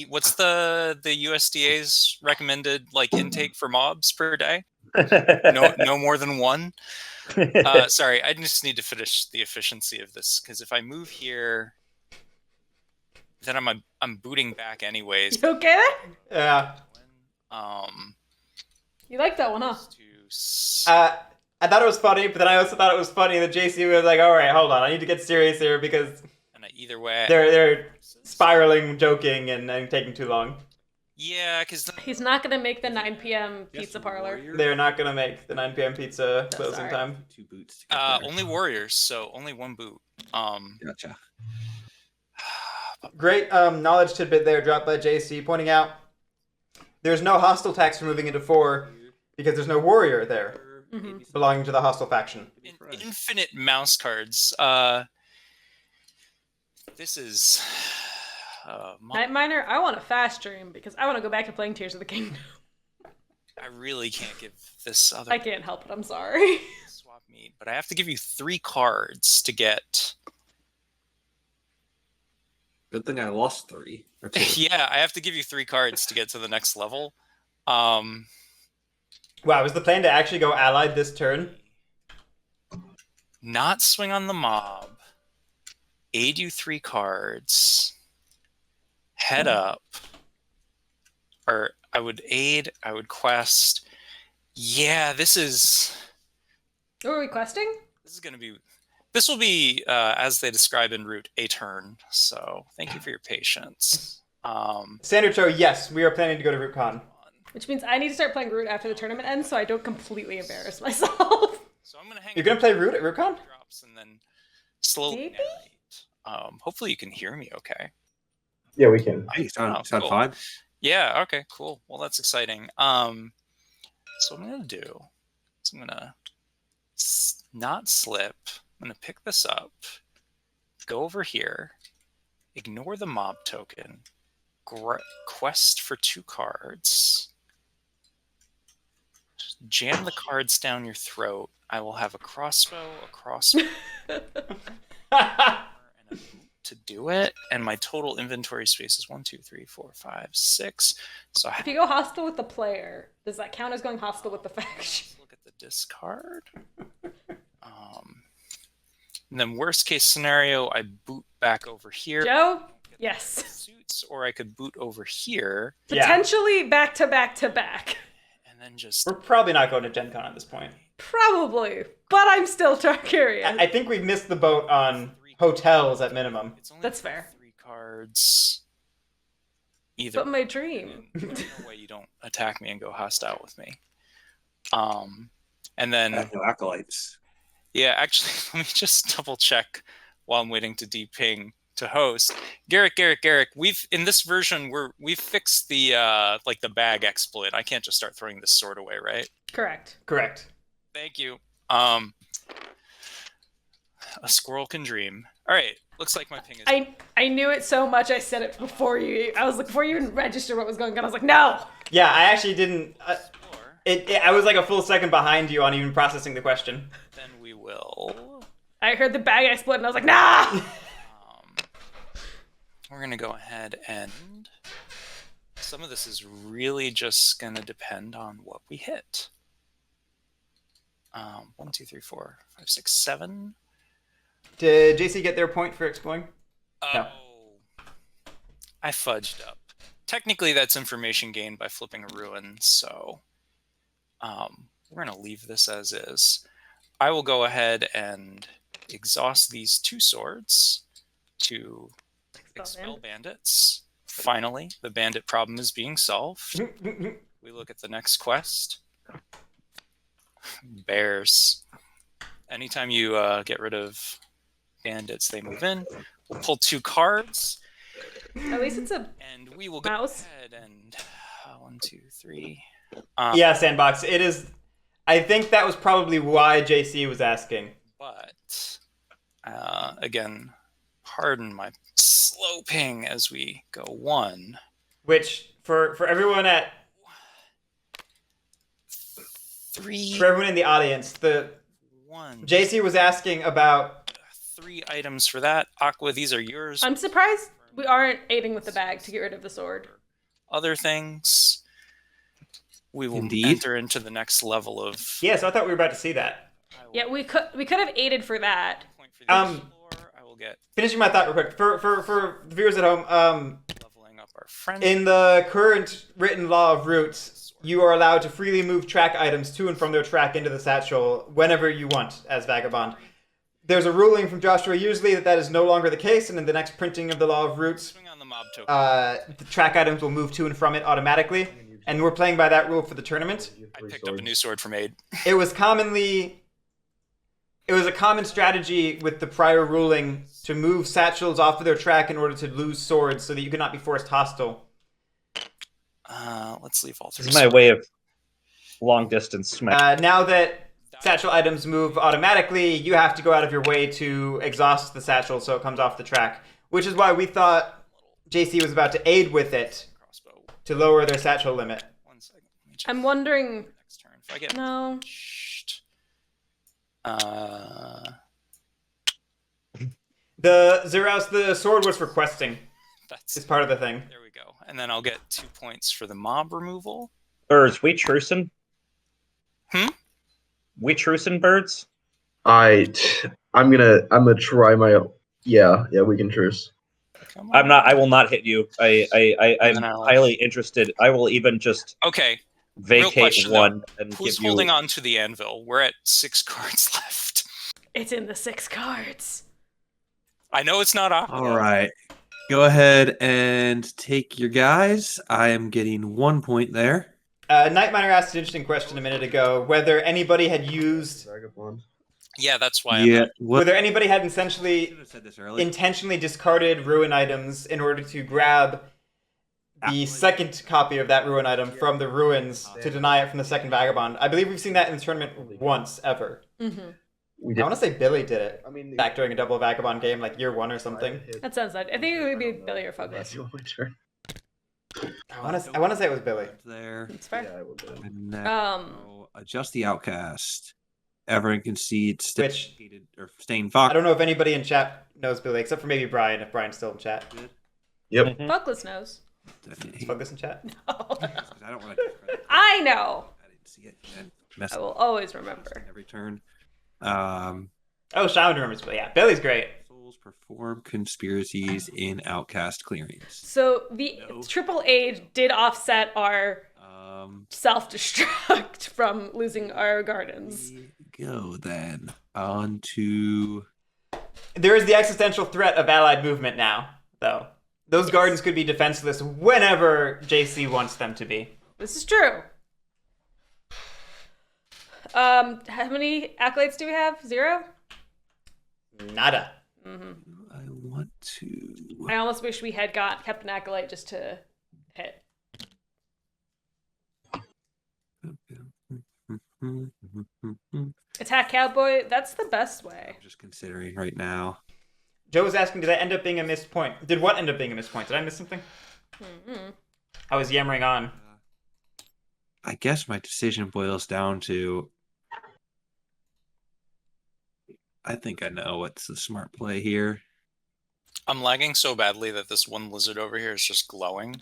[SPEAKER 5] what's the USDA's recommended intake for mobs per day? No more than 1. Sorry, I just need to finish the efficiency of this because if I move here, then I'm booting back anyways.
[SPEAKER 2] You okay?
[SPEAKER 1] Yeah.
[SPEAKER 2] You like that one, huh?
[SPEAKER 1] I thought it was funny, but then I also thought it was funny that JC was like, all right, hold on, I need to get serious here because
[SPEAKER 5] either way,
[SPEAKER 1] they're spiraling, joking, and taking too long.
[SPEAKER 5] Yeah, because
[SPEAKER 2] he's not gonna make the 9 p.m. pizza parlor.
[SPEAKER 1] They're not gonna make the 9 p.m. pizza closing time.
[SPEAKER 4] 2 boots.
[SPEAKER 5] Only warriors, so only 1 boot.
[SPEAKER 4] Gotcha.
[SPEAKER 1] Great knowledge tidbit there dropped by JC, pointing out there's no hostile tax for moving into 4 because there's no warrior there belonging to the hostile faction.
[SPEAKER 5] Infinite mouse cards. This is
[SPEAKER 2] Night Miner, I want a fast stream because I want to go back to playing Tears of the Kingdom.
[SPEAKER 5] I really can't give this other.
[SPEAKER 2] I can't help it. I'm sorry.
[SPEAKER 5] Swap meet, but I have to give you 3 cards to get.
[SPEAKER 4] Good thing I lost 3 or 2.
[SPEAKER 5] Yeah, I have to give you 3 cards to get to the next level.
[SPEAKER 1] Wow, is the plan to actually go allied this turn?
[SPEAKER 5] Not swing on the mob. Aid you 3 cards. Head up. or I would aid, I would quest. Yeah, this is
[SPEAKER 2] What are we questing?
[SPEAKER 5] going to be. This will be, as they describe in Root, a turn. So thank you for your patience.
[SPEAKER 1] Standard show, yes, we are planning to go to RootCon.
[SPEAKER 2] Which means I need to start playing Root after the tournament ends, so I don't completely embarrass myself.
[SPEAKER 5] So I'm gonna hang.
[SPEAKER 1] You're gonna play Root at RootCon?
[SPEAKER 5] Drops and then slowly
[SPEAKER 2] Maybe?
[SPEAKER 5] narrate. Hopefully you can hear me okay.
[SPEAKER 3] Yeah, we can.
[SPEAKER 4] Hey, sound
[SPEAKER 5] cool.
[SPEAKER 4] fine.
[SPEAKER 5] Yeah, okay, cool. Well, that's exciting. So what I'm gonna do is I'm gonna not slip. I'm gonna pick this up, go over here, ignore the mob token, quest for 2 cards, just jam the cards down your throat. I will have a crossbow, and a boot to do it, and my total inventory space is 1, 2, 3, 4, 5, 6. So
[SPEAKER 2] If you go hostile with the player, does that count as going hostile with the faction?
[SPEAKER 5] Let's look at the discard. And then worst case scenario, I boot back over here.
[SPEAKER 2] Joe? Yes.
[SPEAKER 5] Suits, or I could boot over here.
[SPEAKER 2] Potentially back to back to back.
[SPEAKER 5] And then just...
[SPEAKER 1] We're probably not going to Gen Con at this point.
[SPEAKER 2] Probably. But I'm still curious.
[SPEAKER 1] I think we've missed the boat on hotels at minimum.
[SPEAKER 5] It's only
[SPEAKER 2] That's fair.
[SPEAKER 5] 3 cards. Either
[SPEAKER 2] But my dream.
[SPEAKER 5] There's no way you don't attack me and go hostile with me. And then...
[SPEAKER 4] I have no acolytes.
[SPEAKER 5] Yeah, actually, let me just double check while I'm waiting to deping to host. Guerric, we've in this version we've fixed the like the bag exploit. I can't just start throwing this sword away, right?
[SPEAKER 2] Correct.
[SPEAKER 5] Thank you. A squirrel can dream. All right, looks like my ping is.
[SPEAKER 2] I knew it so much. I said it before you. I was like, before you even register what was going on. I was like, no.
[SPEAKER 1] Yeah, I actually didn't. I was like a full second behind you on even processing the question.
[SPEAKER 5] Then we will.
[SPEAKER 2] I heard the bag explode and I was like, nah.
[SPEAKER 5] We're gonna go ahead and. Some of this is really just gonna depend on what we hit. 1, 2, 3, 4, 5, 6, 7.
[SPEAKER 1] Did JC get their point for exploring? No.
[SPEAKER 5] I fudged up. Technically, that's information gained by flipping a ruin, so we're going to leave this as is. I will go ahead and exhaust these 2 swords to expel bandits. Finally, the bandit problem is being solved. We look at the next quest. Bears. Anytime you get rid of bandits, they move in. We'll pull 2 cards.
[SPEAKER 2] At least it's a
[SPEAKER 5] and we will go
[SPEAKER 2] mouse.
[SPEAKER 5] ahead and 1, 2, 3.
[SPEAKER 1] Yeah, Sandbox. It is. I think that was probably why JC was asking.
[SPEAKER 5] But again, pardon my slow ping as we go 1.
[SPEAKER 1] Which for everyone at
[SPEAKER 5] 3.
[SPEAKER 1] for everyone in the audience, the
[SPEAKER 5] 1.
[SPEAKER 1] JC was asking about
[SPEAKER 5] 3 items for that. Aqua, these are yours.
[SPEAKER 2] I'm surprised we aren't aiding with the bag to get rid of the sword.
[SPEAKER 5] Other things. We will enter into the next level of.
[SPEAKER 1] Yeah, so I thought we were about to see that.
[SPEAKER 2] Yeah, we could have aided for that.
[SPEAKER 5] I will get
[SPEAKER 1] Finishing my thought real quick for the viewers at home.
[SPEAKER 5] leveling up our friend.
[SPEAKER 1] In the current written law of roots, you are allowed to freely move track items to and from their track into the satchel whenever you want as Vagabond. There's a ruling from Joshua Useley that is no longer the case, and in the next printing of the law of roots,
[SPEAKER 5] Swing on the mob token.
[SPEAKER 1] the track items will move to and from it automatically. And we're playing by that rule for the tournament.
[SPEAKER 5] I picked up a new sword from Aid.
[SPEAKER 1] It was a common strategy with the prior ruling to move satchels off of their track in order to lose swords so that you could not be forced hostile.
[SPEAKER 5] Let's leave all 3.
[SPEAKER 6] This is my way of long distance smack.
[SPEAKER 1] Now that satchel items move automatically, you have to go out of your way to exhaust the satchel so it comes off the track. Which is why we thought JC was about to aid with it to lower their satchel limit.
[SPEAKER 5] 1 second.
[SPEAKER 2] I'm wondering.
[SPEAKER 5] Next turn. If I get
[SPEAKER 2] No.
[SPEAKER 1] The Zeros, the sword was for questing.
[SPEAKER 5] That's
[SPEAKER 1] It's part of the thing.
[SPEAKER 5] there we go. And then I'll get 2 points for the mob removal.
[SPEAKER 6] Birds, we trucing?
[SPEAKER 5] Hmm?
[SPEAKER 6] We trucing birds?
[SPEAKER 3] I'm gonna try my. Yeah, we can truce.
[SPEAKER 5] Come
[SPEAKER 6] I'm not. I
[SPEAKER 5] on.
[SPEAKER 6] will not hit you. I'm
[SPEAKER 5] No.
[SPEAKER 6] highly interested. I will even just
[SPEAKER 5] Okay. Real
[SPEAKER 6] vacate
[SPEAKER 5] question,
[SPEAKER 6] one and
[SPEAKER 5] Who's
[SPEAKER 6] give you.
[SPEAKER 5] holding on to the anvil? We're at 6 cards left.
[SPEAKER 2] It's in the 6 cards.
[SPEAKER 5] I know it's not Aqua.
[SPEAKER 4] All right. Go ahead and take your guys. I am getting 1 point there.
[SPEAKER 1] Night Miner asked an interesting question a minute ago, whether anybody had used...
[SPEAKER 3] Vagabond.
[SPEAKER 5] Yeah, that's why.
[SPEAKER 4] Yeah.
[SPEAKER 1] Whether anybody had
[SPEAKER 4] I
[SPEAKER 1] essentially
[SPEAKER 4] should have said this earlier.
[SPEAKER 1] intentionally discarded ruin items in order to grab the second copy of that ruin item from the ruins to deny it from the second Vagabond. I believe we've seen that in the tournament once, ever.
[SPEAKER 3] We
[SPEAKER 1] I
[SPEAKER 3] did.
[SPEAKER 1] want to say Billy did it
[SPEAKER 3] I mean,
[SPEAKER 1] back during a double Vagabond game, like year 1 or something.
[SPEAKER 2] That sounds like. I think it would be Billy or Focus.
[SPEAKER 3] You want my turn?
[SPEAKER 1] I want to say it was Billy.
[SPEAKER 4] There.
[SPEAKER 2] It's fair.
[SPEAKER 3] Yeah, I will do.
[SPEAKER 4] And next,
[SPEAKER 2] Um,
[SPEAKER 4] adjust the outcast. Everyone concedes still
[SPEAKER 1] Which-
[SPEAKER 4] hated or staying Fox.
[SPEAKER 1] I don't know if anybody in chat knows Billy, except for maybe Brian, if Brian's still in chat.
[SPEAKER 3] Yep.
[SPEAKER 2] Focus knows.
[SPEAKER 1] Is Focus in chat?
[SPEAKER 2] No.
[SPEAKER 4] I don't want to.
[SPEAKER 2] I know.
[SPEAKER 4] I didn't see it. And messed
[SPEAKER 2] I will always remember.
[SPEAKER 4] every turn.
[SPEAKER 1] Oh, Shaman remembers Billy. Yeah, Billy's great.
[SPEAKER 4] Souls perform conspiracies in outcast clearings.
[SPEAKER 2] So the triple A did offset our self-destruct from losing our gardens.
[SPEAKER 4] We go then on to
[SPEAKER 1] There is the existential threat of allied movement now, though. Those gardens could be defenseless whenever JC wants them to be.
[SPEAKER 2] This is true. How many accolades do we have? 0?
[SPEAKER 1] Nada.
[SPEAKER 4] I want to.
[SPEAKER 2] I almost wish we had kept an acolyte just to hit. Attack Cowboy, that's the best way.
[SPEAKER 4] I'm just considering right now.
[SPEAKER 1] Joe was asking, did that end up being a missed point? Did what end up being a missed point? Did I miss something? I was yammering on.
[SPEAKER 4] I guess my decision boils down to. I think I know what's the smart play here.
[SPEAKER 5] I'm lagging so badly that this one lizard over here is just glowing.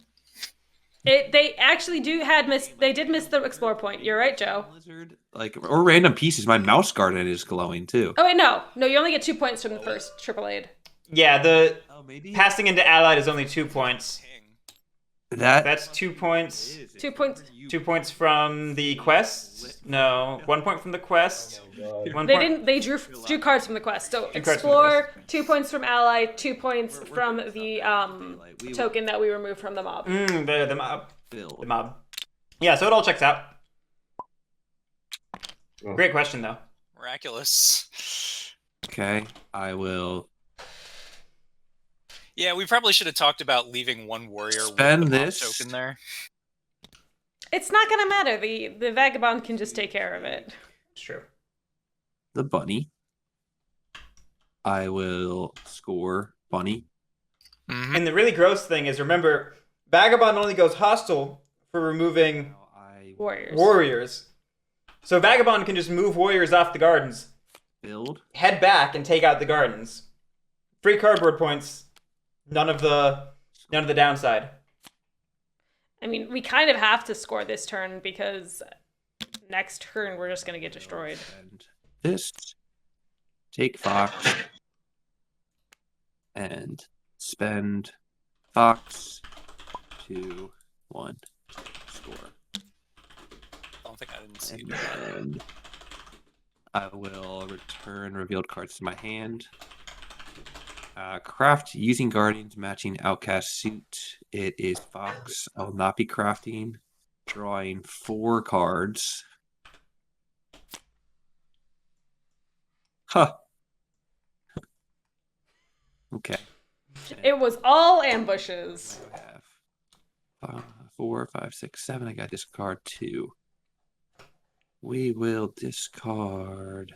[SPEAKER 2] They actually they did miss the explore point. You're right, Joe.
[SPEAKER 4] Lizard, or random pieces. My mouse garden is glowing too.
[SPEAKER 2] Oh wait, no, you only get 2 points from the first triple aid.
[SPEAKER 1] Yeah, the
[SPEAKER 4] Oh, maybe
[SPEAKER 1] passing into allied is only 2 points. That's 2 points.
[SPEAKER 2] 2 points.
[SPEAKER 1] 2 points from the quest? No, 1 point from the quest. 1
[SPEAKER 2] They
[SPEAKER 1] point.
[SPEAKER 2] didn't. They drew cards from the quest. So
[SPEAKER 1] cards from the
[SPEAKER 2] explore, 2 points from ally, 2 points from the token that we removed from the mob.
[SPEAKER 1] The mob.
[SPEAKER 4] Bill.
[SPEAKER 1] The mob. Yeah, so it all checks out. Great question, though.
[SPEAKER 5] Miraculous.
[SPEAKER 4] Okay, I will
[SPEAKER 5] Yeah, we probably should have talked about leaving one warrior
[SPEAKER 4] Spend
[SPEAKER 5] with the mob
[SPEAKER 4] this.
[SPEAKER 5] token there.
[SPEAKER 2] It's not gonna matter. The vagabond can just take care of it.
[SPEAKER 1] It's true.
[SPEAKER 4] the bunny. I will score bunny.
[SPEAKER 5] Mhm.
[SPEAKER 1] And the really gross thing is, remember, Vagabond only goes hostile for removing
[SPEAKER 4] Now I
[SPEAKER 1] warriors. So Vagabond can just move warriors off the gardens,
[SPEAKER 4] build.
[SPEAKER 1] head back, and take out the gardens. Free cardboard points. None of the downside.
[SPEAKER 2] I mean, we kind of have to score this turn because next turn we're just gonna get destroyed.
[SPEAKER 4] And this. Take Fox. And spend Fox. 2, 1. Score.
[SPEAKER 5] I don't think I didn't see
[SPEAKER 4] And
[SPEAKER 5] it.
[SPEAKER 4] then I will return revealed cards to my hand. Craft using Guardians matching Outcast suit. It is Fox. I will not be crafting. Drawing 4 cards. Huh. Okay.
[SPEAKER 2] It was all ambushes.
[SPEAKER 4] I have 4, 5, 6, 7. I got discard 2. We will discard.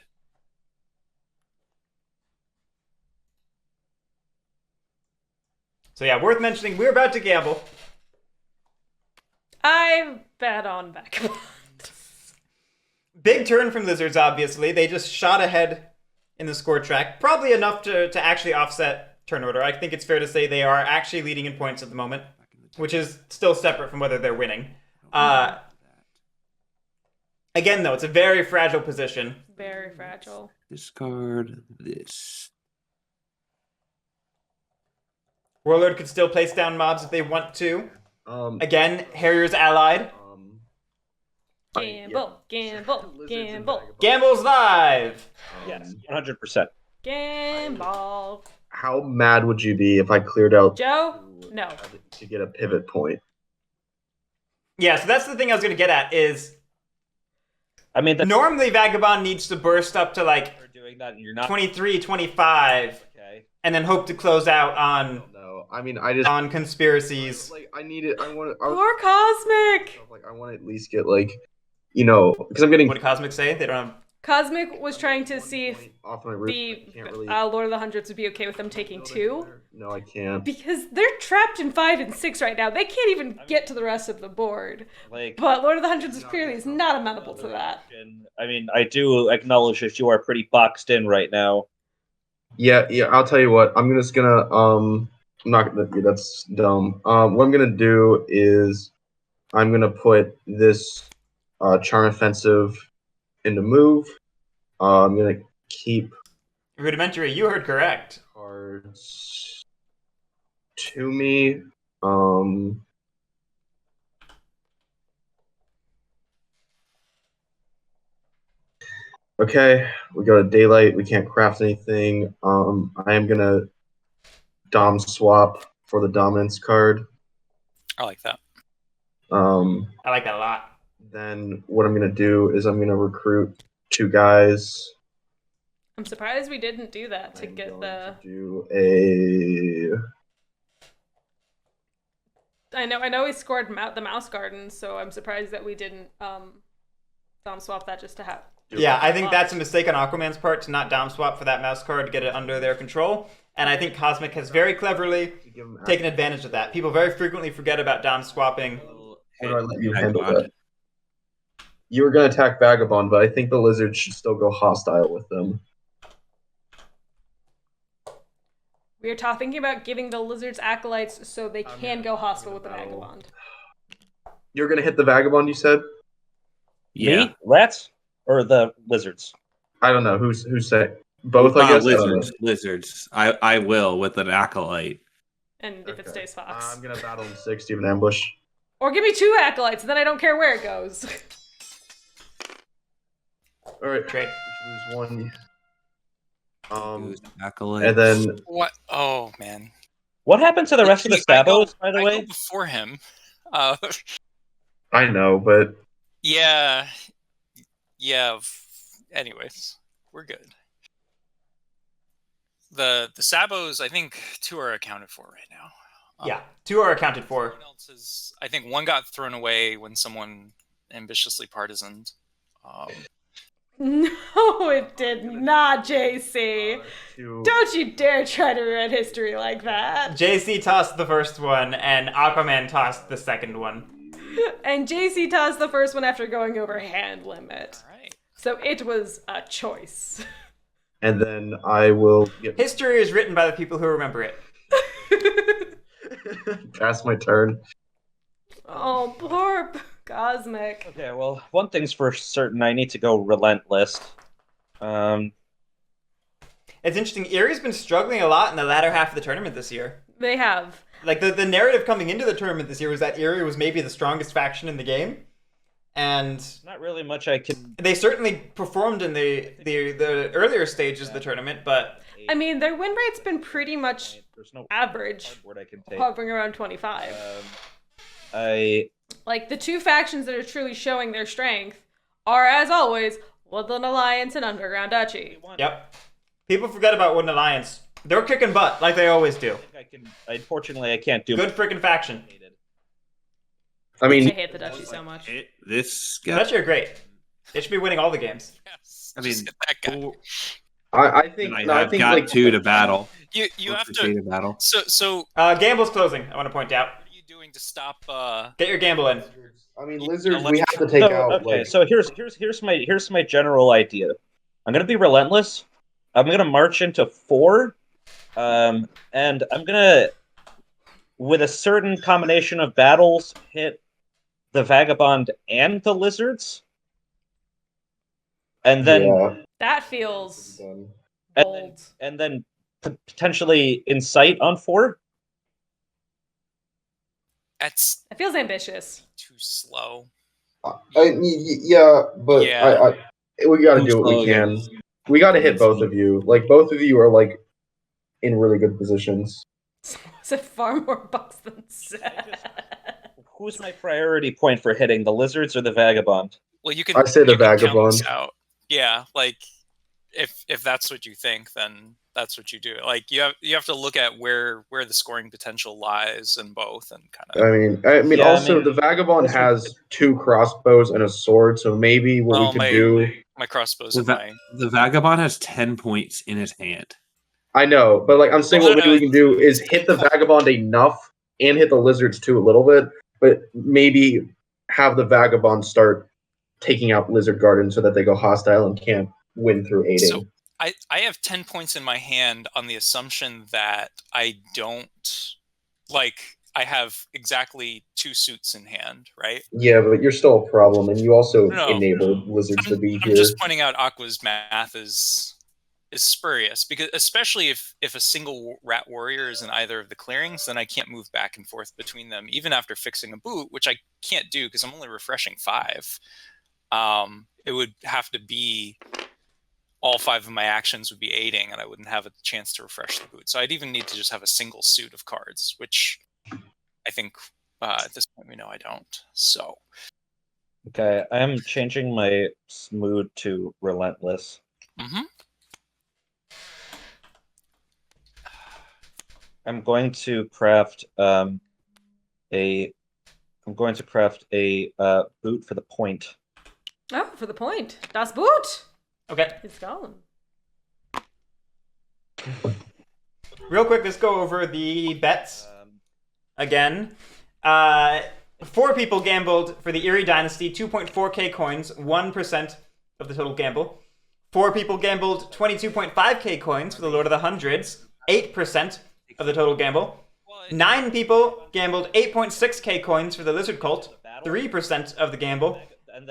[SPEAKER 1] So yeah, worth mentioning, we're about to gamble.
[SPEAKER 2] I bet on Vagabond.
[SPEAKER 1] Big turn from Lizards, obviously. They just shot ahead in the score track. Probably enough to actually offset turn order. I think it's fair to say they are actually leading in points at the moment, which is still separate from whether they're winning. Again, though, it's a very fragile position.
[SPEAKER 2] Very fragile.
[SPEAKER 4] Discard this.
[SPEAKER 1] Warlord could still place down mobs if they want to.
[SPEAKER 3] Um,
[SPEAKER 1] Again, Harrier's allied.
[SPEAKER 2] Gamble, gamble,
[SPEAKER 3] Lizards and
[SPEAKER 2] gamble.
[SPEAKER 3] Vagabonds.
[SPEAKER 1] Gamble's live.
[SPEAKER 6] Yes, 100%.
[SPEAKER 2] Gamble.
[SPEAKER 3] How mad would you be if I cleared out
[SPEAKER 2] Joe? No.
[SPEAKER 3] to get a pivot point?
[SPEAKER 1] Yeah, so that's the thing I was going to get at is
[SPEAKER 6] I mean,
[SPEAKER 1] normally Vagabond needs to burst up to like
[SPEAKER 6] you're doing that and you're not
[SPEAKER 1] 23, 25,
[SPEAKER 6] okay.
[SPEAKER 1] and then hope to close out on
[SPEAKER 3] No, I mean I just
[SPEAKER 1] conspiracies.
[SPEAKER 3] like I need it. I want it.
[SPEAKER 2] Poor Cosmic.
[SPEAKER 3] Like I want to at least get like, because I'm getting
[SPEAKER 1] What did Cosmic say? They don't have...
[SPEAKER 2] Cosmic was trying to see if
[SPEAKER 3] off my roof.
[SPEAKER 2] the
[SPEAKER 3] I can't really.
[SPEAKER 2] Lord of the Hundreds would be okay with them taking 2.
[SPEAKER 3] No, I can't.
[SPEAKER 2] Because they're trapped in 5 and 6 right now. They can't even get to the rest of the board.
[SPEAKER 6] Like,
[SPEAKER 2] But Lord of the Hundreds is clearly not amenable to that.
[SPEAKER 6] I mean, I do acknowledge that you are pretty boxed in right now.
[SPEAKER 3] Yeah. I'll tell you what. I'm just gonna. I'm not gonna. That's dumb. What I'm gonna do is, I'm gonna put this charm offensive into move. I'm gonna keep
[SPEAKER 1] Rudimentary, you heard correct.
[SPEAKER 3] cards to me. Okay, we go to daylight. We can't craft anything. I am gonna dom swap for the dominance card.
[SPEAKER 5] I like that.
[SPEAKER 1] I like that a lot.
[SPEAKER 3] Then what I'm gonna do is I'm gonna recruit 2 guys.
[SPEAKER 2] I'm surprised we didn't do that to
[SPEAKER 3] I'm
[SPEAKER 2] get
[SPEAKER 3] going
[SPEAKER 2] the...
[SPEAKER 3] to do
[SPEAKER 2] I know we scored the Mouse Garden, so I'm surprised that we didn't Dom swap that just to have...
[SPEAKER 1] Yeah, I think that's a mistake on Aquaman's part to not dom swap for that mouse card to get it under their control. And I think Cosmic has very cleverly taken advantage of that. People very frequently forget about dom swapping.
[SPEAKER 3] How do I let you handle that? You were gonna attack Vagabond, but I think the Lizards should still go hostile with them.
[SPEAKER 2] We are thinking about giving the Lizards Acolytes so they can go hostile with the Vagabond.
[SPEAKER 3] You're gonna hit the Vagabond, you said?
[SPEAKER 4] Yeah.
[SPEAKER 6] Me? Rats? Or the Lizards?
[SPEAKER 3] I don't know. Who's saying? Both, I guess? I don't know.
[SPEAKER 4] Lizards. I will with an acolyte.
[SPEAKER 2] And if it stays Fox.
[SPEAKER 3] I'm gonna battle in 6. Do you have an ambush?
[SPEAKER 2] Or give me 2 Acolytes, then I don't care where it goes.
[SPEAKER 3] Alright,
[SPEAKER 1] Trade.
[SPEAKER 3] lose 1.
[SPEAKER 4] Acolyte.
[SPEAKER 3] And then
[SPEAKER 5] What? Oh man.
[SPEAKER 6] What happened to the rest of the
[SPEAKER 5] I go-
[SPEAKER 6] Stabos, by the
[SPEAKER 5] I
[SPEAKER 6] way?
[SPEAKER 5] go before him.
[SPEAKER 3] I know, but
[SPEAKER 5] Yeah. Anyways, we're good. The Sabos, I think 2 are accounted for right now.
[SPEAKER 1] Yeah, 2 are accounted for.
[SPEAKER 5] Everyone else is, I think 1 got thrown away when someone ambitiously partisaned.
[SPEAKER 2] No, it did not, JC. Don't you dare try to rewrite history like that.
[SPEAKER 1] JC tossed the first one, and Aquaman tossed the second one.
[SPEAKER 2] And JC tossed the first one after going over hand limit.
[SPEAKER 5] All right.
[SPEAKER 2] So it was a choice.
[SPEAKER 3] And then I will get
[SPEAKER 1] History is written by the people who remember it.
[SPEAKER 3] pass my turn.
[SPEAKER 2] Oh, poor Cosmic.
[SPEAKER 6] Okay, well, one thing's for certain. I need to go relentless.
[SPEAKER 1] It's interesting. Erie's been struggling a lot in the latter half of the tournament this year.
[SPEAKER 2] They have.
[SPEAKER 1] Like, the narrative coming into the tournament this year was that Erie was maybe the strongest faction in the game. And
[SPEAKER 6] not really much I can...
[SPEAKER 1] they certainly performed in the earlier stages of the tournament, but...
[SPEAKER 2] I mean, their win rate's been pretty much
[SPEAKER 6] There's no
[SPEAKER 2] average,
[SPEAKER 6] cardboard I can take.
[SPEAKER 2] hovering around 25. Like, the 2 factions that are truly showing their strength are, as always, Woodland Alliance and Underground Duchy.
[SPEAKER 1] Yep. People forget about Woodland Alliance. They're kicking butt, like they always do.
[SPEAKER 6] Unfortunately, I can't do...
[SPEAKER 1] Good freaking faction.
[SPEAKER 3] I
[SPEAKER 2] I
[SPEAKER 3] mean,
[SPEAKER 2] hate the Duchy so much.
[SPEAKER 4] This
[SPEAKER 1] The
[SPEAKER 4] guy.
[SPEAKER 1] Dutchy are great. They should be winning all the games.
[SPEAKER 5] Yes.
[SPEAKER 4] I mean,
[SPEAKER 5] just hit that guy.
[SPEAKER 3] I think
[SPEAKER 4] I
[SPEAKER 3] no, I
[SPEAKER 4] have
[SPEAKER 3] think
[SPEAKER 4] got
[SPEAKER 3] like
[SPEAKER 4] 2 to battle.
[SPEAKER 5] You have
[SPEAKER 4] For
[SPEAKER 5] to.
[SPEAKER 4] to battle.
[SPEAKER 5] So
[SPEAKER 1] Gamble's closing, I want to point out.
[SPEAKER 5] what are you doing to stop?
[SPEAKER 1] Get your gamble in.
[SPEAKER 3] I mean, lizards. We have to take
[SPEAKER 6] So,
[SPEAKER 3] out.
[SPEAKER 6] okay,
[SPEAKER 3] Like,
[SPEAKER 6] so here's my general idea. I'm gonna be relentless. I'm gonna march into 4, and I'm gonna, with a certain combination of battles, hit the Vagabond and the Lizards, and then
[SPEAKER 3] yeah.
[SPEAKER 2] That feels
[SPEAKER 6] and
[SPEAKER 2] bold.
[SPEAKER 6] then potentially incite on 4.
[SPEAKER 5] That's
[SPEAKER 2] It feels ambitious.
[SPEAKER 5] too slow.
[SPEAKER 3] Yeah, but
[SPEAKER 5] Yeah.
[SPEAKER 3] we got to
[SPEAKER 4] Too
[SPEAKER 3] do what
[SPEAKER 4] slow
[SPEAKER 3] we can.
[SPEAKER 4] against-
[SPEAKER 3] We got to hit both of you. Like both of you are like in really good positions.
[SPEAKER 2] It's a far more bucks than Seth.
[SPEAKER 6] Who's my priority point for hitting, the lizards or the vagabond?
[SPEAKER 5] Well, you can.
[SPEAKER 3] I say the
[SPEAKER 5] you can count
[SPEAKER 3] vagabond.
[SPEAKER 5] this out. Yeah, like if that's what you think, then that's what you do. Like you have to look at where the scoring potential lies in both, and kind of.
[SPEAKER 3] I mean,
[SPEAKER 6] Yeah, I
[SPEAKER 3] also
[SPEAKER 6] mean,
[SPEAKER 3] the vagabond
[SPEAKER 6] this
[SPEAKER 3] has 2 crossbows and a sword, so maybe what we could do.
[SPEAKER 5] My crossbows
[SPEAKER 4] The,
[SPEAKER 5] and
[SPEAKER 4] va- the vagabond has 10 points in his hand.
[SPEAKER 3] I know, but like I'm saying,
[SPEAKER 5] Well,
[SPEAKER 3] what maybe we can do is hit the vagabond enough and hit the lizards too a little bit, but maybe have the vagabond start taking out lizard garden so that they go hostile and can't win through aiding.
[SPEAKER 5] So I have 10 points in my hand on the assumption that I don't I have exactly 2 suits in hand, right?
[SPEAKER 3] Yeah, but you're still a problem, and you also
[SPEAKER 5] No.
[SPEAKER 3] enabled lizards to be
[SPEAKER 5] I'm
[SPEAKER 3] here.
[SPEAKER 5] just pointing out Aqua's math is spurious, because especially if a single rat warrior is in either of the clearings, then I can't move back and forth between them, even after fixing a boot, which I can't do because I'm only refreshing 5. It would have to be all 5 of my actions would be aiding, and I wouldn't have a chance to refresh the boot. So I'd even need to just have a single suit of cards, which I think at this point we know I don't. So
[SPEAKER 6] Okay, I am changing my mood to relentless. I'm going to craft a boot for the point.
[SPEAKER 2] Oh, for the point. Das Boot!
[SPEAKER 1] Okay.
[SPEAKER 2] It's gone.
[SPEAKER 1] Real quick, let's go over the bets again. 4 people gambled for the Eerie Dynasty, 2.4k coins, 1% of the total gamble. 4 people gambled 22.5k coins for the Lord of the Hundreds, 8% of the total gamble. 9 people gambled 8.6k coins for the Lizard Cult, 3% of the gamble.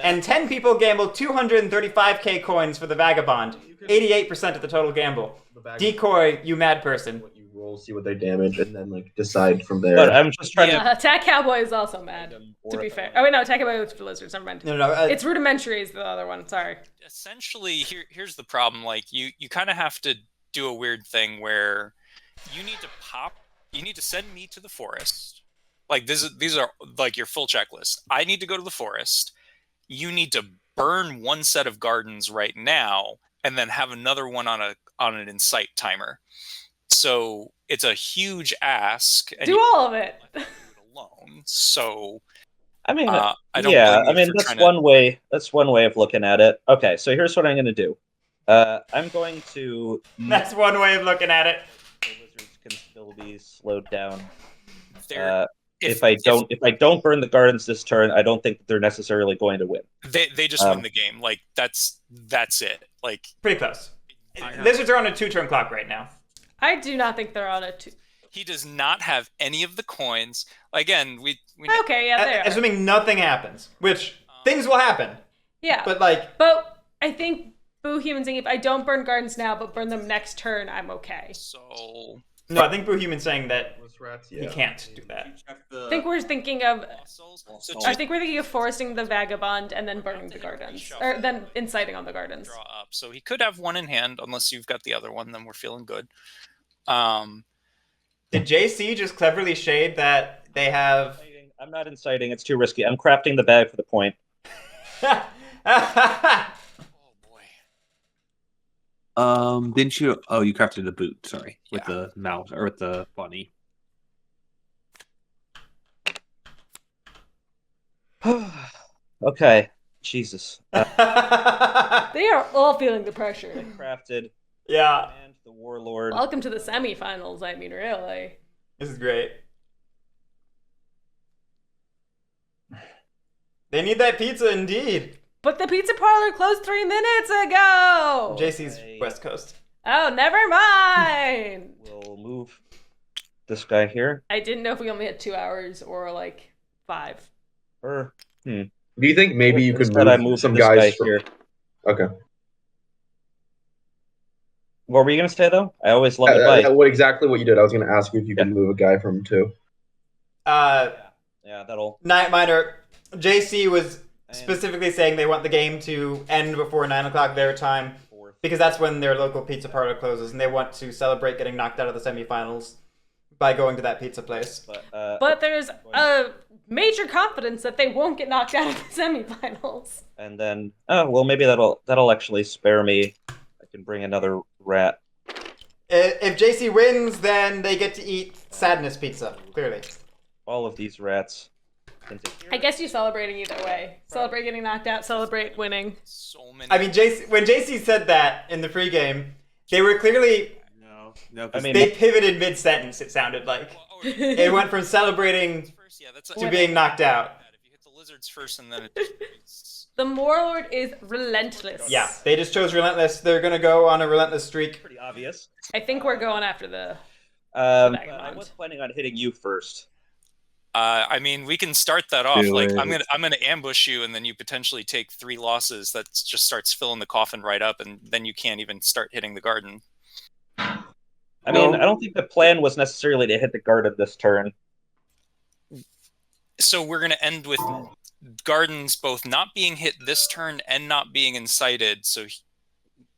[SPEAKER 1] And 10 people gambled 235k coins for the Vagabond, 88% of the total gamble. Decoy, you mad person.
[SPEAKER 3] What you roll, see what they damage, and then like decide from there.
[SPEAKER 6] But I'm just trying to.
[SPEAKER 2] Attack Cowboy is also mad, to be fair. Oh, wait, no, Attack Cowboy was for Lizards, never mind.
[SPEAKER 1] No,
[SPEAKER 2] it's Rudimentary is the other one, sorry.
[SPEAKER 5] essentially, here's the problem. Like you kind of have to do a weird thing where you need to send me to the forest. Like these are like your full checklist. I need to go to the forest. You need to burn 1 set of gardens right now, and then have another one on an incite timer. So it's a huge ask. And
[SPEAKER 2] do all of it.
[SPEAKER 5] Alone. So
[SPEAKER 6] I mean,
[SPEAKER 5] I don't
[SPEAKER 6] yeah.
[SPEAKER 5] blame
[SPEAKER 6] I
[SPEAKER 5] you
[SPEAKER 6] mean,
[SPEAKER 5] for
[SPEAKER 6] that's
[SPEAKER 5] trying to-
[SPEAKER 6] one way. That's one way of looking at it. Okay, so here's what I'm going to do. I'm going to.
[SPEAKER 1] That's one way of looking at it.
[SPEAKER 6] The lizards can still be slowed down.
[SPEAKER 5] They're-
[SPEAKER 6] If I don't burn the gardens this turn, I don't think that they're necessarily going to win.
[SPEAKER 5] They just win the game. Like that's it. Like
[SPEAKER 1] Pretty close. Lizards are on a 2-turn clock right now.
[SPEAKER 2] I do not think they're on a 2.
[SPEAKER 5] he does not have any of the coins. Again, we
[SPEAKER 2] Okay, yeah, they are.
[SPEAKER 1] Assuming nothing happens, which things will happen.
[SPEAKER 2] Yeah.
[SPEAKER 1] But like,
[SPEAKER 2] But I think Boo Human saying if I don't burn gardens now but burn them next turn, I'm okay.
[SPEAKER 5] So
[SPEAKER 1] no, I think Boo Human's saying that
[SPEAKER 3] Rats,
[SPEAKER 1] he can't do that.
[SPEAKER 2] I think we're thinking of
[SPEAKER 5] So
[SPEAKER 2] I think we're thinking of foresting the Vagabond and then burning the gardens. Or then inciting on the gardens.
[SPEAKER 5] draw up. So he could have one in hand, unless you've got the other one. Then we're feeling good.
[SPEAKER 1] Did JC just cleverly shade that they have?
[SPEAKER 6] I'm not inciting. It's too risky. I'm crafting the bag for the point.
[SPEAKER 5] Oh boy.
[SPEAKER 4] Didn't you? Oh, you crafted the boot. Sorry, with
[SPEAKER 5] Yeah.
[SPEAKER 4] the mouse or with the bunny.
[SPEAKER 6] Okay, Jesus.
[SPEAKER 2] They are all feeling the pressure.
[SPEAKER 6] Crafted
[SPEAKER 1] Yeah,
[SPEAKER 6] and the warlord.
[SPEAKER 2] Welcome to the semifinals, I mean, really.
[SPEAKER 1] this is great. They need that pizza indeed.
[SPEAKER 2] But the pizza parlor closed 3 minutes ago!
[SPEAKER 1] JC's West Coast.
[SPEAKER 2] Oh, never mind!
[SPEAKER 6] We'll move this guy here.
[SPEAKER 2] I didn't know if we only had 2 hours or like 5.
[SPEAKER 6] Or
[SPEAKER 3] Do you think maybe you could
[SPEAKER 6] instead I
[SPEAKER 3] move
[SPEAKER 6] moved
[SPEAKER 3] some
[SPEAKER 6] this
[SPEAKER 3] guys
[SPEAKER 6] guy
[SPEAKER 3] from...
[SPEAKER 6] here.
[SPEAKER 3] Okay.
[SPEAKER 6] What were you gonna say though? I always love it.
[SPEAKER 3] Exactly what you did. I was going to ask you if you could move a guy from 2.
[SPEAKER 6] Yeah, Yeah, that'll.
[SPEAKER 1] Night Miner, JC was specifically saying they want the game to end before 9 o'clock their time because that's when their local pizza parlor closes, and they want to celebrate getting knocked out of the semifinals by going to that pizza place.
[SPEAKER 2] But there's a major confidence that they won't get knocked out of the semifinals.
[SPEAKER 6] And then, maybe that'll actually spare me. I can bring another rat.
[SPEAKER 1] If JC wins, then they get to eat sadness pizza, clearly.
[SPEAKER 6] All of these rats.
[SPEAKER 2] I guess you're celebrating either way. Celebrate getting knocked out, celebrate winning.
[SPEAKER 5] So many.
[SPEAKER 1] I mean, when JC said that in the pregame, they were clearly...
[SPEAKER 4] No,
[SPEAKER 6] I mean,
[SPEAKER 1] they pivoted mid-sentence, it sounded like. It went from celebrating to being knocked out.
[SPEAKER 5] If you hit the lizards first and then it's...
[SPEAKER 2] The Warlord is relentless.
[SPEAKER 1] Yeah, they just chose relentless. They're going to go on a relentless streak.
[SPEAKER 6] Pretty obvious.
[SPEAKER 2] I think we're going after the
[SPEAKER 6] I was planning on hitting you first.
[SPEAKER 5] I mean, we can start that off.
[SPEAKER 4] Do
[SPEAKER 5] Like,
[SPEAKER 4] it.
[SPEAKER 5] I'm gonna ambush you, and then you potentially take 3 losses. That just starts filling the coffin right up, and then you can't even start hitting the garden.
[SPEAKER 6] I mean, I don't think the plan was necessarily to hit the garden this turn.
[SPEAKER 5] So we're gonna end with gardens both not being hit this turn and not being incited.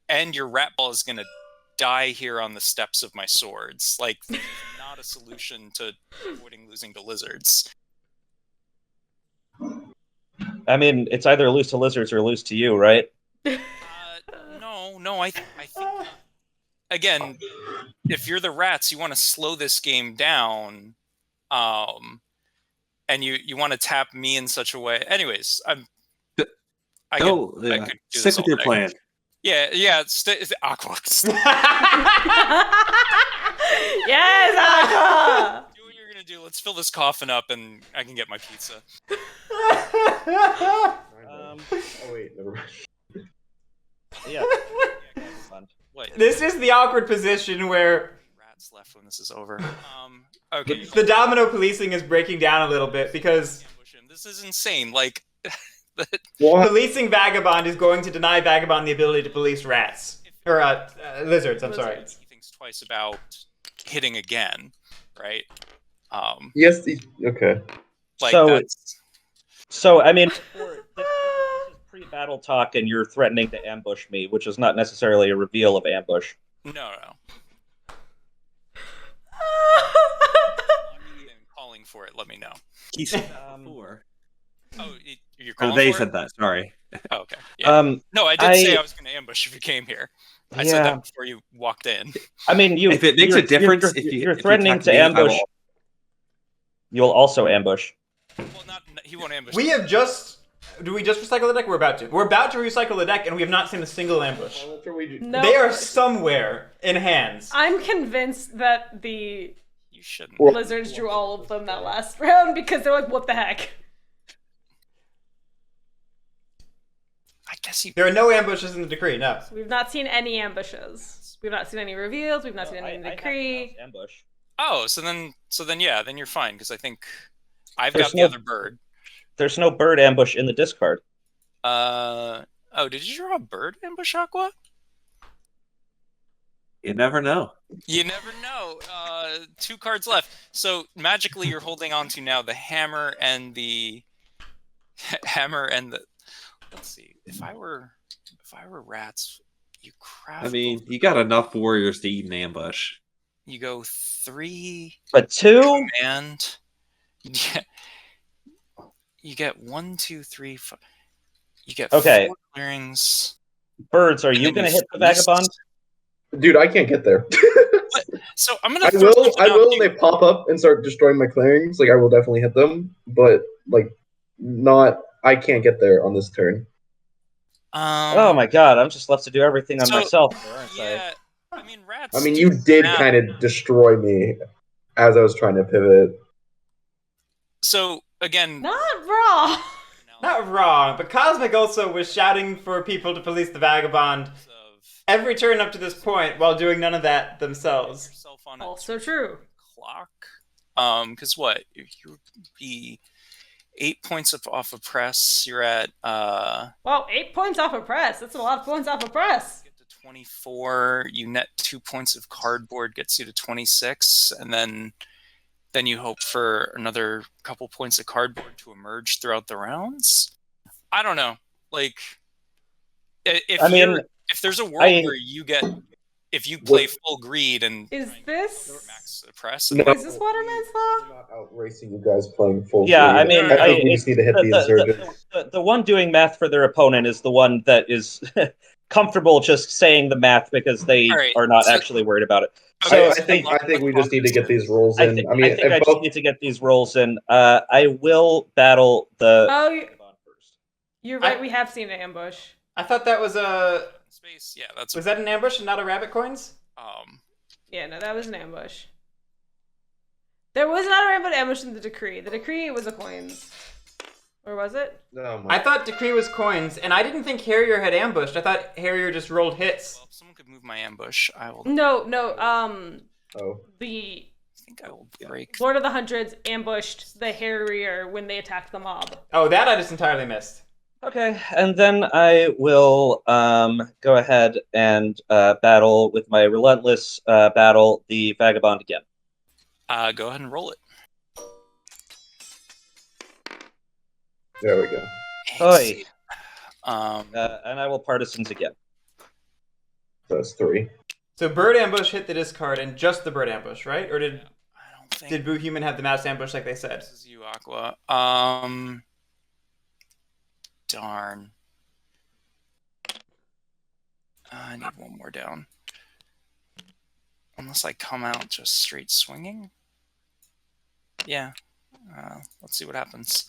[SPEAKER 5] And your rat ball is gonna die here on the steps of my swords. Like, not a solution to avoiding losing to lizards.
[SPEAKER 6] I mean, it's either lose to lizards or lose to you, right?
[SPEAKER 5] No. I think again, if you're the rats, you want to slow this game down, and you want to tap me in such a way. Anyways, I could do
[SPEAKER 4] stick
[SPEAKER 5] this
[SPEAKER 4] with
[SPEAKER 5] all
[SPEAKER 4] your
[SPEAKER 5] day.
[SPEAKER 4] plan.
[SPEAKER 5] Yeah. It's Aqua.
[SPEAKER 2] Yes, Aqua!
[SPEAKER 5] Do what you're gonna do. Let's fill this coffin up, and I can get my pizza.
[SPEAKER 3] Oh wait, never mind.
[SPEAKER 6] Yeah.
[SPEAKER 5] Wait,
[SPEAKER 1] This is the awkward position where
[SPEAKER 5] rats left when this is over. Okay.
[SPEAKER 1] the domino policing is breaking down a little bit because
[SPEAKER 5] Ambush him. This is insane. Like,
[SPEAKER 3] What?
[SPEAKER 1] policing Vagabond is going to deny Vagabond the ability to police rats. Or, lizards, I'm sorry.
[SPEAKER 5] he thinks twice about hitting again, right?
[SPEAKER 3] Yes. Okay.
[SPEAKER 5] Like
[SPEAKER 6] So-
[SPEAKER 5] that's...
[SPEAKER 6] So, I mean, this is pre-battle talk, and you're threatening to ambush me, which is not necessarily a reveal of ambush.
[SPEAKER 5] No. Calling for it. Let me know.
[SPEAKER 4] He said that before.
[SPEAKER 5] Oh, you're
[SPEAKER 4] Or
[SPEAKER 5] calling
[SPEAKER 4] they
[SPEAKER 5] for
[SPEAKER 4] said
[SPEAKER 5] it?
[SPEAKER 4] that. Sorry.
[SPEAKER 5] Oh, okay. Yeah. No, I did say
[SPEAKER 6] I-
[SPEAKER 5] I was going to ambush if you came here. I said that before you walked in.
[SPEAKER 6] I mean,
[SPEAKER 4] If it makes a difference,
[SPEAKER 6] you're
[SPEAKER 4] if you
[SPEAKER 6] threatening
[SPEAKER 4] attack
[SPEAKER 6] to
[SPEAKER 4] me, I
[SPEAKER 6] ambush.
[SPEAKER 4] will-
[SPEAKER 6] You'll also ambush.
[SPEAKER 5] Well, he won't ambush.
[SPEAKER 1] We have just... Do we just recycle the deck? We're about to. We're about to recycle the deck, and we have not seen a single ambush.
[SPEAKER 2] No,
[SPEAKER 1] They are somewhere in hands.
[SPEAKER 2] I'm convinced that the
[SPEAKER 5] You shouldn't.
[SPEAKER 2] lizards drew all of them that last round because they're like, what the heck?
[SPEAKER 5] I guess you.
[SPEAKER 1] There are no ambushes in the decree, no.
[SPEAKER 2] We've not seen any ambushes. We've not seen any reveals. We've not seen any in the decree.
[SPEAKER 6] Ambush.
[SPEAKER 5] Oh, so then yeah, then you're fine because I think I've
[SPEAKER 6] There's
[SPEAKER 5] got the
[SPEAKER 6] no-
[SPEAKER 5] other bird.
[SPEAKER 6] There's no bird ambush in the discard.
[SPEAKER 5] Oh, did you draw a bird ambush, Aqua?
[SPEAKER 4] You never know.
[SPEAKER 5] You never know. 2 cards left. So magically, you're holding on to now the hammer and the Let's see. If I were rats, you craft.
[SPEAKER 4] I mean, you got enough warriors to eat an ambush.
[SPEAKER 5] You go 3
[SPEAKER 6] But 2?
[SPEAKER 5] command. Yeah. You get 1, 2, 3, 4. You get
[SPEAKER 6] Okay.
[SPEAKER 5] 4 clearings.
[SPEAKER 6] Birds, are
[SPEAKER 5] and
[SPEAKER 6] you
[SPEAKER 5] then
[SPEAKER 6] going to
[SPEAKER 5] you
[SPEAKER 6] hit the
[SPEAKER 5] feast.
[SPEAKER 6] vagabond?
[SPEAKER 3] Dude, I can't get there.
[SPEAKER 5] So I'm gonna.
[SPEAKER 3] I
[SPEAKER 5] throw
[SPEAKER 3] will.
[SPEAKER 5] something
[SPEAKER 3] I
[SPEAKER 5] out
[SPEAKER 3] will.
[SPEAKER 5] to
[SPEAKER 3] When
[SPEAKER 5] you.
[SPEAKER 3] they pop up and start destroying my clearings, like I will definitely hit them. But like, not. I can't get there on this turn.
[SPEAKER 6] Oh my god, I'm just left to do everything on
[SPEAKER 5] so-
[SPEAKER 6] myself, aren't I?
[SPEAKER 5] Yeah, I mean rats.
[SPEAKER 3] I mean,
[SPEAKER 5] do
[SPEAKER 3] you did
[SPEAKER 5] that.
[SPEAKER 3] kind of destroy me as I was trying to pivot.
[SPEAKER 5] So again,
[SPEAKER 2] Not raw.
[SPEAKER 1] Not wrong, but Cosmic also was shouting for people to police the Vagabond every turn up to this point while doing none of that themselves.
[SPEAKER 5] yourself on a
[SPEAKER 2] Also true.
[SPEAKER 5] clock. Because what you would be 8 points off of press. You're at
[SPEAKER 2] Wow, 8 points off of press. That's a lot of points off of press.
[SPEAKER 5] get to 24. You net 2 points of cardboard, gets you to 26, and then then you hope for another couple points of cardboard to emerge throughout the rounds. I don't know. Like, if there's a world where if you play full greed and
[SPEAKER 2] is this
[SPEAKER 5] max suppress,
[SPEAKER 3] No.
[SPEAKER 2] is this Waterman's Law?
[SPEAKER 3] We're not out racing you guys playing full
[SPEAKER 6] Yeah,
[SPEAKER 3] speed.
[SPEAKER 6] I mean,
[SPEAKER 3] I think we just need to hit the insurgents.
[SPEAKER 6] The one doing math for their opponent is the one that is comfortable just saying the math because they are not actually worried about it.
[SPEAKER 3] So I think we just need to get these rolls in.
[SPEAKER 6] I think I just need to get these rolls in. I will battle the.
[SPEAKER 2] Oh, you're right. We have seen an ambush.
[SPEAKER 1] I thought that was a
[SPEAKER 5] space. Yeah, that's.
[SPEAKER 1] Was that an ambush and not a rabbit coins?
[SPEAKER 2] Yeah, no, that was an ambush. There was not a rabbit ambush in the decree. The decree was a coins. Or was it?
[SPEAKER 3] No,
[SPEAKER 1] I thought decree was coins, and I didn't think Harrier had ambushed. I thought Harrier just rolled hits.
[SPEAKER 5] Well, if someone could move my ambush, I will.
[SPEAKER 2] No.
[SPEAKER 5] I think I will break.
[SPEAKER 2] Lord of the Hundreds ambushed the Harrier when they attacked the mob.
[SPEAKER 1] Oh, that I just entirely missed.
[SPEAKER 6] Okay, and then I will go ahead and battle with my relentless battle the Vagabond again.
[SPEAKER 5] Go ahead and roll it.
[SPEAKER 3] There we go.
[SPEAKER 6] Oi.
[SPEAKER 5] And
[SPEAKER 6] I will Partisans again.
[SPEAKER 3] That's 3.
[SPEAKER 1] So bird ambush hit the discard and just the bird ambush, right? Or
[SPEAKER 5] I don't think.
[SPEAKER 1] did Boo Human have the mass ambush like they said?
[SPEAKER 5] This is you, Aqua. Darn. I need one more down. Unless I come out just straight swinging. Yeah. Let's see what happens.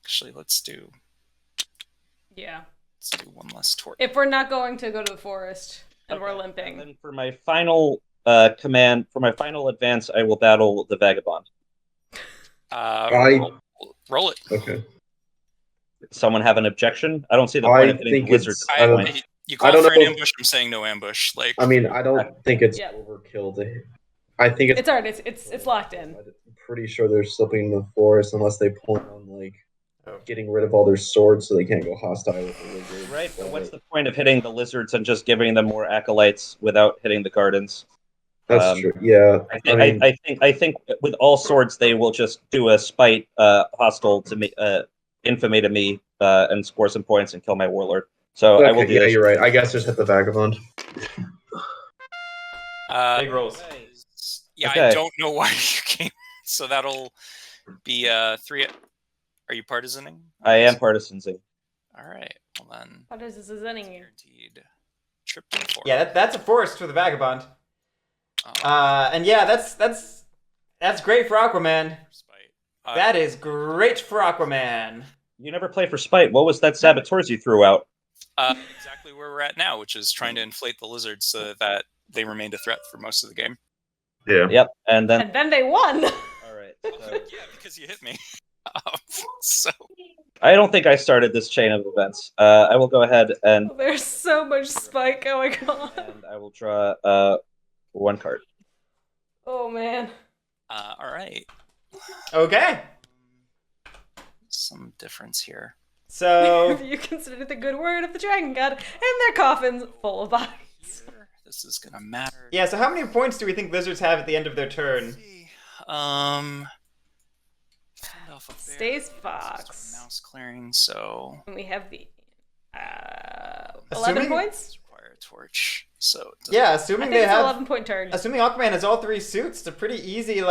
[SPEAKER 5] Actually, let's do one less torch.
[SPEAKER 2] If we're not going to go to the forest and we're limping.
[SPEAKER 6] And then for my final final advance, I will battle the Vagabond.
[SPEAKER 5] Roll it.
[SPEAKER 3] Okay.
[SPEAKER 6] Someone have an objection? I don't see the point of hitting the lizards.
[SPEAKER 5] You call for an ambush. I'm saying no ambush. Like,
[SPEAKER 3] I mean, I don't think it's overkill to hit. I think
[SPEAKER 2] it's alright. It's locked in.
[SPEAKER 3] I'm pretty sure they're slipping in the forest unless they plan on like getting rid of all their swords so they can't go hostile with the lizards.
[SPEAKER 6] Right, but what's the point of hitting the lizards and just giving them more acolytes without hitting the gardens?
[SPEAKER 3] That's true. Yeah,
[SPEAKER 6] I think with all swords they will just do a spite hostile to me, infamy to me, and score some points and kill my warlord. So I will do this.
[SPEAKER 3] You're right. I guess just hit the Vagabond.
[SPEAKER 1] Big rolls.
[SPEAKER 5] Yeah,
[SPEAKER 6] Okay.
[SPEAKER 5] I don't know why you came. So that'll be 3. Are you partisaning?
[SPEAKER 6] I am partisaning.
[SPEAKER 5] All right. Well then.
[SPEAKER 2] What is this? Is any
[SPEAKER 5] Guaranteed. Trip to the forest.
[SPEAKER 1] Yeah, that's a forest for the Vagabond. And yeah, that's great for Aquaman. That is great for Aquaman.
[SPEAKER 6] You never play for spite. What was that saboteurs you threw out?
[SPEAKER 5] Exactly where we're at now, which is trying to inflate the lizards so that they remained a threat for most of the game.
[SPEAKER 3] Yeah.
[SPEAKER 6] Yep, and then
[SPEAKER 2] they won.
[SPEAKER 6] All right. So
[SPEAKER 5] Yeah, because you hit me. So
[SPEAKER 6] I don't think I started this chain of events. I will go ahead and
[SPEAKER 2] There's so much spike going on.
[SPEAKER 6] and I will draw one card.
[SPEAKER 2] Oh man.
[SPEAKER 5] all right.
[SPEAKER 1] Okay.
[SPEAKER 5] Some difference here.
[SPEAKER 1] So
[SPEAKER 2] You consider the good word of the dragon god and their coffins full of bodies.
[SPEAKER 5] This is gonna matter.
[SPEAKER 1] yeah, so how many points do we think lizards have at the end of their turn?
[SPEAKER 5] Let's see. Fend off a bear.
[SPEAKER 2] Stays
[SPEAKER 5] This
[SPEAKER 2] fox.
[SPEAKER 5] is mouse clearing, so
[SPEAKER 2] And we have the 11
[SPEAKER 1] Assuming-
[SPEAKER 2] points?
[SPEAKER 5] require a torch. So it doesn't-
[SPEAKER 1] Yeah,
[SPEAKER 2] I
[SPEAKER 1] assuming
[SPEAKER 2] think
[SPEAKER 1] they
[SPEAKER 2] it's an
[SPEAKER 1] have
[SPEAKER 2] 11-point turn.
[SPEAKER 1] assuming Aquaman has all 3 suits, it's a pretty easy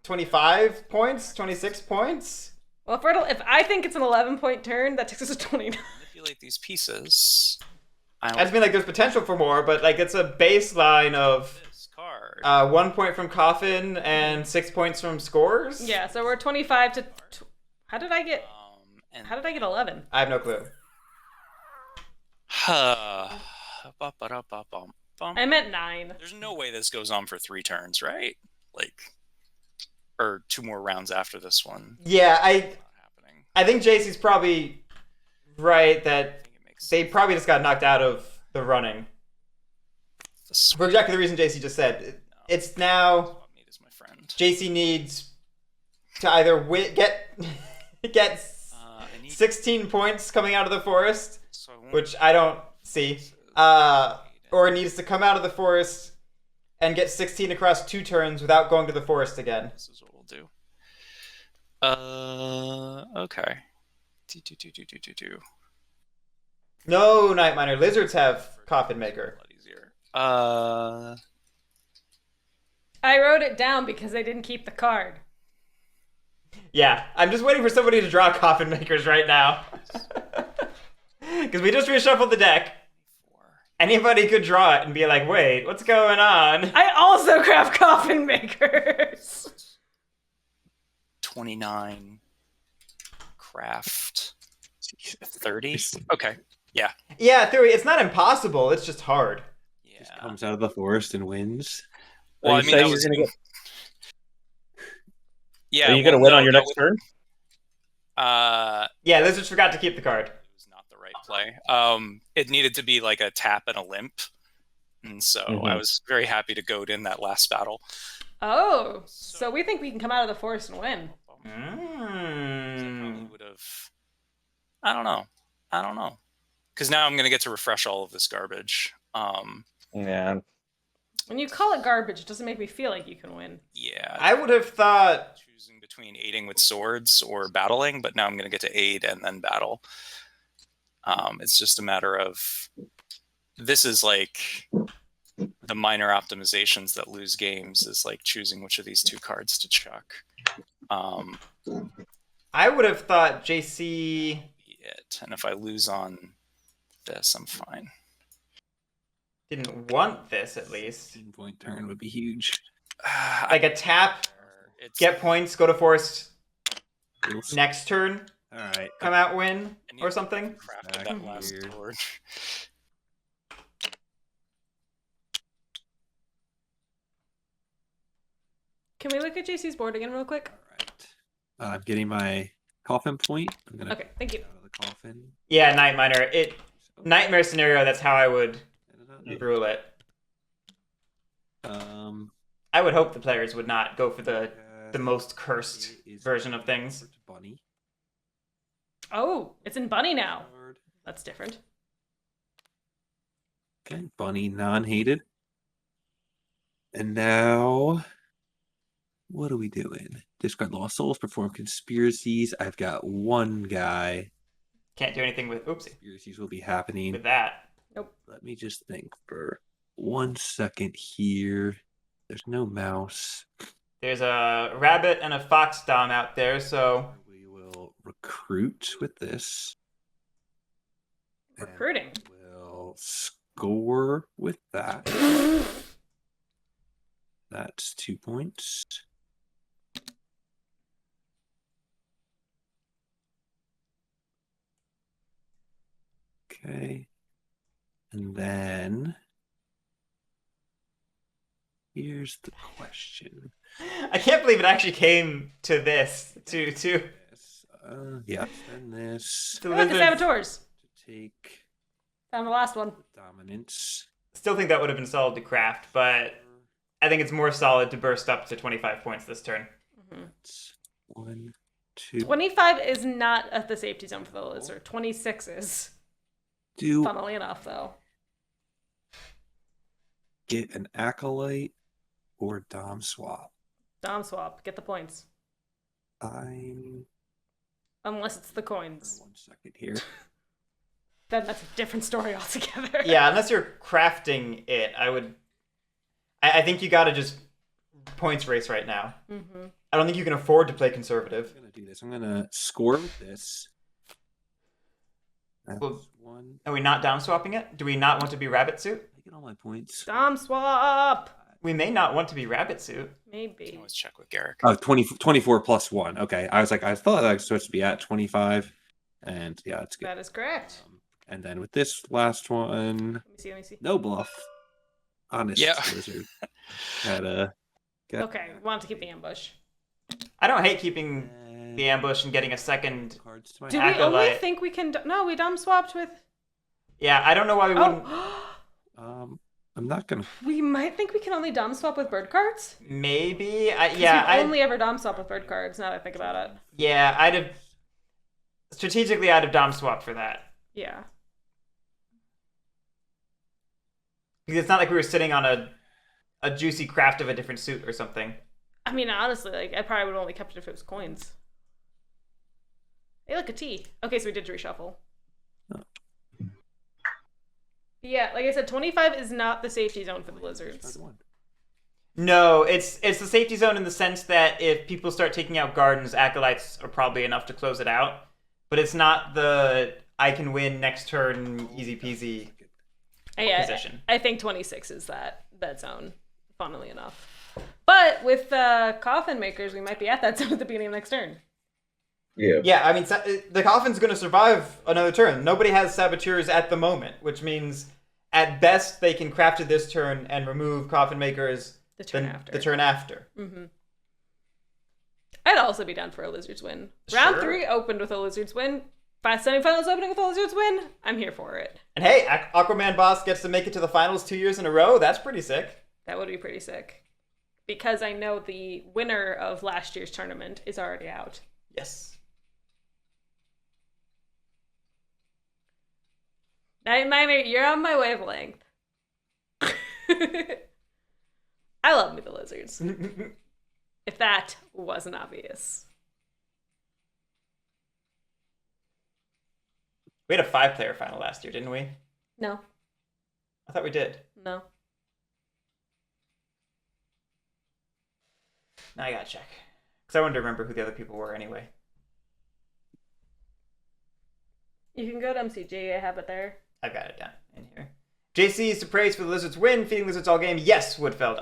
[SPEAKER 1] 25 points, 26 points.
[SPEAKER 2] Well, if I think it's an 11-point turn, that takes us to 29.
[SPEAKER 5] manipulate these pieces. I
[SPEAKER 1] I just mean there's potential for more, but it's a baseline of
[SPEAKER 5] this card.
[SPEAKER 1] 1 point from coffin and 6 points from scores.
[SPEAKER 2] Yeah, so we're 25 to... How did I get
[SPEAKER 5] And
[SPEAKER 2] 11?
[SPEAKER 1] I have no clue.
[SPEAKER 2] I meant 9.
[SPEAKER 5] There's no way this goes on for 3 turns, right? Or 2 more rounds after this one.
[SPEAKER 1] Yeah,
[SPEAKER 5] Not happening.
[SPEAKER 1] I think JC's probably right
[SPEAKER 5] I
[SPEAKER 1] that
[SPEAKER 5] think it makes
[SPEAKER 1] they probably just got knocked out of the running.
[SPEAKER 5] sense.
[SPEAKER 1] For exactly the reason JC just said. It's now
[SPEAKER 5] Swap meet is my friend.
[SPEAKER 1] JC needs to either get
[SPEAKER 5] I need
[SPEAKER 1] 16 points coming out of the forest,
[SPEAKER 5] so I won't
[SPEAKER 1] which I don't see. or it needs to come out of the forest and get 16 across 2 turns without going to the forest again.
[SPEAKER 5] This is what we'll do. Okay. Do.
[SPEAKER 1] No, Night Miner. Lizards have Coffin Maker.
[SPEAKER 5] A lot easier.
[SPEAKER 2] I wrote it down because I didn't keep the card.
[SPEAKER 1] Yeah, I'm just waiting for somebody to draw Coffin Makers right now. Because we just reshuffled the deck. Anybody could draw it and be like, wait, what's going on?
[SPEAKER 2] I also craft coffin makers.
[SPEAKER 5] 29. Craft. 30. Okay. Yeah.
[SPEAKER 1] Yeah, theory, it's not impossible, it's just hard.
[SPEAKER 5] Yeah.
[SPEAKER 4] Just comes out of the forest and wins.
[SPEAKER 5] Well,
[SPEAKER 6] Are
[SPEAKER 5] I
[SPEAKER 6] you
[SPEAKER 5] mean,
[SPEAKER 6] saying
[SPEAKER 5] that
[SPEAKER 6] you're
[SPEAKER 5] was
[SPEAKER 6] gonna get?
[SPEAKER 5] Yeah.
[SPEAKER 6] Are you gonna win on your next
[SPEAKER 5] turn?
[SPEAKER 6] turn?
[SPEAKER 1] Yeah, Lizards forgot to keep the card.
[SPEAKER 5] It was not the right play. It needed to be like a tap and a limp. And so I was very happy to goad in that last battle.
[SPEAKER 2] Oh, so we think we can come out of the forest and win.
[SPEAKER 5] Probably would have. I don't know. Because now I'm going to get to refresh all of this garbage.
[SPEAKER 6] Yeah.
[SPEAKER 2] When you call it garbage, it doesn't make me feel like you can win.
[SPEAKER 5] Yeah.
[SPEAKER 1] I would have thought...
[SPEAKER 5] choosing between aiding with swords or battling, but now I'm going to get to aid and then battle. It's just a matter of... This is like the minor optimizations that lose games, is like choosing which of these 2 cards to chuck.
[SPEAKER 1] I would have thought JC...
[SPEAKER 5] It. And if I lose on this, I'm fine.
[SPEAKER 1] didn't want this, at least.
[SPEAKER 4] 15-point turn would be huge.
[SPEAKER 1] Like a tap,
[SPEAKER 5] It's,
[SPEAKER 1] get points, go to forest,
[SPEAKER 4] Oops.
[SPEAKER 1] next turn,
[SPEAKER 4] All right.
[SPEAKER 1] come out, win,
[SPEAKER 5] I need
[SPEAKER 1] or
[SPEAKER 5] to
[SPEAKER 1] something.
[SPEAKER 5] craft
[SPEAKER 4] Back
[SPEAKER 5] that last
[SPEAKER 4] here.
[SPEAKER 5] torch.
[SPEAKER 2] Can we look at JC's board again real quick?
[SPEAKER 4] All right. I'm getting my coffin point. I'm gonna
[SPEAKER 2] Okay, thank you.
[SPEAKER 4] get out of the coffin.
[SPEAKER 1] Yeah, Night Miner. Nightmare scenario, that's how I would rule it. I would hope the players would not go for the most cursed version of things.
[SPEAKER 4] Bunny.
[SPEAKER 2] Oh, it's in bunny now. That's different.
[SPEAKER 4] Okay, bunny non-hated. And now, what are we doing? Discard Lost Souls, perform conspiracies. I've got one guy.
[SPEAKER 1] Can't do anything with... Oopsie.
[SPEAKER 4] Conspiracies will be happening.
[SPEAKER 1] With that.
[SPEAKER 4] Let me just think for 1 second here. There's no mouse.
[SPEAKER 1] There's a rabbit and a fox dom out there, so...
[SPEAKER 4] We will recruit with this. And
[SPEAKER 2] Recruiting.
[SPEAKER 4] we'll score with that. That's 2 points. Okay. And then here's the question.
[SPEAKER 1] I can't believe it actually came to this. To
[SPEAKER 4] Yeah, and this
[SPEAKER 1] to
[SPEAKER 2] Look at
[SPEAKER 1] Lizards.
[SPEAKER 2] saboteurs.
[SPEAKER 4] to take
[SPEAKER 2] Found the last one.
[SPEAKER 4] dominance.
[SPEAKER 1] Still think that would have been solid to craft, but I think it's more solid to burst up to 25 points this turn.
[SPEAKER 4] That's 1, 2.
[SPEAKER 2] 25 is not at the safety zone for the lizard. 26 is.
[SPEAKER 4] Do
[SPEAKER 2] Funnily enough, though.
[SPEAKER 4] get an acolyte or dom swap.
[SPEAKER 2] Dom swap. Get the points.
[SPEAKER 4] I'm
[SPEAKER 2] Unless it's the coins.
[SPEAKER 4] 1 second here.
[SPEAKER 2] Then that's a different story altogether.
[SPEAKER 1] Yeah, unless you're crafting it, I think you gotta just points race right now.
[SPEAKER 2] Mm-hmm.
[SPEAKER 1] I don't think you can afford to play conservative.
[SPEAKER 4] I'm gonna do this. I'm gonna score with this. That's
[SPEAKER 1] Well,
[SPEAKER 4] 1.
[SPEAKER 1] Are we not down swapping it? Do we not want to be rabbit suit?
[SPEAKER 4] I get all my points.
[SPEAKER 2] Dom swap.
[SPEAKER 1] We may not want to be rabbit suit.
[SPEAKER 5] You
[SPEAKER 2] Maybe.
[SPEAKER 5] can always check with Guerric.
[SPEAKER 4] Oh, 24 plus 1. Okay. I was like, I thought I was supposed to be at 25. And yeah, it's good.
[SPEAKER 2] That is correct.
[SPEAKER 4] And then with this last one,
[SPEAKER 2] Let me see. Let me see.
[SPEAKER 4] no bluff. Honest
[SPEAKER 5] Yeah.
[SPEAKER 4] Lizard. Got
[SPEAKER 2] Okay, we want to keep the ambush.
[SPEAKER 1] I don't hate keeping the ambush and getting a second.
[SPEAKER 4] cards to my
[SPEAKER 2] Do we only
[SPEAKER 1] Acolyte.
[SPEAKER 2] think we can... No, we Dom swapped with...
[SPEAKER 1] Yeah, I don't know why we wouldn't.
[SPEAKER 2] Oh,
[SPEAKER 4] I'm not gonna.
[SPEAKER 2] we might think we can only Dom swap with bird cards?
[SPEAKER 1] Maybe.
[SPEAKER 2] We've
[SPEAKER 1] I
[SPEAKER 2] only ever Dom swap with bird cards, now that I think about it.
[SPEAKER 1] Yeah, I'd have. Strategically, I'd have dom swap for that.
[SPEAKER 2] Yeah.
[SPEAKER 1] Because it's not like we were sitting on a juicy craft of a different suit or something.
[SPEAKER 2] I mean, honestly, like I probably would have only kept it if it was coins. Hey, look, a T. Okay, so we did reshuffle.
[SPEAKER 4] Oh.
[SPEAKER 2] Yeah, like I said, 25 is not the safety zone for the Lizards.
[SPEAKER 1] No, it's the safety zone in the sense that if people start taking out Gardens, Acolytes are probably enough to close it out. But it's not the I can win next turn, easy peasy position.
[SPEAKER 2] I think 26 is that zone, funnily enough. But with Coffin Makers, we might be at that zone at the beginning of next turn.
[SPEAKER 3] Yeah.
[SPEAKER 1] Yeah, I mean, the Coffin's going to survive another turn. Nobody has Saboteurs at the moment, which means at best they can craft it this turn and remove Coffin Makers
[SPEAKER 2] the turn
[SPEAKER 1] after.
[SPEAKER 2] Mm-hmm. I'd also be down for a Lizards win. Round 3 opened with a Lizards win. Semifinals opening with a Lizards win. I'm here for it.
[SPEAKER 1] And hey, AquamanBoss gets to make it to the finals 2 years in a row. That's pretty sick.
[SPEAKER 2] That would be pretty sick. Because I know the winner of last year's tournament is already out.
[SPEAKER 1] Yes.
[SPEAKER 2] Nightmare, you're on my wavelength. I love me the Lizards. If that wasn't obvious.
[SPEAKER 1] We had a 5-player final last year, didn't we?
[SPEAKER 2] No.
[SPEAKER 1] I thought we did.
[SPEAKER 2] No.
[SPEAKER 1] Now I gotta check. Because I wanted to remember who the other people were anyway.
[SPEAKER 2] You can go to MCG, I have it there.
[SPEAKER 1] I've got it down in here. JC is to praise for the Lizards win, feeding Lizards all game. Yes, Woodfeld.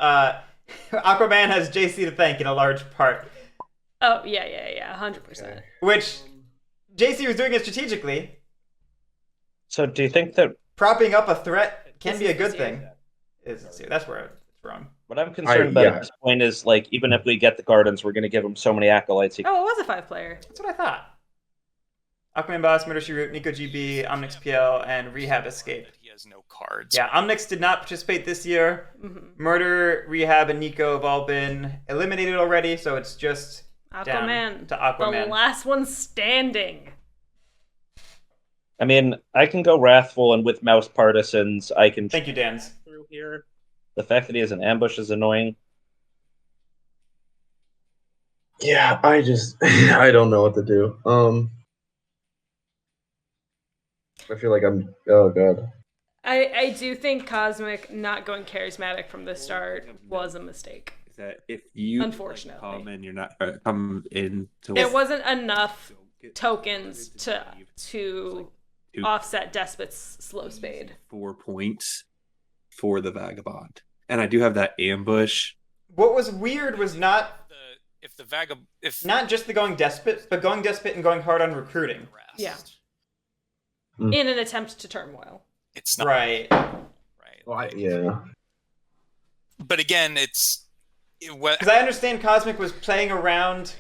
[SPEAKER 1] Aquaman has JC to thank in a large part.
[SPEAKER 2] Oh, yeah, 100%.
[SPEAKER 1] Which JC was doing it strategically.
[SPEAKER 6] So do you think that
[SPEAKER 1] Propping up a threat can be a good thing. That's where it's wrong.
[SPEAKER 6] what I'm concerned about at this point is, like, even if we get the Gardens, we're going to give him so many acolytes.
[SPEAKER 2] Oh, it was a 5-player.
[SPEAKER 1] That's what I thought. AquamanBoss, Murder She Wrote, Nico GB, Omnix PL, and Rehab Escape.
[SPEAKER 5] He has no cards.
[SPEAKER 1] Yeah, Omnix did not participate this year.
[SPEAKER 2] Mm-hmm.
[SPEAKER 1] Murder, Rehab, and Nico have all been eliminated already, so it's just down to Aquaman.
[SPEAKER 2] The last one standing.
[SPEAKER 6] I mean, I can go Wrathful, and with Mouse Partisans, I can...
[SPEAKER 1] Thank you, Dans.
[SPEAKER 6] ...through here. The fact that he has an ambush is annoying.
[SPEAKER 3] Yeah, I don't know what to do. I feel like oh god.
[SPEAKER 2] I do think Cosmic not going charismatic from the start was a mistake.
[SPEAKER 4] Is that if you
[SPEAKER 2] Unfortunately.
[SPEAKER 4] come and you're not come in to
[SPEAKER 2] There wasn't enough tokens to offset Despot's slow spade.
[SPEAKER 4] 4 points for the Vagabond, and I do have that ambush.
[SPEAKER 1] What was weird was not not just the going Despot, but going Despot and going hard on recruiting.
[SPEAKER 2] Yeah. In an attempt to turmoil.
[SPEAKER 5] It's not
[SPEAKER 1] right.
[SPEAKER 3] Well, yeah.
[SPEAKER 5] But again,
[SPEAKER 1] because I understand Cosmic was playing around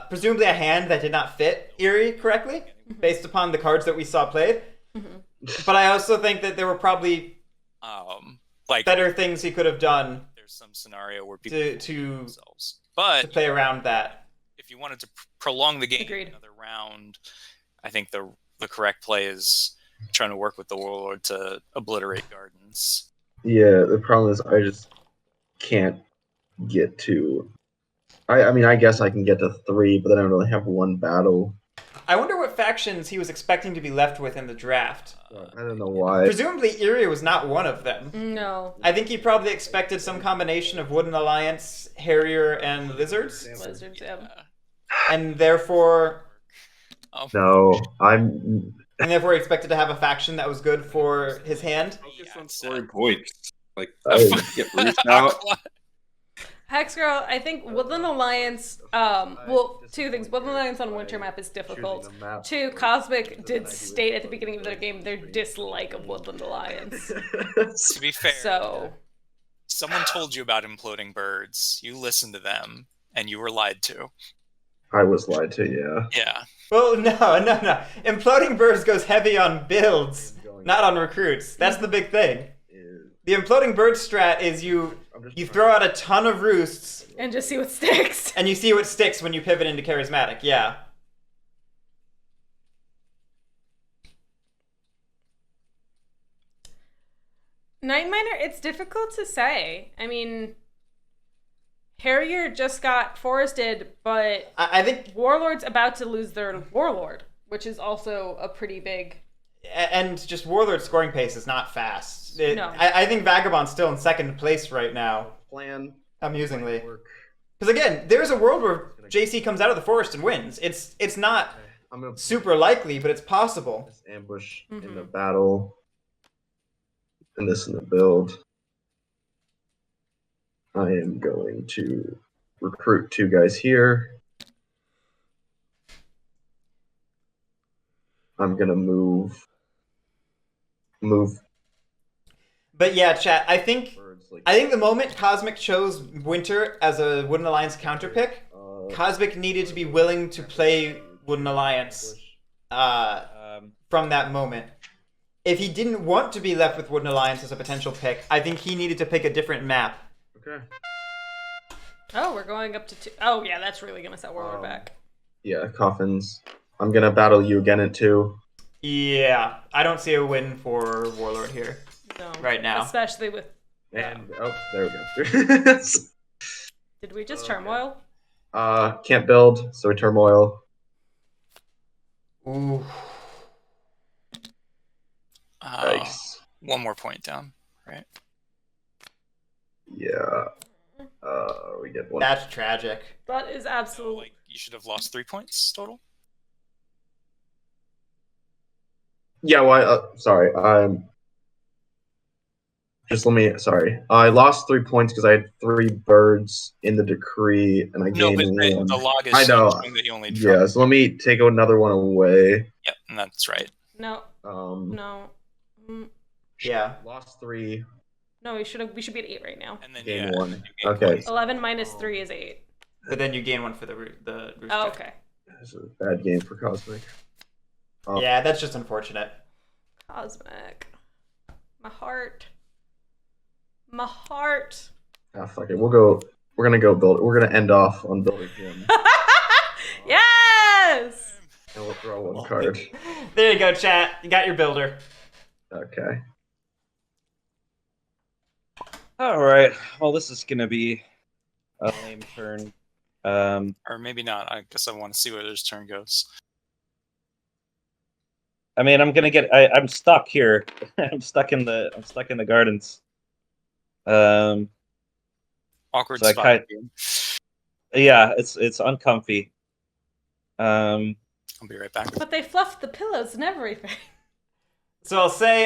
[SPEAKER 1] presumably a hand that did not fit Eerie correctly, based upon the cards that we saw played. Mm-hmm. But I also think that there were probably better things he could have done.
[SPEAKER 5] There's some scenario where people
[SPEAKER 1] to
[SPEAKER 5] themselves, but
[SPEAKER 1] to play around that.
[SPEAKER 5] If you wanted to prolong the game
[SPEAKER 2] Agreed.
[SPEAKER 5] Another round, I think the correct play is trying to work with the Warlord to obliterate Gardens.
[SPEAKER 3] Yeah, the problem is I just can't get to... I mean, I guess I can get to 3, but then I don't really have one battle.
[SPEAKER 1] I wonder what factions he was expecting to be left with in the draft.
[SPEAKER 3] I don't know why.
[SPEAKER 1] Presumably Eerie was not one of them.
[SPEAKER 2] No.
[SPEAKER 1] I think he probably expected some combination of Wooden Alliance, Harrier, and Lizards.
[SPEAKER 2] Lizards, yeah.
[SPEAKER 1] And therefore...
[SPEAKER 3] No,
[SPEAKER 1] And therefore he expected to have a faction that was good for his hand.
[SPEAKER 4] Focus on scoring points. Like, get Bruce
[SPEAKER 5] Oh,
[SPEAKER 4] out.
[SPEAKER 2] Hexgirl, I think Woodland Alliance, two things. Woodland Alliance on Winter Map is difficult. 2, Cosmic did state at the beginning of their game their dislike of Woodland Alliance.
[SPEAKER 5] To be fair,
[SPEAKER 2] So,
[SPEAKER 5] someone told you about imploding birds. You listened to them, and you were lied to.
[SPEAKER 3] I was lied to, yeah.
[SPEAKER 5] Yeah.
[SPEAKER 1] Well, no. Imploding Birds goes heavy on builds, not on recruits. That's the big thing. The Imploding Bird strat is you throw out a ton of roosts
[SPEAKER 2] and just see what sticks.
[SPEAKER 1] and you see what sticks when you pivot into charismatic. Yeah.
[SPEAKER 2] Night Miner, it's difficult to say. I mean, Harrier just got forested, but
[SPEAKER 1] I think,
[SPEAKER 2] Warlord's about to lose their Warlord, which is also a pretty big...
[SPEAKER 1] and just Warlord scoring pace is not fast.
[SPEAKER 2] No.
[SPEAKER 1] I think Vagabond's still in second place right now,
[SPEAKER 3] Plan.
[SPEAKER 1] amusingly.
[SPEAKER 3] Work.
[SPEAKER 1] Because again, there's a world where JC comes out of the forest and wins. It's not
[SPEAKER 3] I'm gonna
[SPEAKER 1] super likely, but it's possible.
[SPEAKER 3] this ambush
[SPEAKER 2] Mhm.
[SPEAKER 3] in the battle, and this in the build. I am going to recruit 2 guys here. I'm gonna move
[SPEAKER 1] But yeah, chat. I think
[SPEAKER 3] birds like
[SPEAKER 1] the moment Cosmic chose Winter as a Wooden Alliance counter pick, Cosmic needed to be willing to play Wooden Alliance from that moment. If he didn't want to be left with Wooden Alliance as a potential pick, I think he needed to pick a different map.
[SPEAKER 3] Okay.
[SPEAKER 2] Oh, we're going up to 2. Oh, yeah, that's really going to set Warlord back.
[SPEAKER 3] Yeah, coffins. I'm gonna battle you again at 2.
[SPEAKER 1] Yeah, I don't see a win for Warlord here
[SPEAKER 2] No.
[SPEAKER 1] right now.
[SPEAKER 2] Especially with...
[SPEAKER 3] And there we go.
[SPEAKER 2] Did we just turmoil?
[SPEAKER 3] Can't build, so turmoil.
[SPEAKER 1] Ooh.
[SPEAKER 3] Nice.
[SPEAKER 5] 1 more point down, right?
[SPEAKER 3] Yeah. We get 1.
[SPEAKER 1] That's tragic.
[SPEAKER 2] That is
[SPEAKER 5] So,
[SPEAKER 2] absolutely...
[SPEAKER 5] like, you should have lost 3 points total.
[SPEAKER 3] Yeah, well, sorry. Sorry. I lost 3 points because I had 3 birds in the decree, and I
[SPEAKER 5] No,
[SPEAKER 3] gained
[SPEAKER 5] but
[SPEAKER 3] 1.
[SPEAKER 5] the log is
[SPEAKER 3] I know.
[SPEAKER 5] showing that you only
[SPEAKER 3] Yeah,
[SPEAKER 5] dropped.
[SPEAKER 3] so let me take another one away.
[SPEAKER 5] Yep, and that's right.
[SPEAKER 2] No, no.
[SPEAKER 1] Yeah.
[SPEAKER 3] Lost 3,
[SPEAKER 2] No, we should be at 8 right now.
[SPEAKER 5] And then
[SPEAKER 3] gain
[SPEAKER 5] yeah,
[SPEAKER 3] 1.
[SPEAKER 5] you gain
[SPEAKER 3] Okay.
[SPEAKER 5] points.
[SPEAKER 2] 11 minus 3 is 8.
[SPEAKER 1] But then you gain one for the rooster.
[SPEAKER 2] Oh, okay.
[SPEAKER 3] This is a bad game for Cosmic. Oh.
[SPEAKER 1] Yeah, that's just unfortunate.
[SPEAKER 2] Cosmic. My heart. My heart.
[SPEAKER 3] Ah, fuck it. We're gonna go build. We're gonna end off on building him,
[SPEAKER 2] Yes!
[SPEAKER 3] and we'll draw 1 card.
[SPEAKER 1] There you go, chat. You got your builder.
[SPEAKER 3] Okay.
[SPEAKER 6] All right. Well, this is gonna be a lame turn.
[SPEAKER 5] Or maybe not. I guess I want to see where this turn goes.
[SPEAKER 6] I mean, I'm stuck here. I'm stuck in the gardens.
[SPEAKER 5] Awkward
[SPEAKER 6] So I
[SPEAKER 5] spot.
[SPEAKER 6] Yeah, it's uncomfy.
[SPEAKER 5] I'll be right back.
[SPEAKER 2] But they fluffed the pillows and everything.
[SPEAKER 1] So I'll say,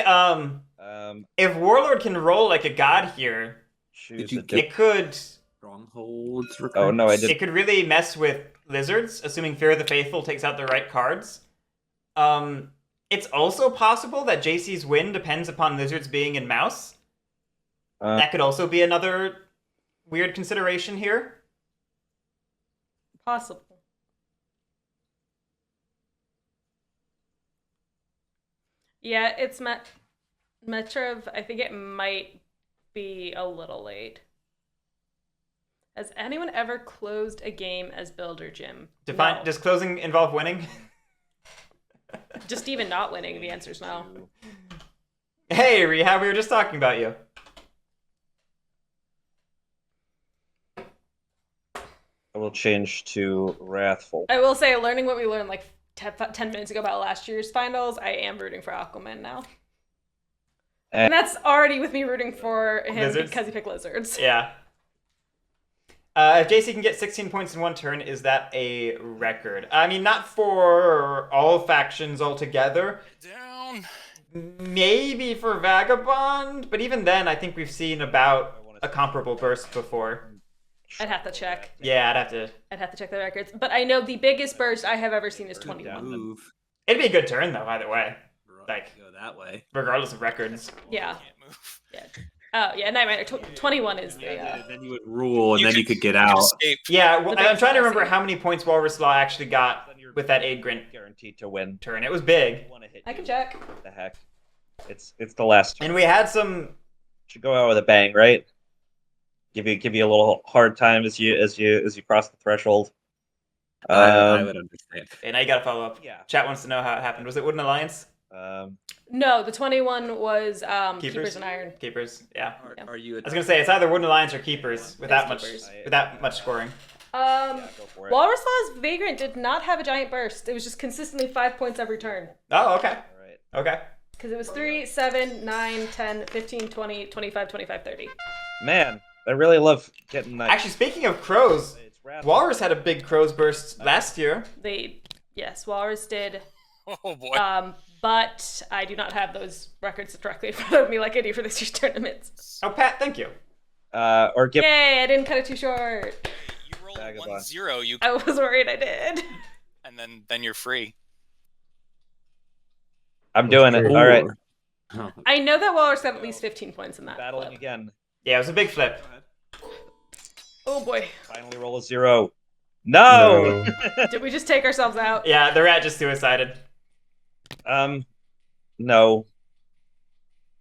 [SPEAKER 1] if Warlord can roll like a god here,
[SPEAKER 6] Choose
[SPEAKER 4] you
[SPEAKER 6] a
[SPEAKER 4] get-
[SPEAKER 1] it could
[SPEAKER 4] Strongholds.
[SPEAKER 6] Oh, no, I did-
[SPEAKER 1] It could really mess with Lizards, assuming Fear of the Faithful takes out the right cards. It's also possible that JC's win depends upon Lizards being in Mouse. That could also be another weird consideration here.
[SPEAKER 2] Possible. Yeah, it's Metrov. I think it might be a little late. Has anyone ever closed a game as Builder Jim?
[SPEAKER 1] Define.
[SPEAKER 2] No.
[SPEAKER 1] Does closing involve winning?
[SPEAKER 2] Just even not winning, the answer's no.
[SPEAKER 1] Hey, Rehab, we were just talking about you.
[SPEAKER 6] I will change to Wrathful.
[SPEAKER 2] I will say, learning what we learned like 10 minutes ago about last year's finals, I am rooting for Aquaman now. And that's already with me rooting for him
[SPEAKER 1] Lizards?
[SPEAKER 2] because he picked Lizards.
[SPEAKER 1] Yeah. If JC can get 16 points in 1 turn, is that a record? I mean, not for all factions altogether.
[SPEAKER 5] Down.
[SPEAKER 1] Maybe for Vagabond, but even then, I think we've seen about a comparable burst before.
[SPEAKER 2] I'd have to check.
[SPEAKER 1] Yeah, I'd have to.
[SPEAKER 2] check the records. But I know the biggest burst I have ever seen is 21.
[SPEAKER 4] Move.
[SPEAKER 1] It'd be a good turn though, either way. Like,
[SPEAKER 4] Go that way.
[SPEAKER 1] regardless of records.
[SPEAKER 2] Yeah.
[SPEAKER 5] Can't move.
[SPEAKER 2] Yeah. Oh, yeah, Nightmare. 21 is the...
[SPEAKER 4] Then you would rule, and then you could get
[SPEAKER 5] You
[SPEAKER 4] out.
[SPEAKER 5] escape.
[SPEAKER 1] Yeah, well,
[SPEAKER 2] The big
[SPEAKER 1] I'm trying to remember
[SPEAKER 2] fallacy.
[SPEAKER 1] how many points Walrus Law actually got with that aid grint
[SPEAKER 6] Guaranteed to win.
[SPEAKER 1] turn. It was big.
[SPEAKER 6] Want to hit
[SPEAKER 2] I can
[SPEAKER 6] you.
[SPEAKER 2] check.
[SPEAKER 6] What the heck? It's the last turn.
[SPEAKER 1] And we had some.
[SPEAKER 6] Should go out with a bang, right? Give you a little hard time as you cross the threshold.
[SPEAKER 4] I would understand.
[SPEAKER 1] And now you gotta follow up.
[SPEAKER 6] Yeah.
[SPEAKER 1] Chat wants to know how it happened. Was it Wooden Alliance?
[SPEAKER 2] No, the 21 was
[SPEAKER 1] Keepers?
[SPEAKER 2] Keepers and Iron.
[SPEAKER 1] Keepers, yeah.
[SPEAKER 4] Are you?
[SPEAKER 1] I was gonna say it's either Wooden Alliance or Keepers with that much
[SPEAKER 2] Keepers.
[SPEAKER 1] scoring.
[SPEAKER 6] Go for it.
[SPEAKER 2] Walrus Law's Vagrant did not have a giant burst. It was just consistently 5 points every turn.
[SPEAKER 1] Oh, okay.
[SPEAKER 6] All right.
[SPEAKER 1] Okay.
[SPEAKER 2] Because it was 3, 7, 9, 10, 15, 20, 25, 25, 30.
[SPEAKER 6] Man, I really love getting that.
[SPEAKER 1] Actually, speaking of crows,
[SPEAKER 6] It's rad.
[SPEAKER 1] Walrus had a big crows burst last year.
[SPEAKER 2] Yes, Walrus did.
[SPEAKER 5] Oh boy.
[SPEAKER 2] But I do not have those records directly in front of me like I do for this year's tournaments.
[SPEAKER 1] Oh, Pat, thank you.
[SPEAKER 6] Or give.
[SPEAKER 2] Yay, I didn't cut it too short.
[SPEAKER 5] You roll a
[SPEAKER 6] Vagabond.
[SPEAKER 5] 1-0, you
[SPEAKER 2] I was worried I did.
[SPEAKER 5] and then you're free.
[SPEAKER 6] I'm doing it.
[SPEAKER 3] Ooh.
[SPEAKER 6] All right.
[SPEAKER 4] Oh.
[SPEAKER 2] I know that Walrus got at least 15 points in that.
[SPEAKER 6] Battling
[SPEAKER 2] flip.
[SPEAKER 6] again.
[SPEAKER 1] Yeah, it was a big flip.
[SPEAKER 2] Oh boy.
[SPEAKER 6] Finally roll a 0. No.
[SPEAKER 2] Did we just take ourselves out?
[SPEAKER 1] Yeah, the rat just suicided.
[SPEAKER 6] No.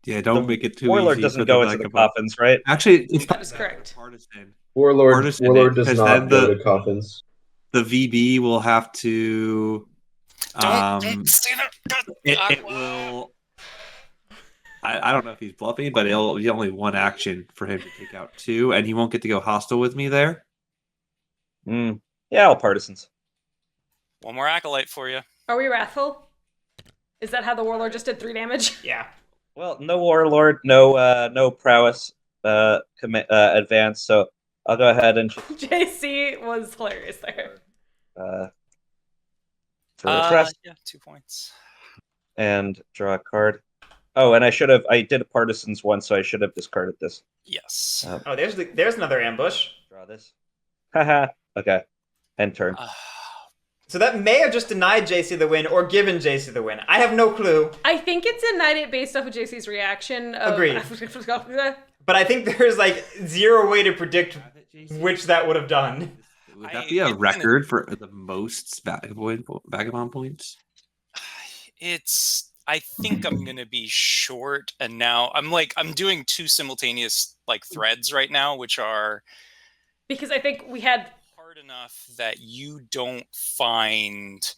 [SPEAKER 4] Yeah, don't make it too
[SPEAKER 6] Warlord
[SPEAKER 4] easy.
[SPEAKER 6] doesn't
[SPEAKER 4] for
[SPEAKER 6] go
[SPEAKER 4] the
[SPEAKER 6] into the
[SPEAKER 4] Vagabond.
[SPEAKER 6] coffins, right?
[SPEAKER 4] Actually, it's
[SPEAKER 2] That is correct.
[SPEAKER 4] Partisan.
[SPEAKER 3] Warlord
[SPEAKER 4] Partisan
[SPEAKER 3] does
[SPEAKER 4] because
[SPEAKER 3] not
[SPEAKER 4] then
[SPEAKER 3] go to coffins.
[SPEAKER 4] The VB will have to.
[SPEAKER 5] Don't stand up.
[SPEAKER 4] It will. I don't know if he's bluffing, but it'll be only one action for him to take out 2, and he won't get to go hostile with me there.
[SPEAKER 6] Yeah, all partisans.
[SPEAKER 5] One more acolyte for you.
[SPEAKER 2] Are we wrathful? Is that how the Warlord just did 3 damage?
[SPEAKER 1] Yeah.
[SPEAKER 6] Well, no warlord, no prowess advance, so I'll go ahead and just
[SPEAKER 2] JC was hilarious there.
[SPEAKER 6] for press
[SPEAKER 5] Yeah, 2 points.
[SPEAKER 6] and draw a card. Oh, and I did a partisans once, so I should have discarded this.
[SPEAKER 5] Yes.
[SPEAKER 1] Oh, there's another ambush.
[SPEAKER 6] Draw this. Haha. Okay. End turn.
[SPEAKER 1] So that may have just denied JC the win or given JC the win. I have no clue.
[SPEAKER 2] I think it's denied it based off of JC's reaction.
[SPEAKER 1] Agreed. But I think there's like 0 way to predict which that would have done.
[SPEAKER 4] Would that be a record for the most vagabond points?
[SPEAKER 5] I think I'm gonna be short, and now I'm doing 2 simultaneous threads right now, which are
[SPEAKER 2] Because I think we had
[SPEAKER 5] hard enough that you don't find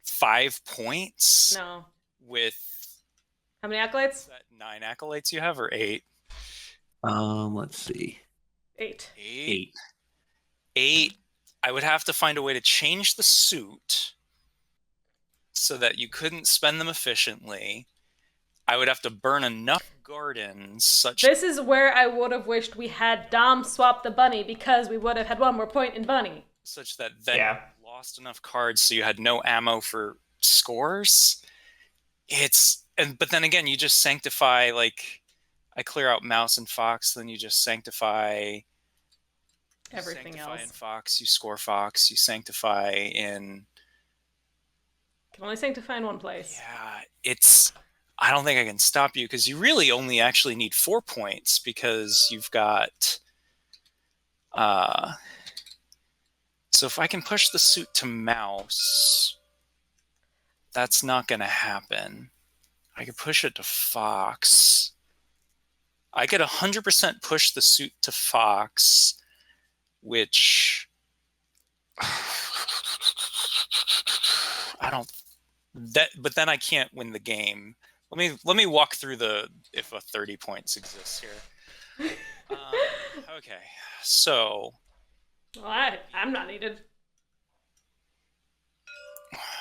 [SPEAKER 5] 5 points
[SPEAKER 2] no.
[SPEAKER 5] with
[SPEAKER 2] How many acolytes?
[SPEAKER 5] that 9 acolytes you have, or 8?
[SPEAKER 4] Let's see.
[SPEAKER 2] 8.
[SPEAKER 5] 8. 8. I would have to find a way to change the suit so that you couldn't spend them efficiently. I would have to burn enough gardens such
[SPEAKER 2] This is where I would have wished we had Dom swap the bunny because we would have had 1 more point in bunny.
[SPEAKER 5] such that then
[SPEAKER 1] Yeah.
[SPEAKER 5] you lost enough cards so you had no ammo for scores. But then again, you just sanctify, I clear out mouse and fox, then you just sanctify
[SPEAKER 2] Everything
[SPEAKER 5] sanctify in
[SPEAKER 2] else.
[SPEAKER 5] fox, you score fox, you sanctify in
[SPEAKER 2] Can only sanctify in one place.
[SPEAKER 5] yeah, I don't think I can stop you because you really only actually need 4 points because you've got so if I can push the suit to mouse, that's not going to happen. I could push it to fox. I could 100% push the suit to fox, which but then I can't win the game. Let me walk through if a 30 points exists here. Okay, so
[SPEAKER 2] Well, I'm not needed.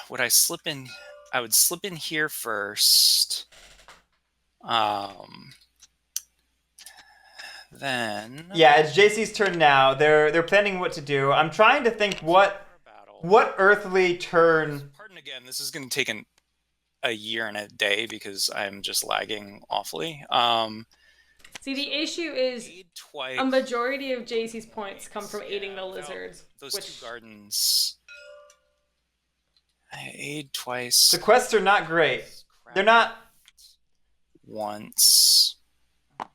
[SPEAKER 5] would I slip in? I would slip in here first. Then
[SPEAKER 1] Yeah, it's JC's turn now. They're planning what to do. I'm trying to think what earthly turn.
[SPEAKER 5] Pardon again. This is going to take a year and a day because I'm just lagging awfully.
[SPEAKER 2] See, the issue is
[SPEAKER 5] Aid twice.
[SPEAKER 2] a majority of JC's points come from aiding the lizards.
[SPEAKER 5] Those
[SPEAKER 2] which
[SPEAKER 5] 2 gardens. I aid twice.
[SPEAKER 1] The quests are not great. They're not.
[SPEAKER 5] Once.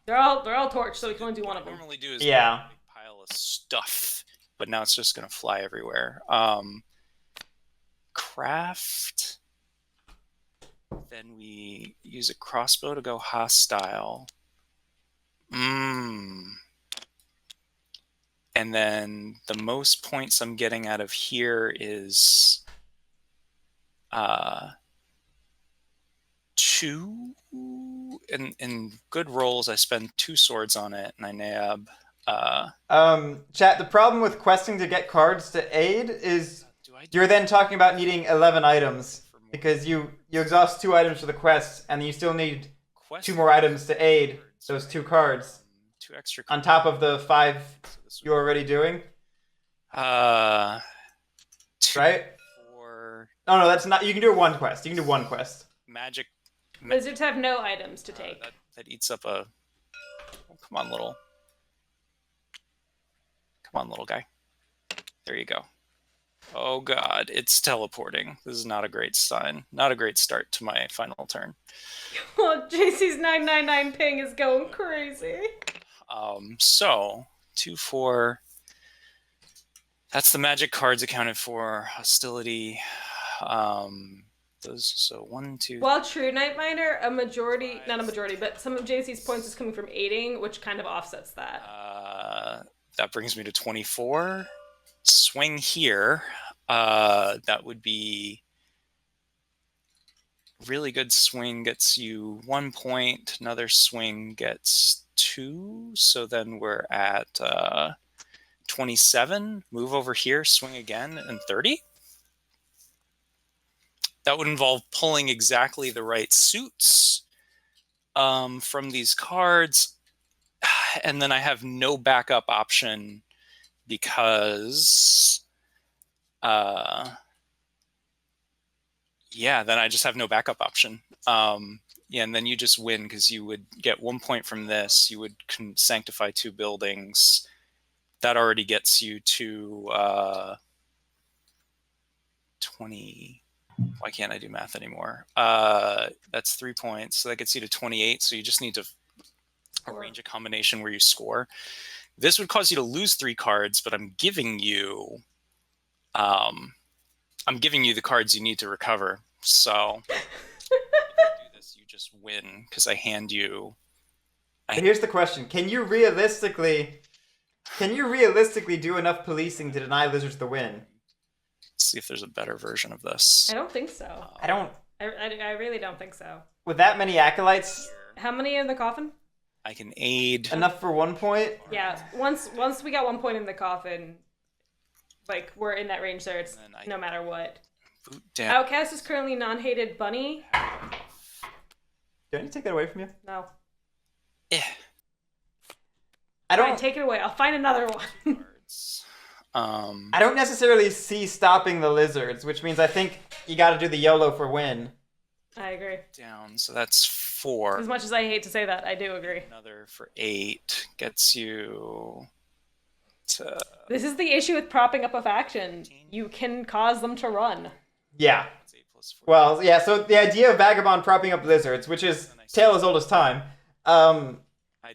[SPEAKER 2] they're all torched, so we can only do
[SPEAKER 5] What
[SPEAKER 2] one
[SPEAKER 5] I
[SPEAKER 2] of them.
[SPEAKER 5] normally do is
[SPEAKER 1] Yeah.
[SPEAKER 5] make a big pile of stuff, but now it's just gonna fly everywhere. Craft. Then we use a crossbow to go hostile. And then the most points I'm getting out of here is 2 in good rolls. I spend 2 swords on it, and I nab.
[SPEAKER 1] Chat, the problem with questing to get cards to aid is
[SPEAKER 5] Do I
[SPEAKER 1] you're then talking about needing 11 items because you exhaust 2 items for the quest and you still need 2 more items to aid those 2 cards
[SPEAKER 5] 2 extra
[SPEAKER 1] on top of the 5 you're already doing,
[SPEAKER 5] 2
[SPEAKER 1] right?
[SPEAKER 5] for
[SPEAKER 1] No, that's not. You can do 1 quest. You can do 1 quest.
[SPEAKER 5] magic.
[SPEAKER 2] Lizards have no items to take.
[SPEAKER 5] That eats up a. Oh, come on, little guy. There you go. Oh god, it's teleporting. This is not a great sign. Not a great start to my final turn.
[SPEAKER 2] Well, JC's 999 ping is going crazy.
[SPEAKER 5] So 2, 4. That's the magic cards accounted for. Hostility. Those. So 1, 2.
[SPEAKER 2] While True Night Miner, not a majority, but some of JC's points is coming from aiding, which kind of offsets that.
[SPEAKER 5] That brings me to 24. Swing here. That would be really good. Swing gets you 1 point. Another swing gets 2. So then we're at 27. Move over here. Swing again, and 30. That would involve pulling exactly the right suits from these cards. And then I have no backup option because, then I just have no backup option. And then you just win because you would get 1 point from this. You would sanctify 2 buildings. That already gets you to 20. Why can't I do math anymore? That's 3 points. So that gets you to 28. So you just need to arrange a combination where you score. This would cause you to lose 3 cards, but I'm giving you the cards you need to recover. So if you do this, you just win because I hand you.
[SPEAKER 1] But here's the question: Can you realistically do enough policing to deny Lizards the win?
[SPEAKER 5] Let's see if there's a better version of this.
[SPEAKER 2] I don't think so. I really don't think so.
[SPEAKER 1] With that many acolytes,
[SPEAKER 2] How many in the coffin?
[SPEAKER 5] I can aid.
[SPEAKER 1] enough for 1 point.
[SPEAKER 2] Yeah, once we got 1 point in the coffin, like, we're in that range there. It's no matter what.
[SPEAKER 5] Boot down.
[SPEAKER 2] Outcast is currently non-hated bunny.
[SPEAKER 1] Do I need to take that away from you?
[SPEAKER 2] No.
[SPEAKER 1] I
[SPEAKER 2] Fine,
[SPEAKER 1] don't.
[SPEAKER 2] take it away. I'll find another one.
[SPEAKER 5] Cards.
[SPEAKER 1] I don't necessarily see stopping the Lizards, which means I think you got to do the YOLO for win.
[SPEAKER 2] I agree.
[SPEAKER 5] Down. So that's 4.
[SPEAKER 2] As much as I hate to say that, I do agree.
[SPEAKER 5] Another for 8 gets you to.
[SPEAKER 2] This is the issue with propping up a faction. You can cause them to run.
[SPEAKER 1] Yeah.
[SPEAKER 5] It's 8 plus 4.
[SPEAKER 1] Well, yeah. So the idea of Vagabond propping up Lizards, which is tale as old as time,
[SPEAKER 5] I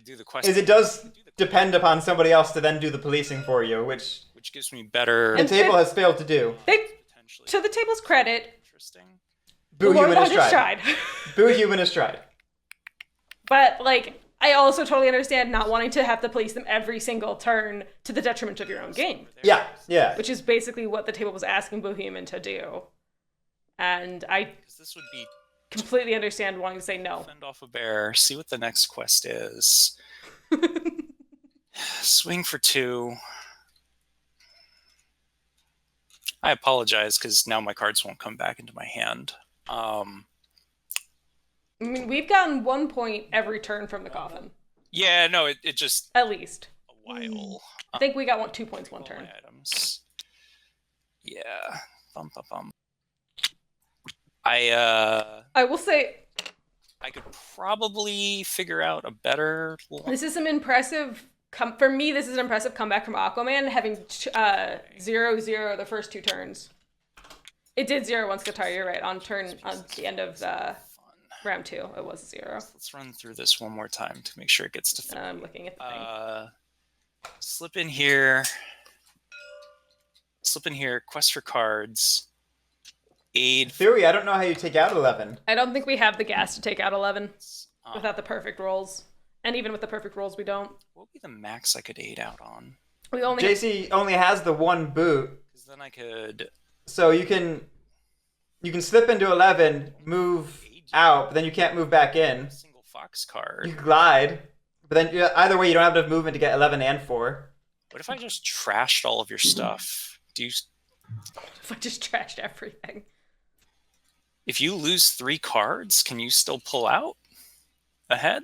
[SPEAKER 5] do the quest.
[SPEAKER 1] is it does depend upon somebody else to then do the policing for you, which
[SPEAKER 5] gives me better.
[SPEAKER 1] the table has failed to do.
[SPEAKER 5] Potentially
[SPEAKER 2] To the table's credit,
[SPEAKER 5] interesting.
[SPEAKER 1] Boo
[SPEAKER 2] Lord
[SPEAKER 1] human is
[SPEAKER 2] Lodge
[SPEAKER 1] tried. Boo human is tried.
[SPEAKER 2] But, like, I also totally understand not wanting to have to police them every single turn to the detriment of your own game.
[SPEAKER 1] Yeah, yeah.
[SPEAKER 2] Which is basically what the table was asking Bohemian to do. And I
[SPEAKER 5] Because this would be
[SPEAKER 2] completely understand wanting to say no.
[SPEAKER 5] fend off a bear. See what the next quest is. Swing for 2. I apologize because now my cards won't come back into my hand.
[SPEAKER 2] I mean, we've gotten 1 point every turn from the coffin.
[SPEAKER 5] Yeah, no, it just
[SPEAKER 2] At least.
[SPEAKER 5] a while.
[SPEAKER 2] I think we got 2 points one
[SPEAKER 5] All
[SPEAKER 2] turn.
[SPEAKER 5] my items. Yeah. Bum, bum, bum.
[SPEAKER 2] I will say,
[SPEAKER 5] I could probably figure out a better.
[SPEAKER 2] this is some impressive. For me, this is an impressive comeback from Aquaman, having 0-0 the first 2 turns. It did 0 once Qatar. You're right. On the end of round 2, it was 0.
[SPEAKER 5] Let's run through this one more time to make sure it gets to 3.
[SPEAKER 2] I'm looking at the thing.
[SPEAKER 5] Slip in here. Quest for cards. Aid.
[SPEAKER 1] Theory, I don't know how you take out 11.
[SPEAKER 2] I don't think we have the gas to take out 11 without the perfect rolls. And even with the perfect rolls, we don't.
[SPEAKER 5] What would be the max I could aid out on?
[SPEAKER 2] We only
[SPEAKER 1] JC only has the 1 boot,
[SPEAKER 5] Because then I could
[SPEAKER 1] so you can slip into 11, move
[SPEAKER 5] aid
[SPEAKER 1] out, but then you can't move back in.
[SPEAKER 5] A single fox
[SPEAKER 1] You
[SPEAKER 5] card.
[SPEAKER 1] glide, but then either way, you don't have enough movement to get 11 and 4.
[SPEAKER 5] What if I just trashed all of your stuff?
[SPEAKER 2] If I just trashed everything.
[SPEAKER 5] If you lose 3 cards, can you still pull out ahead?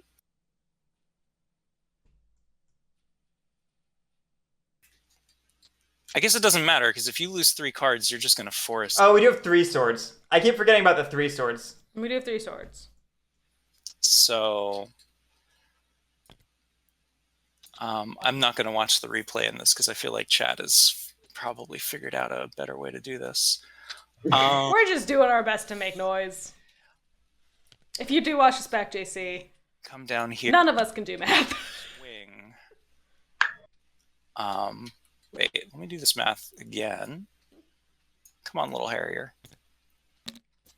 [SPEAKER 5] I guess it doesn't matter, because if you lose 3 cards, you're just going to forest.
[SPEAKER 1] Oh, we do have 3 swords. I keep forgetting about the 3 swords.
[SPEAKER 2] We do have 3 swords.
[SPEAKER 5] So I'm not going to watch the replay in this because I feel like Chad has probably figured out a better way to do this.
[SPEAKER 2] We're just doing our best to make noise. If you do watch this back, JC,
[SPEAKER 5] Come down here.
[SPEAKER 2] none of us can do math.
[SPEAKER 5] Swing. Wait, let me do this math again. Come on, little Harrier.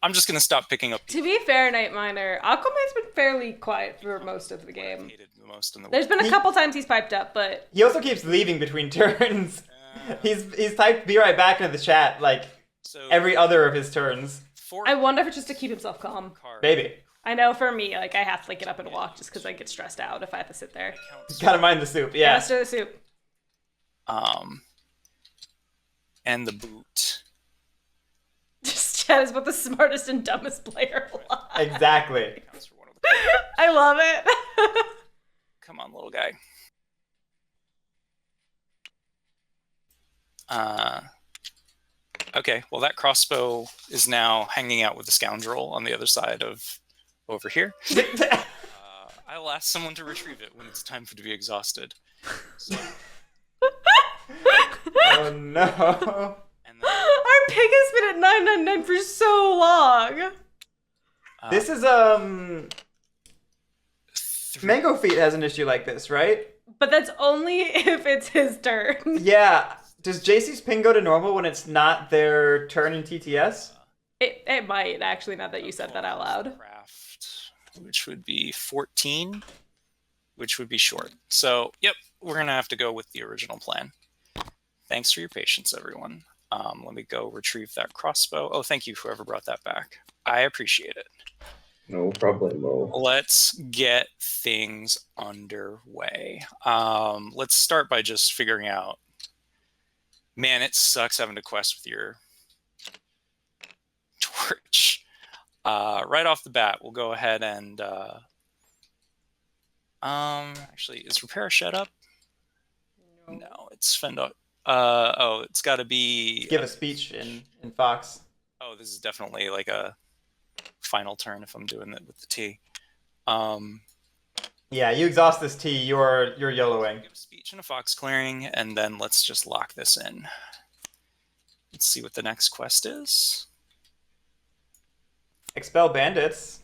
[SPEAKER 5] I'm just gonna stop picking up.
[SPEAKER 2] To be fair, Night Miner, Aquaman's been fairly quiet for most of the game.
[SPEAKER 5] Hated the most in the
[SPEAKER 2] There's been a couple times he's piped up, but
[SPEAKER 1] He also keeps leaving between turns. He's typed "be right back" into the chat like
[SPEAKER 5] so
[SPEAKER 1] every other of his turns.
[SPEAKER 2] I wonder if it's just to keep himself calm.
[SPEAKER 1] Baby,
[SPEAKER 2] I know for me, like I have to get up and walk just because I get stressed out if I have to sit there.
[SPEAKER 1] gotta mind the soup.
[SPEAKER 2] Yeah,
[SPEAKER 1] Yeah.
[SPEAKER 2] let's do the soup.
[SPEAKER 5] And the boot.
[SPEAKER 2] Just Chad is about the smartest and dumbest player alive.
[SPEAKER 1] Exactly.
[SPEAKER 5] Counts for one of the
[SPEAKER 2] I love it.
[SPEAKER 5] Come on, little guy. Okay, well that crossbow is now hanging out with the scoundrel on the other side of over here. I will ask someone to retrieve it when it's time for it to be exhausted. So,
[SPEAKER 1] Oh no.
[SPEAKER 5] and then,
[SPEAKER 2] Our pig has been at 999 for so long.
[SPEAKER 1] This is Mango Feet has an issue like this, right?
[SPEAKER 2] But that's only if it's his turn.
[SPEAKER 1] Yeah. Does JC's ping go to normal when it's not their turn in TTS?
[SPEAKER 2] It might, actually, now that you said that out loud.
[SPEAKER 5] craft, which would be 14, which would be short. So, yep, we're going to have to go with the original plan. Thanks for your patience, everyone. Let me go retrieve that crossbow. Oh, thank you, whoever brought that back. I appreciate it.
[SPEAKER 3] No problemo.
[SPEAKER 5] Let's get things underway. Let's start by just figuring out. Man, it sucks having to quest with your torch. Right off the bat, we'll go ahead and actually, is repair a shed up? No, it's fend up. Oh, it's got to be.
[SPEAKER 1] Give a speech in Fox.
[SPEAKER 5] Oh, this is definitely like a final turn if I'm doing it with the T.
[SPEAKER 1] Yeah, you exhaust this T, you're yellowing.
[SPEAKER 5] Give a speech and a fox clearing, and then let's just lock this in. Let's see what the next quest is.
[SPEAKER 1] Expel bandits.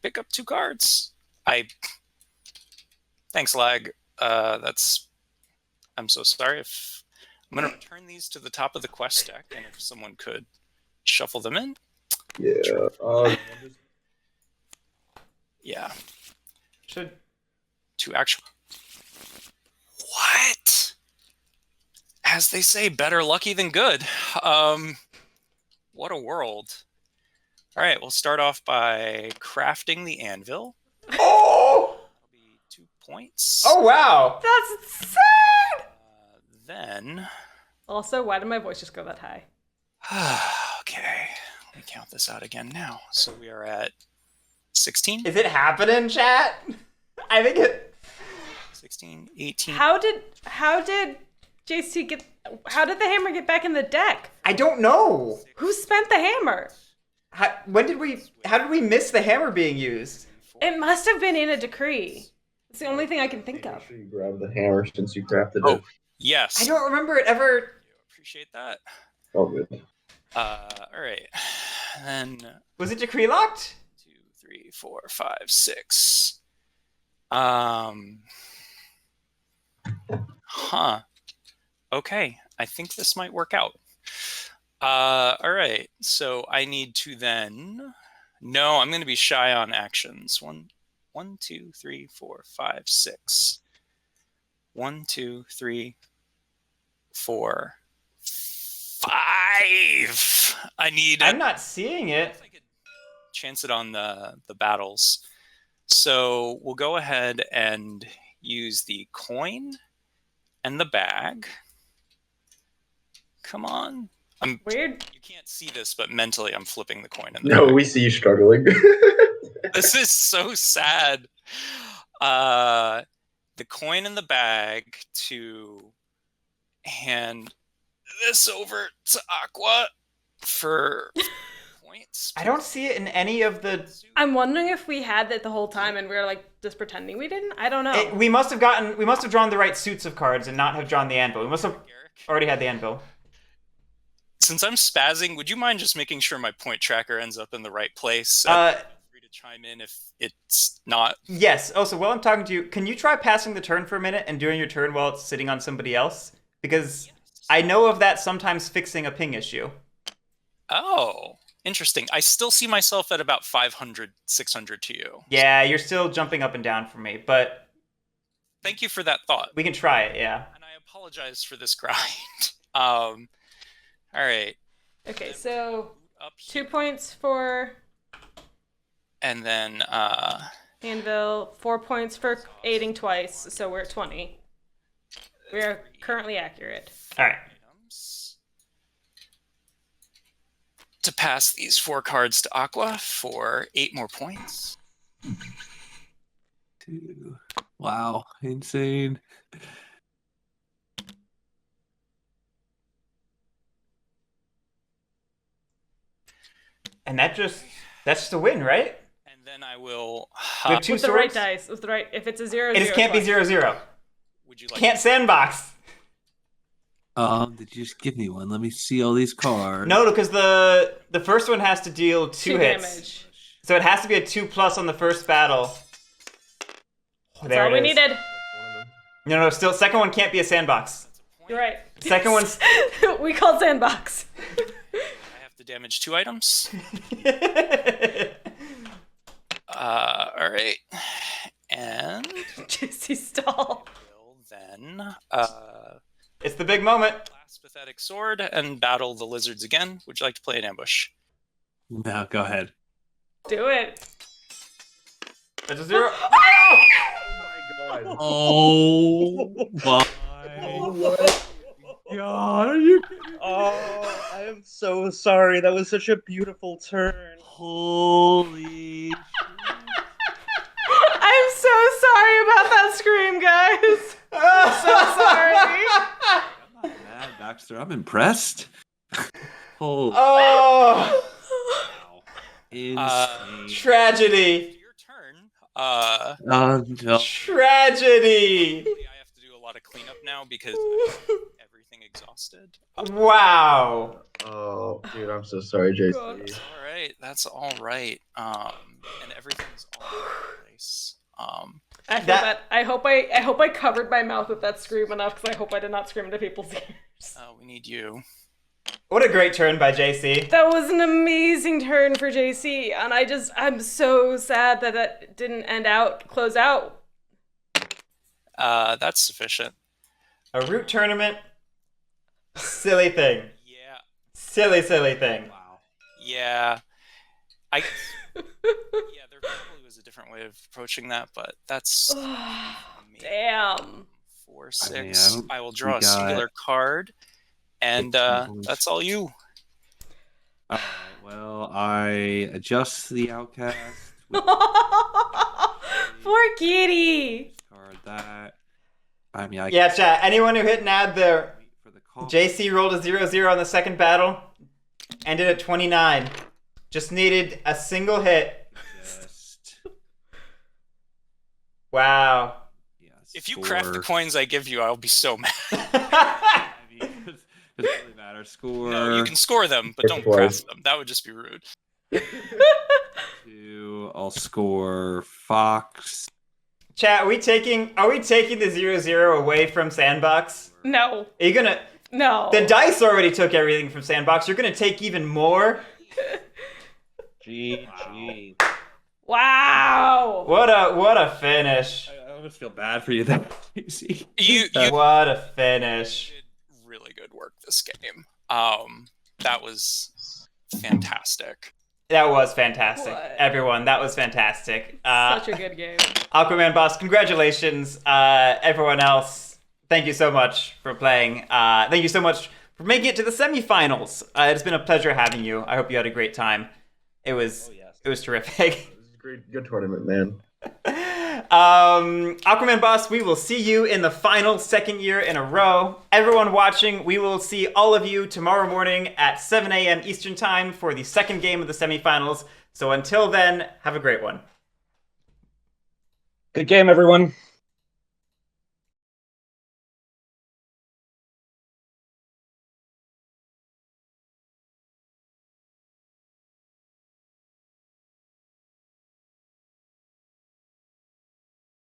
[SPEAKER 5] Pick up 2 cards. Thanks, lag. I'm so sorry. If I'm going to return these to the top of the quest deck, and if someone could shuffle them in.
[SPEAKER 3] Yeah.
[SPEAKER 5] Yeah.
[SPEAKER 1] Should
[SPEAKER 5] To actual. What? As they say, better lucky than good. What a world. All right, we'll start off by crafting the anvil.
[SPEAKER 1] Oh!
[SPEAKER 5] That'll be 2 points.
[SPEAKER 1] Oh wow!
[SPEAKER 2] That's insane!
[SPEAKER 5] Then.
[SPEAKER 2] Also, why did my voice just go that high?
[SPEAKER 5] Okay, let me count this out again now. So we are at 16?
[SPEAKER 1] Is it happening, chat? I think it
[SPEAKER 5] 16, 18.
[SPEAKER 2] How did JC get? How did the hammer get back in the deck?
[SPEAKER 1] I don't know.
[SPEAKER 2] Who spent the hammer?
[SPEAKER 1] How did we miss the hammer being used?
[SPEAKER 2] It must have been in a decree. It's the only thing I can think of.
[SPEAKER 3] Make sure you grab the hammer since you crafted
[SPEAKER 5] Oh,
[SPEAKER 3] it.
[SPEAKER 5] yes.
[SPEAKER 1] I don't remember it ever.
[SPEAKER 5] Appreciate that.
[SPEAKER 3] Oh, good.
[SPEAKER 5] All right. Then
[SPEAKER 1] Was it decree locked?
[SPEAKER 5] 2, 3, 4, 5, 6. Huh. Okay. I think this might work out. All right. So I need to then. No, I'm going to be shy on actions. 1, 2, 3, 4, 5, 6. 1, 2, 3, 4, 5. 5. I need.
[SPEAKER 1] I'm not seeing it.
[SPEAKER 5] I could chance it on the battles. So we'll go ahead and use the coin and the bag. Come on.
[SPEAKER 2] Weird.
[SPEAKER 5] You can't see this, but mentally I'm flipping the coin in the
[SPEAKER 3] No,
[SPEAKER 5] bag.
[SPEAKER 3] we see you struggling.
[SPEAKER 5] This is so sad. The coin in the bag to hand this over to Aqua for points.
[SPEAKER 1] I don't see it in any of the.
[SPEAKER 2] I'm wondering if we had it the whole time and we were like just pretending we didn't. I don't know.
[SPEAKER 1] We must have drawn the right suits of cards and not have drawn the anvil. We must have already had the anvil.
[SPEAKER 5] Since I'm spazzing, would you mind just making sure my point tracker ends up in the right place? Feel free to chime in if it's not.
[SPEAKER 1] Yes. Also, while I'm talking to you, can you try passing the turn for a minute and doing your turn while it's sitting on somebody else? Because I know of that sometimes fixing a ping issue.
[SPEAKER 5] Oh, interesting. I still see myself at about 500, 600 to you.
[SPEAKER 1] Yeah, you're still jumping up and down for me, but
[SPEAKER 5] Thank you for that thought.
[SPEAKER 1] we can try it, yeah.
[SPEAKER 5] And I apologize for this grind. All right.
[SPEAKER 2] Okay, so
[SPEAKER 5] Up
[SPEAKER 2] 2 points for
[SPEAKER 5] and then
[SPEAKER 2] anvil, 4 points for aiding twice, so we're at 20. We are currently accurate.
[SPEAKER 1] All right.
[SPEAKER 5] items to pass these 4 cards to Aqua for 8 more points.
[SPEAKER 4] 2. Wow, insane.
[SPEAKER 1] And that's just a win, right?
[SPEAKER 5] And then I will.
[SPEAKER 1] We have 2
[SPEAKER 2] With the right
[SPEAKER 1] swords.
[SPEAKER 2] dice, with the right. If it's a 0,
[SPEAKER 1] It just can't be 0-0.
[SPEAKER 5] Would you like?
[SPEAKER 1] Can't sandbox.
[SPEAKER 4] Did you just give me one? Let me see all these cards.
[SPEAKER 1] No, because the first one has to deal 2 hits.
[SPEAKER 2] damage.
[SPEAKER 1] So it has to be a 2+ on the first battle. Oh,
[SPEAKER 2] That's all we needed.
[SPEAKER 1] No, still, second one can't be a sandbox.
[SPEAKER 2] You're right.
[SPEAKER 1] Second one's.
[SPEAKER 2] We called sandbox.
[SPEAKER 5] I have to damage 2 items. All right, and
[SPEAKER 2] Juicy stall.
[SPEAKER 5] will then
[SPEAKER 1] It's the big moment.
[SPEAKER 5] last pathetic sword and battle the lizards again. Would you like to play an ambush?
[SPEAKER 4] No, go ahead.
[SPEAKER 2] Do it.
[SPEAKER 1] It's a 0.
[SPEAKER 4] Oh my god, are you kidding?
[SPEAKER 6] Oh, I am so sorry. That was such a beautiful turn.
[SPEAKER 4] Holy
[SPEAKER 2] I'm so sorry about that scream, guys. I'm so sorry.
[SPEAKER 4] I'm not mad, Baxter. I'm impressed. Holy
[SPEAKER 1] Oh,
[SPEAKER 4] insane.
[SPEAKER 1] tragedy.
[SPEAKER 5] Your turn.
[SPEAKER 4] No.
[SPEAKER 1] Tragedy.
[SPEAKER 5] I have to do a lot of cleanup now because I have everything exhausted.
[SPEAKER 1] Wow.
[SPEAKER 3] Oh, dude, I'm so sorry, JC.
[SPEAKER 2] God.
[SPEAKER 5] All right, that's all right. And everything's all in place.
[SPEAKER 2] I feel that I hope I covered my mouth with that scream enough because I hope I did not scream into people's ears.
[SPEAKER 5] We need you.
[SPEAKER 1] What a great turn by JC.
[SPEAKER 2] That was an amazing turn for JC, and I'm so sad that that didn't close out.
[SPEAKER 5] That's sufficient.
[SPEAKER 1] A root tournament. Silly thing.
[SPEAKER 5] Yeah.
[SPEAKER 1] Silly thing.
[SPEAKER 4] Wow.
[SPEAKER 5] Yeah. Yeah, there probably was a different way of approaching that, but that's
[SPEAKER 2] Damn.
[SPEAKER 5] 4,
[SPEAKER 4] I mean,
[SPEAKER 5] 6. I will draw a
[SPEAKER 4] got-
[SPEAKER 5] singular card, and that's all you.
[SPEAKER 4] All right, well, I adjust the outcast. With
[SPEAKER 2] Poor kitty.
[SPEAKER 4] card that. I mean, I
[SPEAKER 1] Yeah, chat. Anyone who hit an ad there,
[SPEAKER 4] wait for the call.
[SPEAKER 1] JC rolled a 0-0 on the second battle. Ended at 29. Just needed a single hit.
[SPEAKER 4] Just,
[SPEAKER 1] Wow.
[SPEAKER 4] yeah,
[SPEAKER 5] If you craft the
[SPEAKER 4] score.
[SPEAKER 5] coins I give you, I'll be so mad.
[SPEAKER 4] I mean, it doesn't really matter. Score.
[SPEAKER 5] No, you can score them, but
[SPEAKER 3] It's
[SPEAKER 5] don't
[SPEAKER 3] twice.
[SPEAKER 5] craft them. That would just be rude.
[SPEAKER 4] 2. I'll score Fox.
[SPEAKER 1] Chat, are we taking the 0-0 away from Sandbox?
[SPEAKER 2] No.
[SPEAKER 1] Are you gonna...
[SPEAKER 2] No.
[SPEAKER 1] The dice already took everything from Sandbox. You're gonna take even more?
[SPEAKER 6] GG.
[SPEAKER 2] Wow.
[SPEAKER 1] What a finish.
[SPEAKER 4] I almost feel bad for you there, Casey.
[SPEAKER 5] You
[SPEAKER 1] What a finish.
[SPEAKER 5] did really good work this game. that was fantastic.
[SPEAKER 1] That was fantastic,
[SPEAKER 2] What?
[SPEAKER 1] everyone. That was fantastic.
[SPEAKER 2] Such a good game.
[SPEAKER 1] AquamanBoss, congratulations. Everyone else, thank you so much for playing. Thank you so much for making it to the semifinals. It's been a pleasure having you. I hope you had a great time. It was terrific.
[SPEAKER 3] It was a great, good tournament, man.
[SPEAKER 1] AquamanBoss, we will see you in the final second year in a row. Everyone watching, we will see all of you tomorrow morning at 7 a.m. Eastern Time for the second game of the semifinals. So until then, have a great one.
[SPEAKER 6] Good game, everyone.